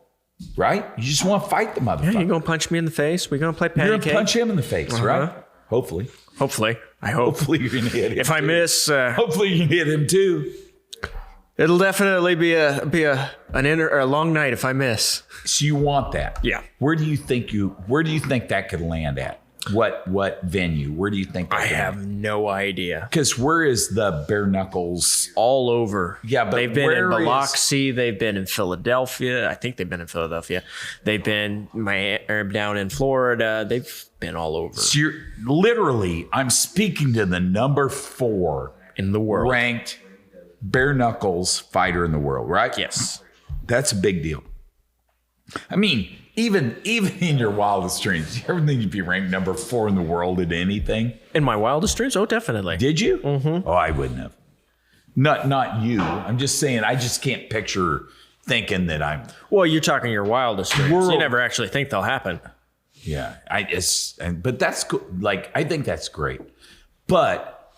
right? You just want to fight the yeah, motherfucker. you're gonna punch me in the face. We're gonna play patty You're gonna cake. punch him in the face, right? Hopefully. Hopefully, I hope. Hopefully you're gonna hit him. If I miss, Hopefully you can hit him too. it'll definitely be a long night if I miss. So you want that? Yeah. Where do you think that could land at? What venue? Where do you think? I have no idea. Because where is the bare knuckles? All over. Yeah, but they've been in where is- Biloxi. They've been in Philadelphia. I think they've been in Philadelphia. They've been down in Florida. They've been all over So you're literally, I'm speaking to the #4 in the world. ranked bare knuckles fighter in the world, right? Yes. That's a big deal. I mean, even in your wildest dreams, you ever think you'd be ranked #4 in the world at anything? In my wildest dreams, oh, definitely. Did you? Mm-hmm. Oh, I wouldn't have. Not you. I'm just saying, I just can't picture thinking that I'm. Well, you're talking your wildest dreams. World- You never actually think they'll happen. Yeah, but that's cool. Like, I think that's great. But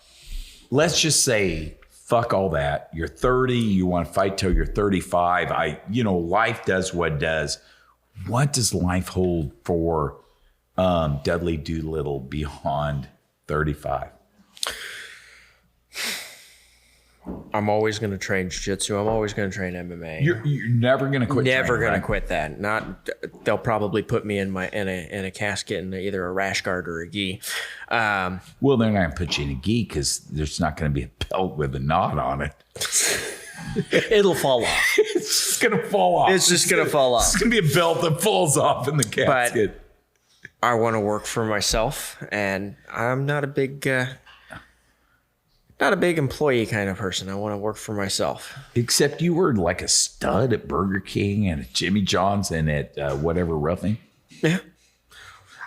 let's just say, fuck all that. You're 30. You want to fight till you're 35. Life does what it does. What does life hold for Dudley Doolittle beyond 35? I'm always going to train jiu-jitsu. I'm always going to train MMA. You're never going to quit. Never going training, to right? quit that. Not. They'll probably put me in a casket in either a rash guard or a gi. Well, they're not going to put you in a gi because there's not going to be a belt with a knot on it. It'll fall off. It's just going to fall off. It's just going to fall off. It's going to be a belt that falls off in the casket. I want to work for myself, and I'm not a big employee kind of person. I want to work for myself. Except you were like a stud at Burger King and at Jimmy John's and at whatever roughing. Yeah.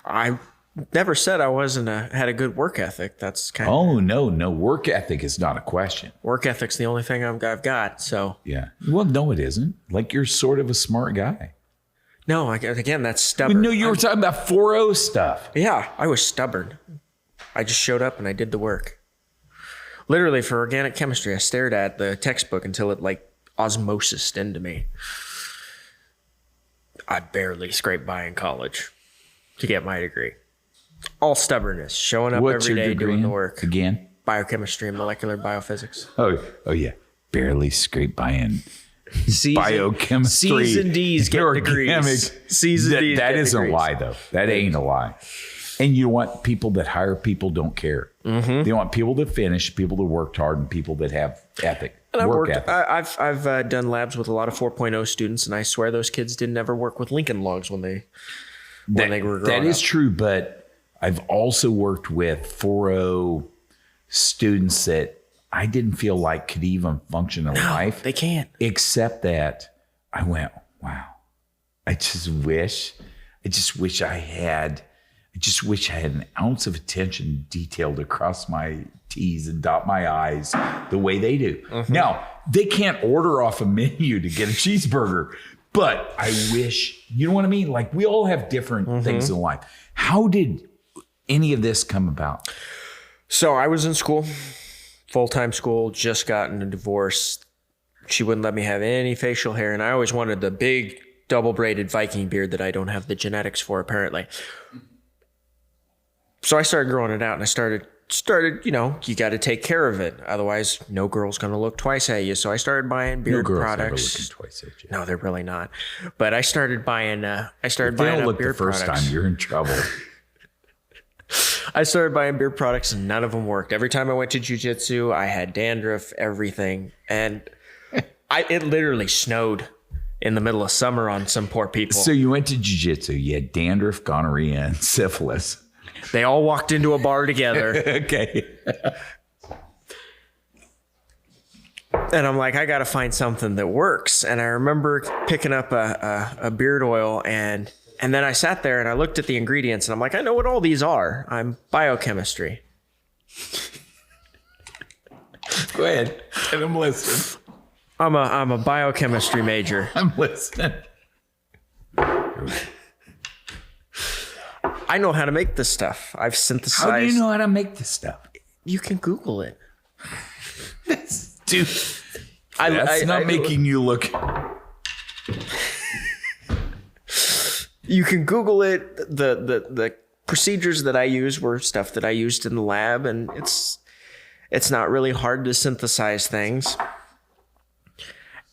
I never said I had a good work ethic. That's kind of Oh, no. Work ethic is not a question. work ethic's the only thing I've got. So Yeah. Well, no, it isn't. Like, you're sort of a smart guy. no, again, that's stubborn. No, you were talking about 4-0 stuff. Yeah, I was stubborn. I just showed up and I did the work. Literally, for organic chemistry, I stared at the textbook until it like osmosis into me. I barely scraped by in college to get my degree. All stubborness, showing up What's every your day degree doing in? the work. Again? Biochemistry and molecular biophysics. Oh, yeah. Barely scraped by in biochemistry. C's and D's get organic. degrees. C's and D's That get isn't a degrees. lie, though. That ain't a lie. And you want people that hire people don't care. Mm-hmm. They want people that finish, people that worked hard, and people that have ethic. And work ethic. I've done labs with a lot of 4.0 students, and I swear those kids didn't ever work with Lincoln Logs when they were growing That is up. true, but I've also worked with 4.0 students that I didn't feel like could even function in life. They can't. Except that I went, wow. I just wish I had an ounce of attention detailed across my T's and dot my I's the way they do. Mm-hmm. Now, they can't order off a menu to get a cheeseburger, but I wish, you know what I mean? Like, we all have different Mm-hmm. things in life. How did any of this come about? So I was in school, full-time school, just gotten a divorce. She wouldn't let me have any facial hair, and I always wanted the big double-braided Viking beard that I don't have the genetics for, apparently. So I started growing it out, and I started, you got to take care of it. Otherwise, no girl's going to look twice at you. So I started buying beard Girls products. never looking twice at you. No, they're really not. But I started buying, If they don't up look the beard first products. time, you're in trouble. I started buying beard products and none of them worked. Every time I went to jiu-jitsu, I had dandruff, everything. And it literally snowed in the middle of summer on some poor people. So you went to jiu-jitsu, you had dandruff, gonorrhea, and syphilis. They all walked into a bar together. Okay. And I'm like, I got to find something that works. And I remember picking up a beard oil and then I sat there and I looked at the ingredients and I'm like, I know what all these are. I'm biochemistry. Go ahead. And I'm listening. I'm a biochemistry major. I'm listening. I know how to make this stuff. I've synthesized. How do you know how to make this stuff? You can Google it. Dude, that's not making you look. You can Google it. The procedures that I use were stuff that I used in the lab, and it's not really hard to synthesize things.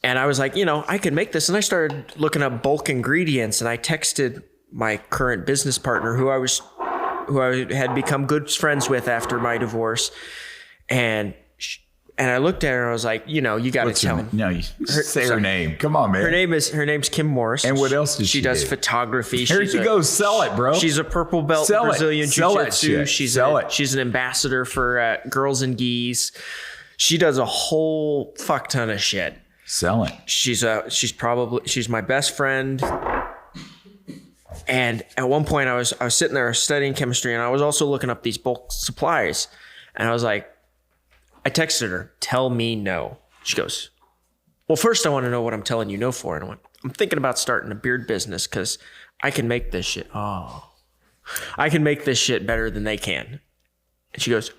And I was like, I could make this. And I started looking up bulk ingredients, and I texted my current business partner who I had become good friends with after my divorce. And I looked at her and I was like, you got to tell him. No, you say her name. Come on, man. Her name's Kim Morris. And what else does she does do? photography. Here you go. Sell it, bro. She's a purple belt Sell it. Brazilian Sell that jiu-jitsu. shit. Sell it. She's an ambassador for Girls and Geese. She does a whole fuck ton of shit. Sell it. She's my best friend. And at one point I was sitting there studying chemistry, and I was also looking up these bulk supplies. And I was like, I texted her, tell me no. She goes, well, first I want to know what I'm telling you no for. And I went, I'm thinking about starting a beard business because I can make this shit. I can make this shit better than they can. And she goes,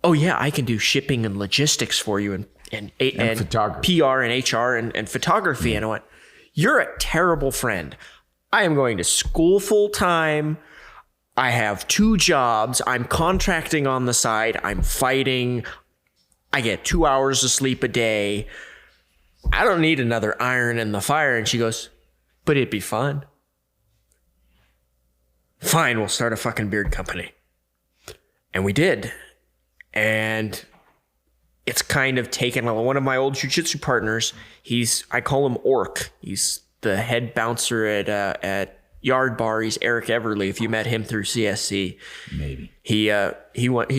oh yeah, I can do shipping and logistics for you and photography. PR and HR and photography. And I went, you're a terrible friend. I am going to school full time. I have 2 jobs. I'm contracting on the side. I'm fighting. I get 2 hours of sleep a day. I don't need another iron in the fire. And she goes, but it'd be fun. Fine, we'll start a fucking beard company. And we did. And it's kind of taken one of my old jiu-jitsu partners. I call him Orc. He's the head bouncer at Yard Bar. He's Eric Everly. If you met him through CSC, Maybe. He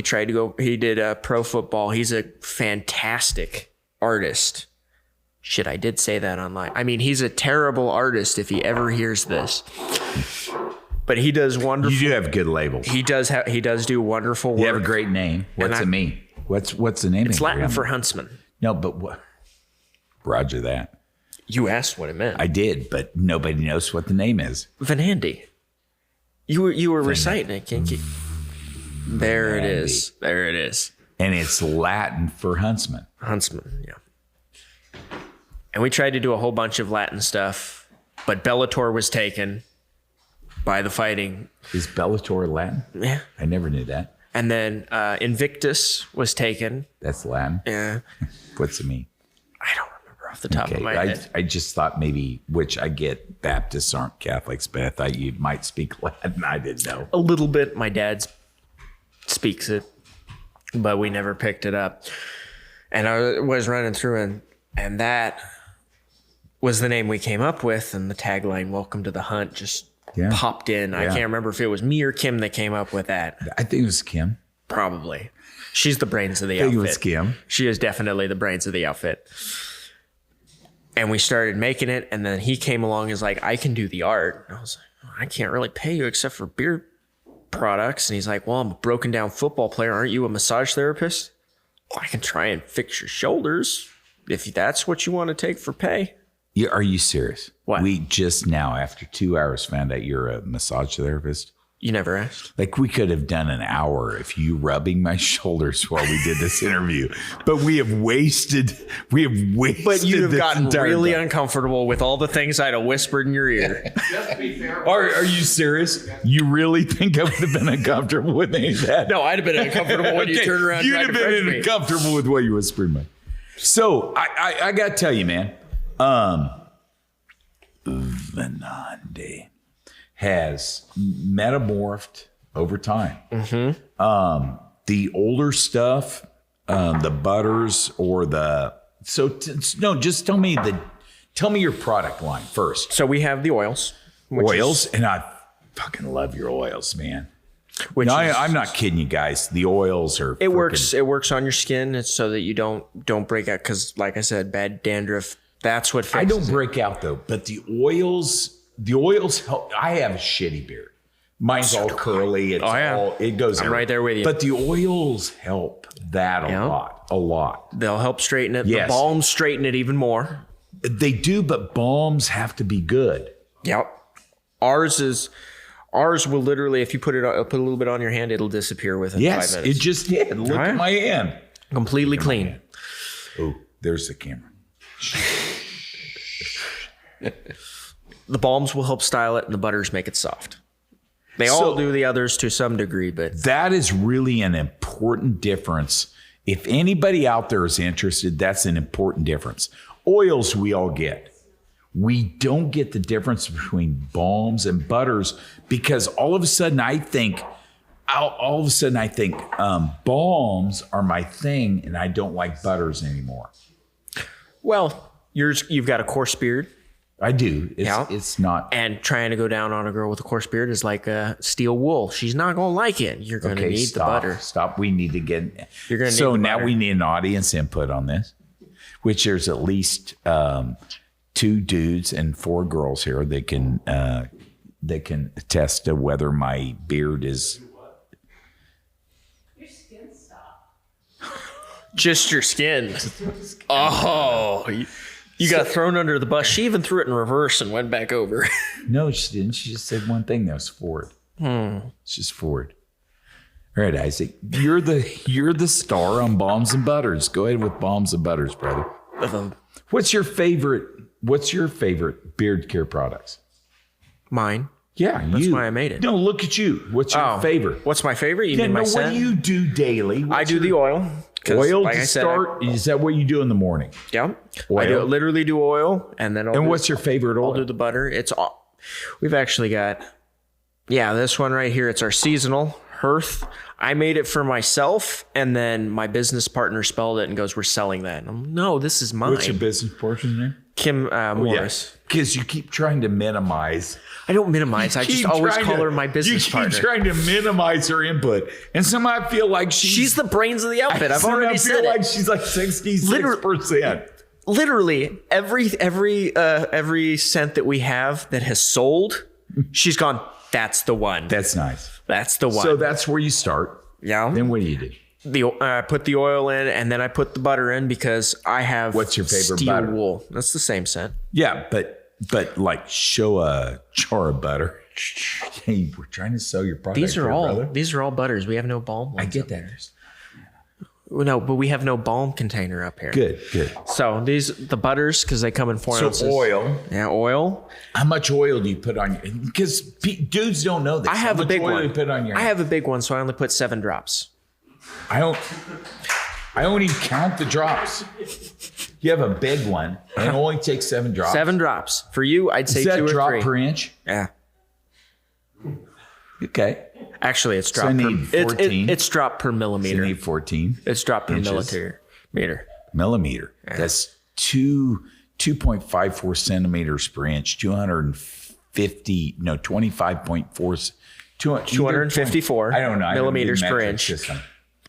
tried to go. He did pro football. He's a fantastic artist. Shit, I did say that online. I mean, he's a terrible artist if he ever hears this. But he does wonderful. You do have good labels. He does do wonderful work. You have a great name. What's it mean? What's the name? It's Latin for huntsman. No, but what? Roger that. You asked what it meant. I did, but nobody knows what the name is. Venandi. You were reciting it, Kinky. There it is. There it is. And it's Latin for huntsman. Huntsman, yeah. And we tried to do a whole bunch of Latin stuff, but Bellator was taken by the fighting. Is Bellator Latin? Yeah. I never knew that. And then Invictus was taken. That's Latin? Yeah. What's it mean? I don't remember off the top of my head. I just thought maybe, which I get, Baptists aren't Catholics, but I thought you might speak Latin. I didn't know. A little bit. My dad speaks it, but we never picked it up. And I was running through, and that was the name we came up with, and the tagline, Welcome to the Hunt, just popped in. I can't remember if it was me or Kim that came up with that. I think it was Kim. Probably. She's the brains of the outfit. I think it was Kim. She is definitely the brains of the outfit. And we started making it, and then he came along and was like, I can do the art. And I was like, I can't really pay you except for beard products. And he's like, well, I'm a broken down football player. Aren't you a massage therapist? Well, I can try and fix your shoulders if that's what you want to take for pay. Yeah, are you serious? What? We just now, after 2 hours, found out you're a massage therapist. You never asked. Like, we could have done an hour of you rubbing my shoulders while we did this interview, but we have wasted. But you'd have gotten really time. Uncomfortable with all the things I'd have whispered in your ear. Just to be fair. Are you serious? You really think I would have been uncomfortable with any of that? No, I'd have been uncomfortable when you turned around. You'd have been uncomfortable with what you whispered, man. So I got to tell you, man. Venandi has metamorphed over time. Mm-hmm. The older stuff, the butters or the just tell me your product line first. So we have the oils. And I fucking love your oils, man. I'm not kidding you guys. The oils are. It works on your skin. It's so that you don't break out because, like I said, bad dandruff. That's what fixes I don't break out though, but the oils help. I have a shitty beard. Mine's all curly. It goes. I'm right there with you. But the oils help that a lot. They'll help straighten it. Yes. The balms straighten it even more. They do, but balms have to be good. Yep. Ours will literally, if you put a little bit on your hand, it'll disappear within 5 minutes. Yes, it just did. Look at my hand. Completely clean. Oh, there's the camera. The balms will help style it, and the butters make it soft. They all do the others to some degree, but that is really an important difference. If anybody out there is interested, that's an important difference. Oils we all get. We don't get the difference between balms and butters because all of a sudden I think balms are my thing and I don't like butters anymore. Well, you've got a coarse beard. I do. It's not. And trying to go down on a girl with a coarse beard is like steel wool. She's not going to like it. You're going to need the butter. Stop. We need to get. You're going to need So the now butter. we need an audience input on this, which there's at least 2 dudes and 4 girls here that can attest to whether my beard is. Your skin stopped. Just your skin. Oh. You got thrown under the bus. She even threw it in reverse and went back over. No, she didn't. She just said one thing. That was forward. It's just forward. All right, Isaac, you're the star on Balms and Butters. Go ahead with Balms and Butters, brother. What's your favorite beard care products? Mine. Yeah, That's why I made it. No, look at you. What's your favorite? What's my favorite? You Yeah, mean my no, what scent? do you do daily? I do the oil. 'Cause Oil like to I said, start? Is that what you do in the morning? Yeah. Oil? Literally do oil, and then What's your favorite oil? I'll do the butter. It's all. We've actually got. Yeah, this one right here. It's our seasonal Hearth. I made it for myself, and then my business partner spelled it and goes, "We're selling that." And I'm, no, this is mine. What's your business partner's name? Kim Morris. Because you keep trying to minimize. I don't minimize. I just always call her my business partner. You keep trying to minimize her input, and somehow I feel like She's the brains of the outfit. I've already said I feel like it. she's like 66%. Literally every scent that we have that has sold, she's gone. That's the one. That's nice. That's the one. So that's where you start. Yeah. Then what do you do? I put the oil in, and then I put the butter in because I have. What's your favorite steel butter? wool. That's the same scent. Yeah, but like show a jar of butter. Hey, we're trying to sell your product. These are here, all brother. these are all butters. We have no balm. I ones get up that. there. No, but we have no balm container up here. Good. So the butters, because they come in 4 ounces. Oil. Yeah, oil. How much oil do you put on your? Because dudes don't know this. I have How a much big oil one. do you put on your? I have a big one, so I only put 7 drops. I don't even count the drops. You have a big one, and it only takes 7 drops. 7 drops. For you, I'd say Is that 2 or drop 3. per inch? Yeah. Okay. Actually, it's So I dropped need per 14. it's dropped per So millimeter. you need 14 It's dropped per inches. millimeter. That's 2.54 centimeters per inch. 25.4. 254 I don't know. I don't do millimeters per metric inch. system.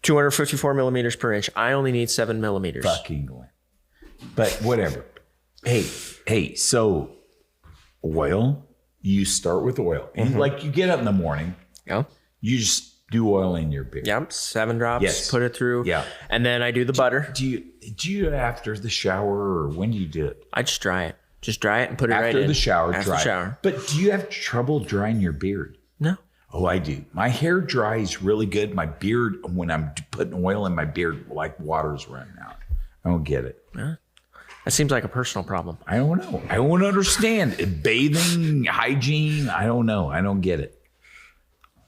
254 millimeters per inch. I only need 7 millimeters. Fuck England. But whatever. Hey. So oil. You start with oil. And like you get up in the morning. Yeah. You just do oil in your beard. Yep. 7 drops. Yes. Put it through. Yeah. And then I do the butter. Do you do it after the shower or when do you do it? I just dry it. Just dry it and put it right in. After the shower, After dry. the it. shower. But do you have trouble drying your beard? No. Oh, I do. My hair dries really good. My beard, when I'm putting oil in my beard, like water's running out. I don't get it. That seems like a personal problem. I don't know. I don't understand. Bathing, hygiene, I don't know. I don't get it.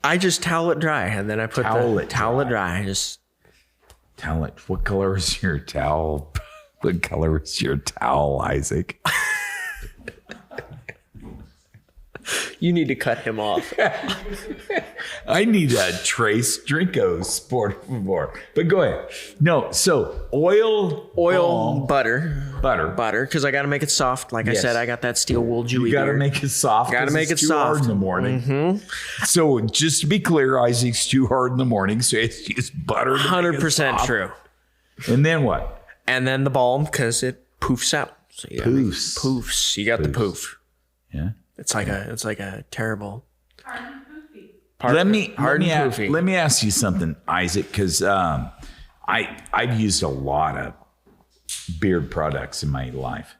I just towel it dry and then I put Towel it dry. dry. Just Talent. What color is your towel? What color is your towel, Isaac? you need to cut him off. I need a Trace Drinko sport more. But go ahead. No, so oil, balm, butter, butter. because I got to make it soft. Like I Yes. said, I got that steel wool dewy You got to beard. make it soft. Gotta 'cause make it's it too hard soft. in the morning. So just to be clear, Isaac's too hard in the morning, so it's just butter. to make it 100% soft. true. And then what? And then the balm because it poofs out. So you gotta make- Poofs. Poofs. You got the poof. Yeah. It's like a terrible. Let me poofy. let me ask you something, Isaac, because I've used a lot of beard products in my life.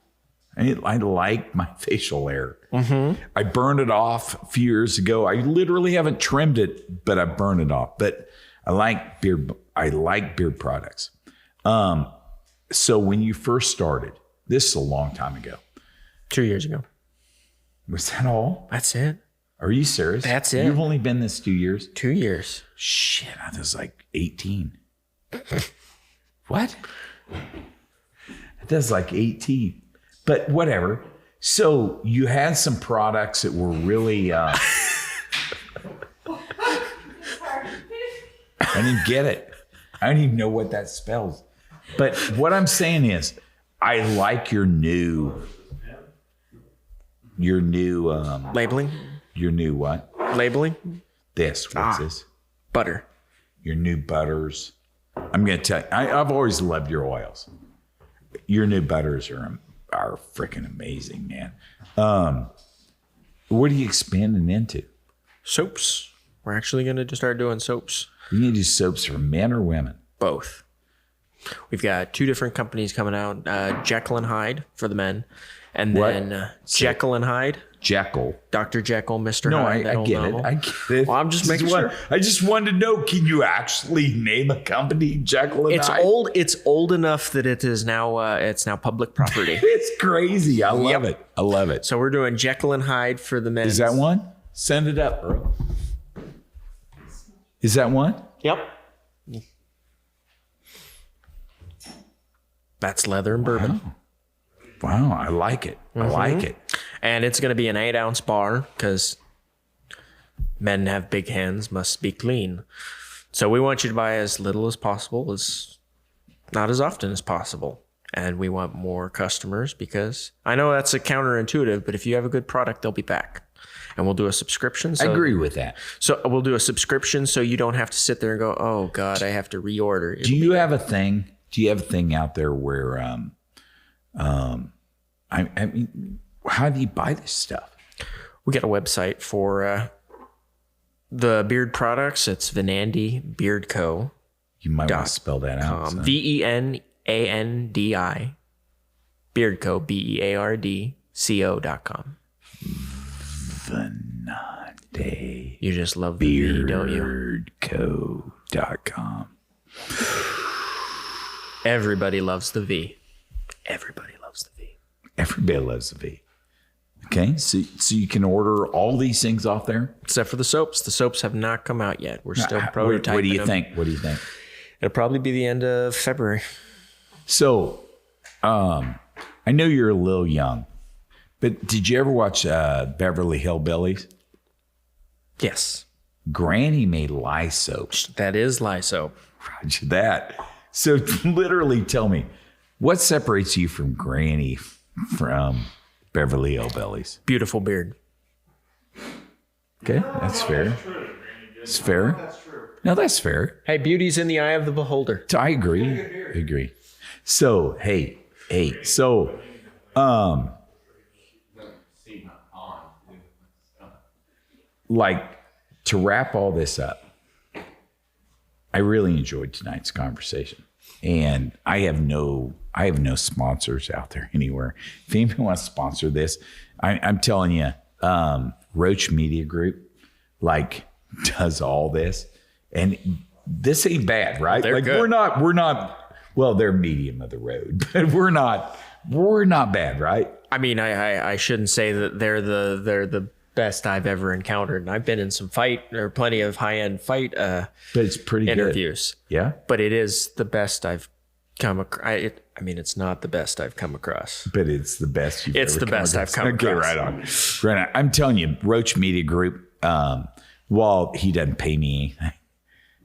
I like my facial hair. I burned it off a few years ago. I literally haven't trimmed it, but I burned it off. But I like beard products. So when you first started, this is a long time ago. 2 years ago. Was that all? That's it. Are you serious? That's it. You've only been this 2 years? 2 years. Shit, I was like 18. What? That's like 18. But whatever. So you had some products that were really. I didn't get it. I don't even know what that spells. But what I'm saying is, I like your new. Labeling. Your new what? Labeling. This. What's this? Butter. Your new butters. I'm going to tell you, I've always loved your oils. Your new butters are freaking amazing, man. What are you expanding into? Soaps. We're actually going to just start doing soaps. You need to do soaps for men or women? Both. We've got 2 different companies coming out. Jekyll and Hyde for the men. And What? then Jekyll and Hyde. Jekyll. Dr. Jekyll, Mr. No, Hyde. I get it. I get it. Well, I'm just making sure. I just wanted to know, can you actually name a company Jekyll and It's Hyde? old. It's old enough that it is now. It's now public property. It's crazy. I love it. I love it. So we're doing Jekyll and Hyde for the men. Is that one? Send it up, bro. Is that one? Yep. That's leather and bourbon. Wow, I like it. I like it. And it's going to be an 8-ounce bar because men have big hands, must be clean. So we want you to buy as little as possible, not as often as possible. And we want more customers because I know that's a counterintuitive, but if you have a good product, they'll be back. And we'll do a subscription. I agree with that. So we'll do a subscription so you don't have to sit there and go, oh, God, I have to reorder. Do you have a thing? Do you have a thing out there where, I mean, how do you buy this stuff? We got a website for the beard products. It's Venandi Beard Co. You might want to spell that out. son. Venandi Beard Co. BeardCo.com. Venandi You just love the V, don't you? Beardco.com. Everybody loves the V. Everybody loves the V. Everybody loves the V. Okay, so you can order all these things off there? Except for the soaps. The soaps have not come out yet. We're still prototyping What do you them. think? What do you think? It'll probably be the end of February. So, I know you're a little young, but did you ever watch Beverly Hillbillies? Yes. Granny made lye soap. That is lye soap. Roger that. So literally tell me, what separates you from Granny from Beverly Hillbillies? Beautiful beard. Okay, that's fair. It's fair. No, that's fair. Hey, beauty's in the eye of the beholder. I agree. So, so, like, to wrap all this up, I really enjoyed tonight's conversation, and I have no sponsors out there anywhere. If anybody wants to sponsor this, I'm telling you, Roach Media Group, like, does all this, and this ain't bad, right? They're like, good. we're not. Well, they're medium of the road, but we're not bad, right? I mean, I shouldn't say that they're the best I've ever encountered. And I've been in some plenty of high-end fight But it's pretty interviews. Good. Yeah. But it is the best I've come across. I mean, it's not the best I've come across. But it's the best you've It's ever the best I've come Okay, across. right on. Right on. I'm telling you, Roach Media Group, while he doesn't pay me anything,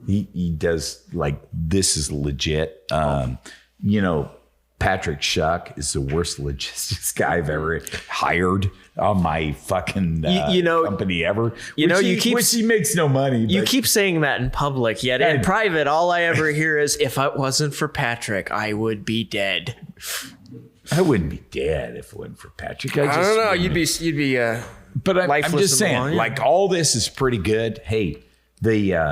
he does, like, this is legit. You know, Patrick Shuck is the worst logistics guy I've ever hired on my fucking company ever. Which he makes no money. You but- keep saying that in public, yet in private, all I ever hear is, if it wasn't for Patrick, I would be dead. I wouldn't be dead if it wasn't for Patrick. I don't know. You'd be But I'm lifeless just in the saying, long run. like, all this is pretty good. Hey, the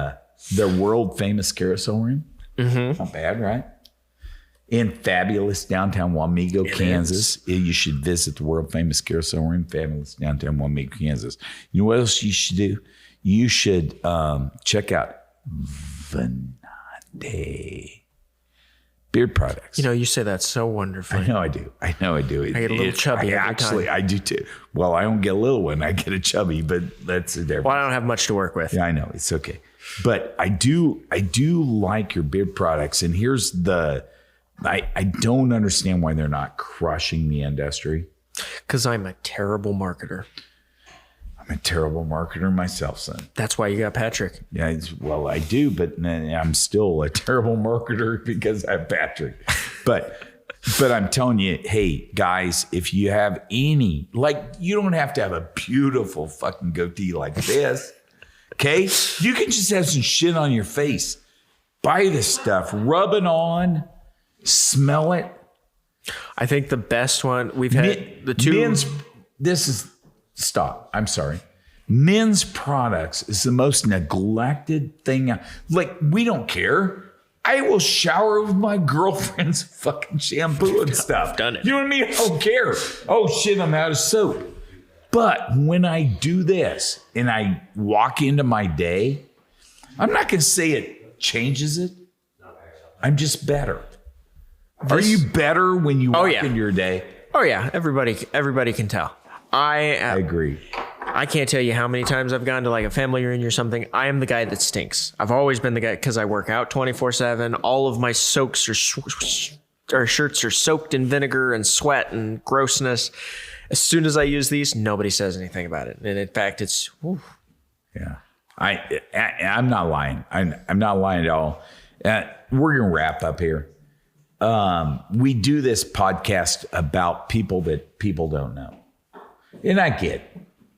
world famous carousel room, not bad, right? In fabulous downtown Wamego, Kansas. You should visit the world famous carousel room, fabulous downtown Wamego, Kansas. You know what else you should do? You should check out Venandi Beard Products. You know, you say that so wonderfully. I know I do. I get a little chubby every actually, time. I do too. Well, I don't get a little one. I get a chubby, but that's a difference. Well, I don't have much to work with. Yeah, I know. It's okay. But I do like your beard products. And here's I don't understand why they're not crushing the industry. Because I'm a terrible marketer. I'm a terrible marketer myself, son. That's why you got Patrick. Yeah, well, I do, but I'm still a terrible marketer because I have Patrick. But I'm telling you, hey, guys, if you have any, like, you don't have to have a beautiful fucking goatee like this, okay? You can just have some shit on your face. Buy this stuff, rub it on, smell it. I think the best one we've had, the two. Stop. I'm sorry. Men's products is the most neglected thing. Like, we don't care. I will shower with my girlfriend's fucking shampoo and stuff. Done it. You know what I mean? I don't care. Oh shit, I'm out of soap. But when I do this and I walk into my day, I'm not going to say it changes it. I'm just better. Are you better when you walk into your day? Oh yeah, everybody can tell. I agree. I can't tell you how many times I've gone to like a family reunion or something. I am the guy that stinks. I've always been the guy because I work out 24/7. All of my soaks or shirts are soaked in vinegar and sweat and grossness. As soon as I use these, nobody says anything about it. And in fact, it's whew. Yeah. I'm not lying. I'm not lying at all. We're gonna wrap up here. We do this podcast about people that people don't know, and I get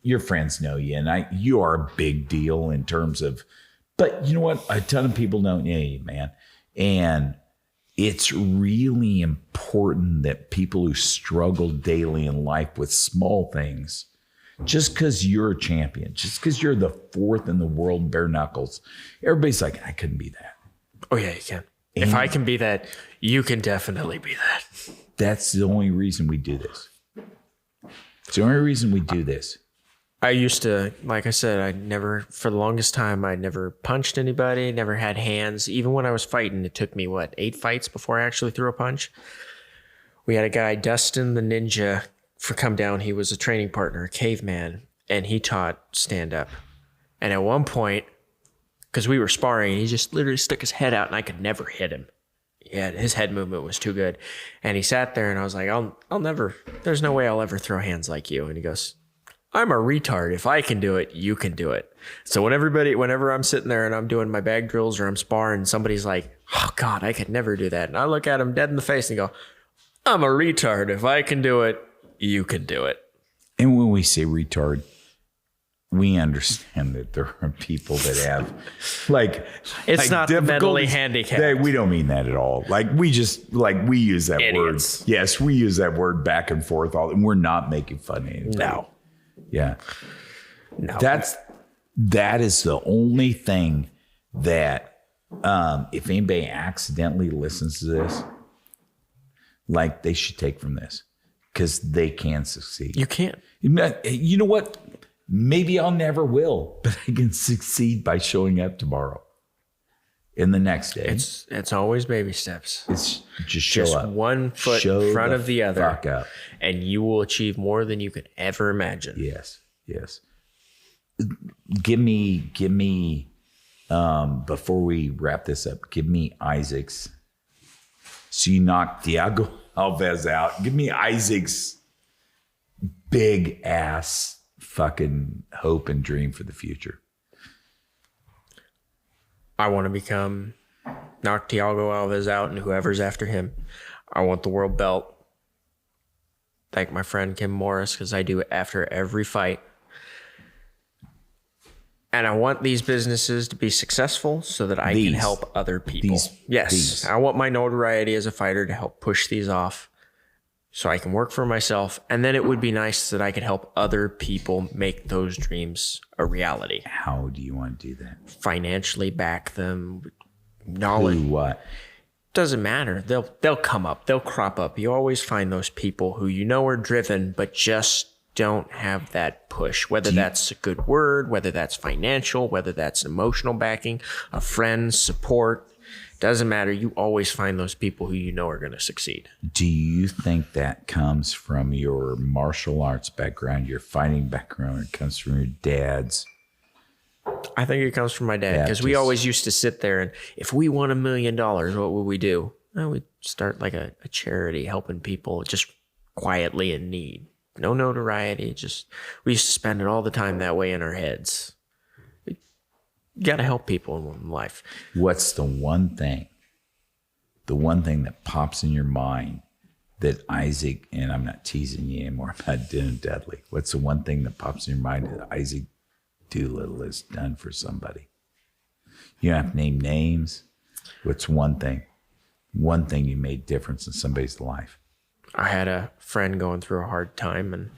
your friends know you, and you are a big deal in terms of. But you know what? A ton of people don't know you, man, and it's really important that people who struggle daily in life with small things, just because you're a champion, just because you're the 4th in the world in bare knuckles, everybody's like, I couldn't be that. Oh yeah, you can. If I can be that, you can definitely be that. That's the only reason we do this. It's the only reason we do this. I used to, like I said, for the longest time, I never punched anybody, never had hands. Even when I was fighting, it took me, 8 fights before I actually threw a punch? We had a guy, Dustin the Ninja, come down. He was a training partner, a caveman, and he taught stand-up. And at one point, because we were sparring, he just literally stuck his head out, and I could never hit him. Yeah, his head movement was too good. And he sat there, and I was like, I'll never, there's no way I'll ever throw hands like you. And he goes, I'm a retard. If I can do it, you can do it. So whenever I'm sitting there and I'm doing my bag drills or I'm sparring, somebody's like, oh God, I could never do that. And I look at him dead in the face and go, I'm a retard. If I can do it, you can do it. And when we say retard, we understand that there are people that have it's not mentally handicapped. We don't mean that at all. We use that Idiots. word. Yes, we use that word back and forth and we're not making fun of anybody. No. Yeah. No. That is the only thing that if anybody accidentally listens to this, they should take from this, because they can succeed. You can't. You know what? Maybe I'll never will, but I can succeed by showing up tomorrow and the next day. It's always baby steps. It's just show up. One foot in front of the other. Fuck up. And you will achieve more than you could ever imagine. Yes. Give me before we wrap this up, give me Isaac's. So you knocked Thiago Alves out. Give me Isaac's big ass fucking hope and dream for the future. I want to knock Thiago Alves out and whoever's after him. I want the world belt. Thank my friend Kim Morris, because I do it after every fight. And I want these businesses to be successful so that I can help other people. I want my notoriety as a fighter to help push these off so I can work for myself. And then it would be nice that I could help other people make those dreams a reality. How do you want to do that? Financially back them. Knowledge. Who, what? Doesn't matter. They'll come up. They'll crop up. You always find those people who are driven, but just don't have that push, whether that's a good word, whether that's financial, whether that's emotional backing, a friend, support. Doesn't matter. You always find those people who are going to succeed. Do you think that comes from your martial arts background, your fighting background, or it comes from your dad's? I think it comes from my dad, because we always used to sit there and if we won $1 million, what would we do? Well, we'd start a charity helping people just quietly in need. No notoriety. We used to spend it all the time that way in our heads. You got to help people in life. What's the one thing that pops in your mind that Isaac, and I'm not teasing you anymore, I'm not doing it deadly. What's the one thing that pops in your mind that Isaac Doolittle has done for somebody? You don't have to name names. What's one thing you made difference in somebody's life? I had a friend going through a hard time, and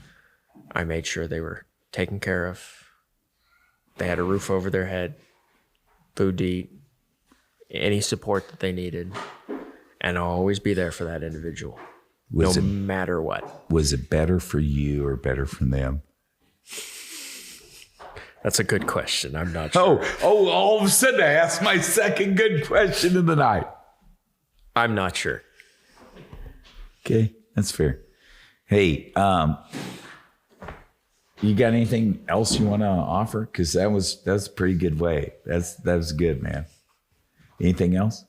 I made sure they were taken care of. They had a roof over their head, food to eat. any support that they needed. And I'll always be there for that individual, Was no it- matter what. Was it better for you or better for them? That's a good question. I'm not sure. All of a sudden I asked my second good question of the night. I'm not sure. Okay, that's fair. Hey, you got anything else you want to offer? Because that's a pretty good way. That was good, man. Anything else?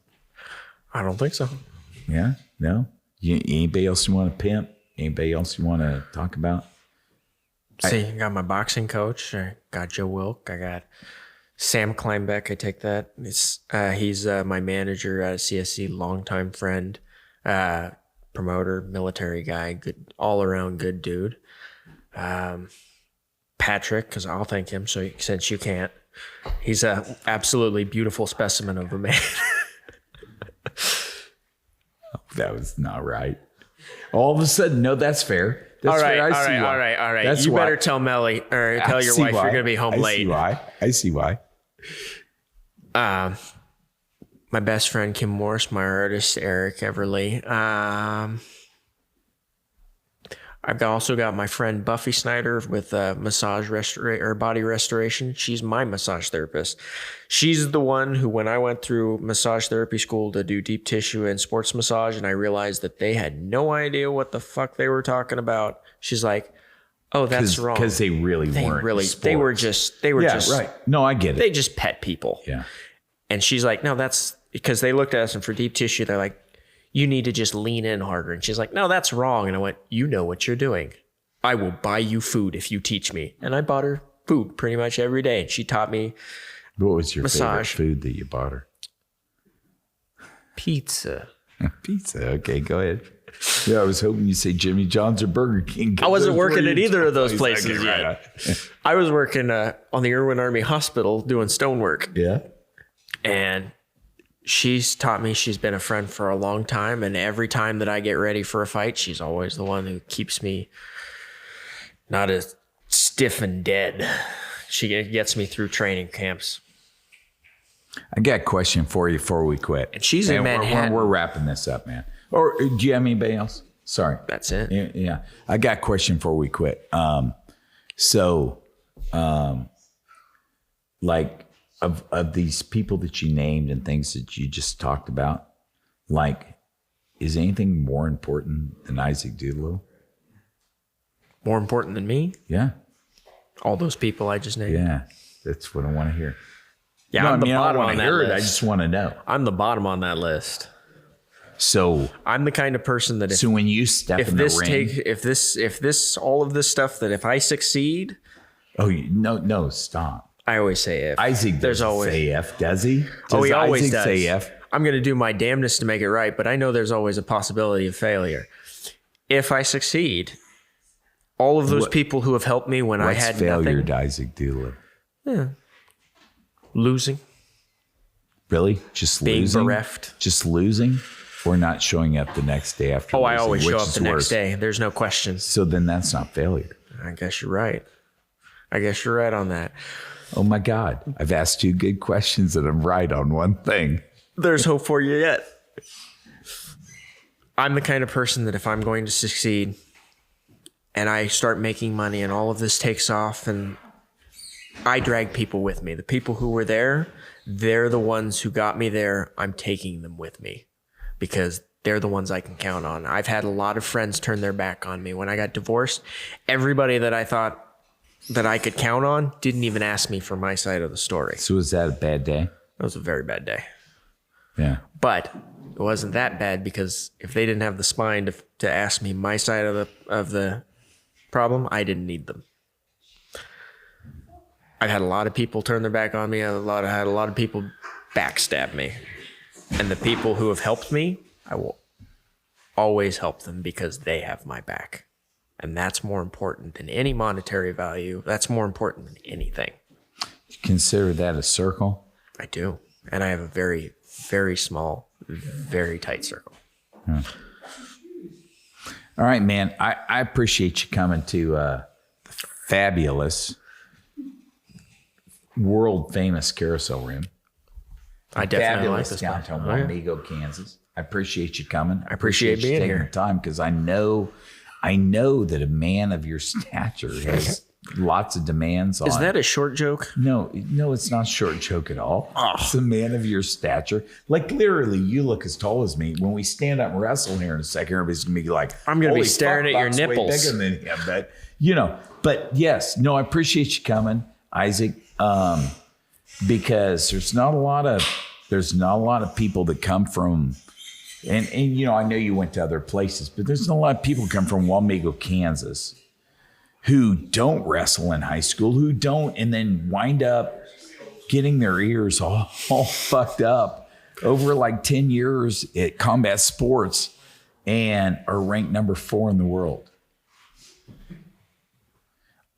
I don't think so. Yeah, no. Anybody else you want to pimp? Anybody else you want to talk about? See, I got my boxing coach. I got Joe Wilk. I got Sam Kleinbeck. I take that. He's my manager at CSC, longtime friend, promoter, military guy, good, all around good dude. Patrick, because I'll thank him. So since you can't, he's a absolutely beautiful specimen of a man. That was not right. All of a sudden, no, that's fair. That's fair. I see why. all right. That's You why. better tell Melly or I tell your see wife why. you're going to be home late. I see why. My best friend Kim Morse, my artist Eric Everly. I've also got my friend Buffy Snyder with massage or body restoration. She's my massage therapist. She's the one who, when I went through massage therapy school to do deep tissue and sports massage, and I realized that they had no idea what the fuck they were talking about. She's like, "Oh, that's wrong." Because they really weren't. They were just right. No, I get it. They just pet people. Yeah. And she's like, "No, that's because they looked at us, and for deep tissue, they're like, you need to just lean in harder." And she's like, "No, that's wrong." And I went, "You know what you're doing. I will buy you food if you teach me." And I bought her food pretty much every day. And she taught me What was your massage. favorite food that you bought her? Pizza. Pizza. Okay, go ahead. Yeah, I was hoping you'd say Jimmy John's or Burger King. I wasn't working at either of those places places yet. I was working on the Irwin Army Hospital doing stonework. Yeah. And she's taught me, she's been a friend for a long time. And every time that I get ready for a fight, she's always the one who keeps me not as stiff and dead. She gets me through training camps. I got a question for you before we quit. And she's in Manhattan. We're wrapping this up, man. Or do you have anybody else? Sorry. That's it. Yeah. I got a question before we quit. Like of these people that you named and things that you just talked about, like, is anything more important than Isaac Doolittle? More important than me? Yeah. All those people I just named. Yeah. That's what I want to hear. Yeah, No, I'm the I don't bottom want on to that hear list. it. I just want to know. I'm the bottom on that list. So I'm the kind of person that so when you step in the ring, if this all of this stuff, that if I succeed, no, stop. I always say if. Isaac There's doesn't always say F, does he? Oh, he Does always Isaac does. say F? I'm going to do my damnedest to make it right, but I know there's always a possibility of failure. If I succeed, all of those people who have helped me when I What's had failure nothing, to Isaac Doolittle? losing, Really? Just being losing? bereft. Just losing? Or not showing up the next day after Oh, losing? I always Which show up is the next worse? day. There's no questions. So then that's not failure. I guess you're right. I guess you're right on that. Oh my God. I've asked 2 good questions and I'm right on one thing. There's hope for you yet. I'm the kind of person that if I'm going to succeed and I start making money and all of this takes off, and I drag people with me. The people who were there, they're the ones who got me there. I'm taking them with me because they're the ones I can count on. I've had a lot of friends turn their back on me. When I got divorced, everybody that I thought that I could count on didn't even ask me for my side of the story. So was that a bad day? It was a very bad day. Yeah. But it wasn't that bad because if they didn't have the spine to ask me my side of the problem, I didn't need them. I've had a lot of people turn their back on me. Had a lot of people backstab me. And the people who have helped me, I will always help them because they have my back. And that's more important than any monetary value. That's more important than anything. You consider that a circle? I do. And I have a very, very small, very tight circle. All right, man. I appreciate you coming to the fabulous, world famous carousel room. I definitely like Fabulous this downtown one. Wamego, Kansas. I appreciate you coming. I appreciate you being taking here. the time because I know that a man of your stature has lots of demands on. Is that a short joke? No, it's not a short joke at all. It's a man of your stature. Like literally, you look as tall as me. When we stand up and wrestle here in a second, everybody's gonna be like, I'm gonna be "Holy staring fuck, at your Buck's way nipples." bigger than him. But yes, no, I appreciate you coming, Isaac. Because there's not a lot of people that come from, and I know you went to other places, but there's not a lot of people come from Wamego, Kansas, who don't wrestle in high school, who don't, and then wind up getting their ears all fucked up over like 10 years at combat sports and are ranked number 4 in the world.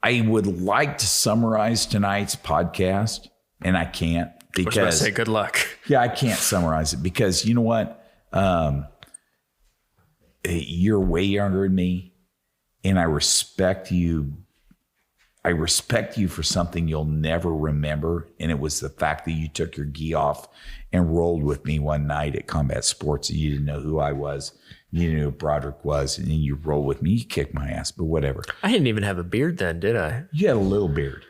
I would like to summarize tonight's podcast, and I can't I was about to because say good luck. yeah, I can't summarize it because you know what? You're way younger than me, and I respect you. I respect you for something you'll never remember, and it was the fact that you took your gi off and rolled with me one night at Combat Sports, and you didn't know who I was. You knew who Broderick was, and then you rolled with me. You kicked my ass, but whatever. I didn't even have a beard then, did I? You had a little beard.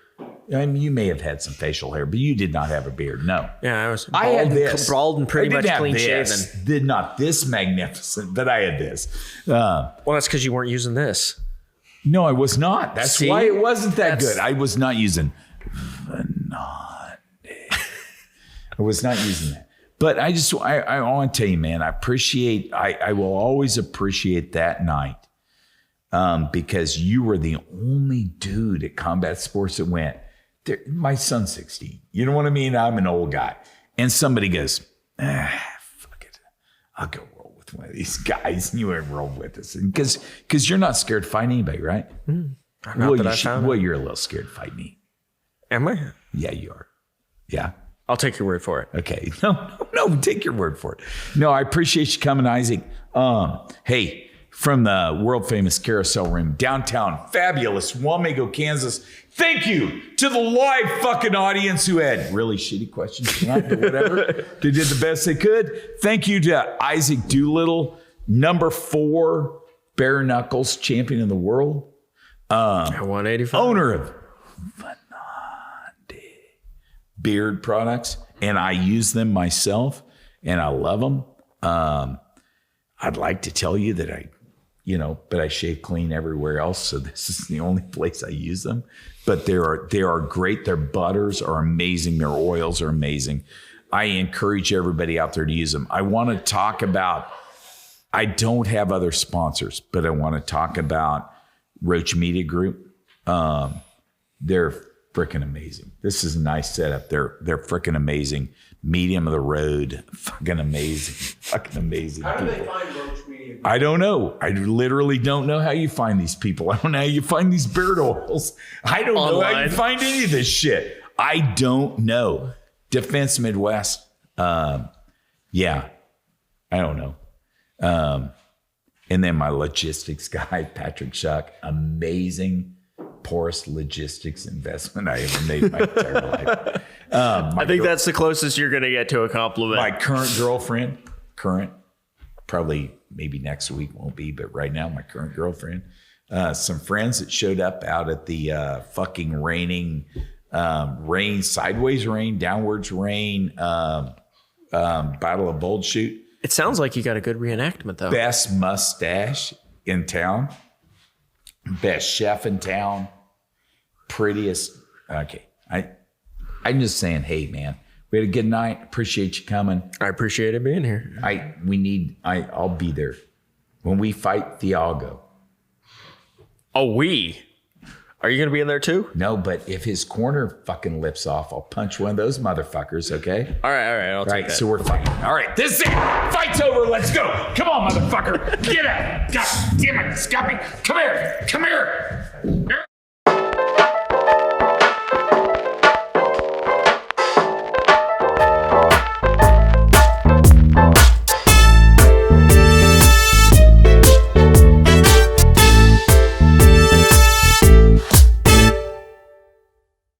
I mean, you may have had some facial hair, but you did not have a beard. No. Yeah, I was I had this. bald and pretty I didn't much have clean this. shaven. Did not this magnificent, but I had this. Well, that's because you weren't using this. No, I was not. That's See? why it wasn't that That's- good. I was not using Venandi. I was not using that. But I want to tell you, man, I will always appreciate that night because you were the only dude at Combat Sports that went, my son's 16. You know what I mean? I'm an old guy. And somebody goes, fuck it. I'll go roll with one of these guys. And you went roll with us. Because you're not scared to fight anybody, right? Not that I found. Well, you're a little scared to fight me. Am I? Yeah, you are. Yeah. I'll take your word for it. Okay. No, take your word for it. No, I appreciate you coming, Isaac. Hey, from the world famous Carousel Room, downtown, fabulous Wamego, Kansas. Thank you to the live fucking audience who had really shitty questions tonight, but whatever. They did the best they could. Thank you to Isaac Doolittle, number 4 bare knuckles champion in the world. At 185. Owner of Venandi Beard products, and I use them myself, and I love them. I'd like to tell you that but I shave clean everywhere else, so this is the only place I use them. But they are great. Their butters are amazing. Their oils are amazing. I encourage everybody out there to use them. I want to talk about, I don't have other sponsors, but I want to talk about Roach Media Group. They're freaking amazing. This is a nice setup. They're freaking amazing. Medium of the road. Fucking amazing. Fucking amazing. How do they people. find Roach Media? I don't know. I literally don't know how you find these people. I don't know how you find these beard oils. I don't know how you find any of this shit. I don't know. Defense Midwest. Yeah. I don't know. And then my logistics guy, Patrick Shuck, amazing poorest logistics investment I ever made in my entire life. I think that's the closest you're going to get to a compliment. My current girlfriend, probably maybe next week won't be, but right now my current girlfriend, some friends that showed up out at the fucking raining, sideways rain, downwards rain, Battle of Bold Chute. It sounds like you got a good reenactment, though. Best mustache in town, best chef in town, prettiest. Okay, I'm just saying, hey man, we had a good night. Appreciate you coming. I appreciate it being here. I'll be there when we fight Thiago. Oh, are you going to be in there too? No, but if his corner fucking lips off, I'll punch one of those motherfuckers. Okay. All right. I'll take Right, that. so we're fighting. All right, this is it. Fight's over. Let's go. Come on, motherfucker. Get out. God damn it, Scuppy. Come here.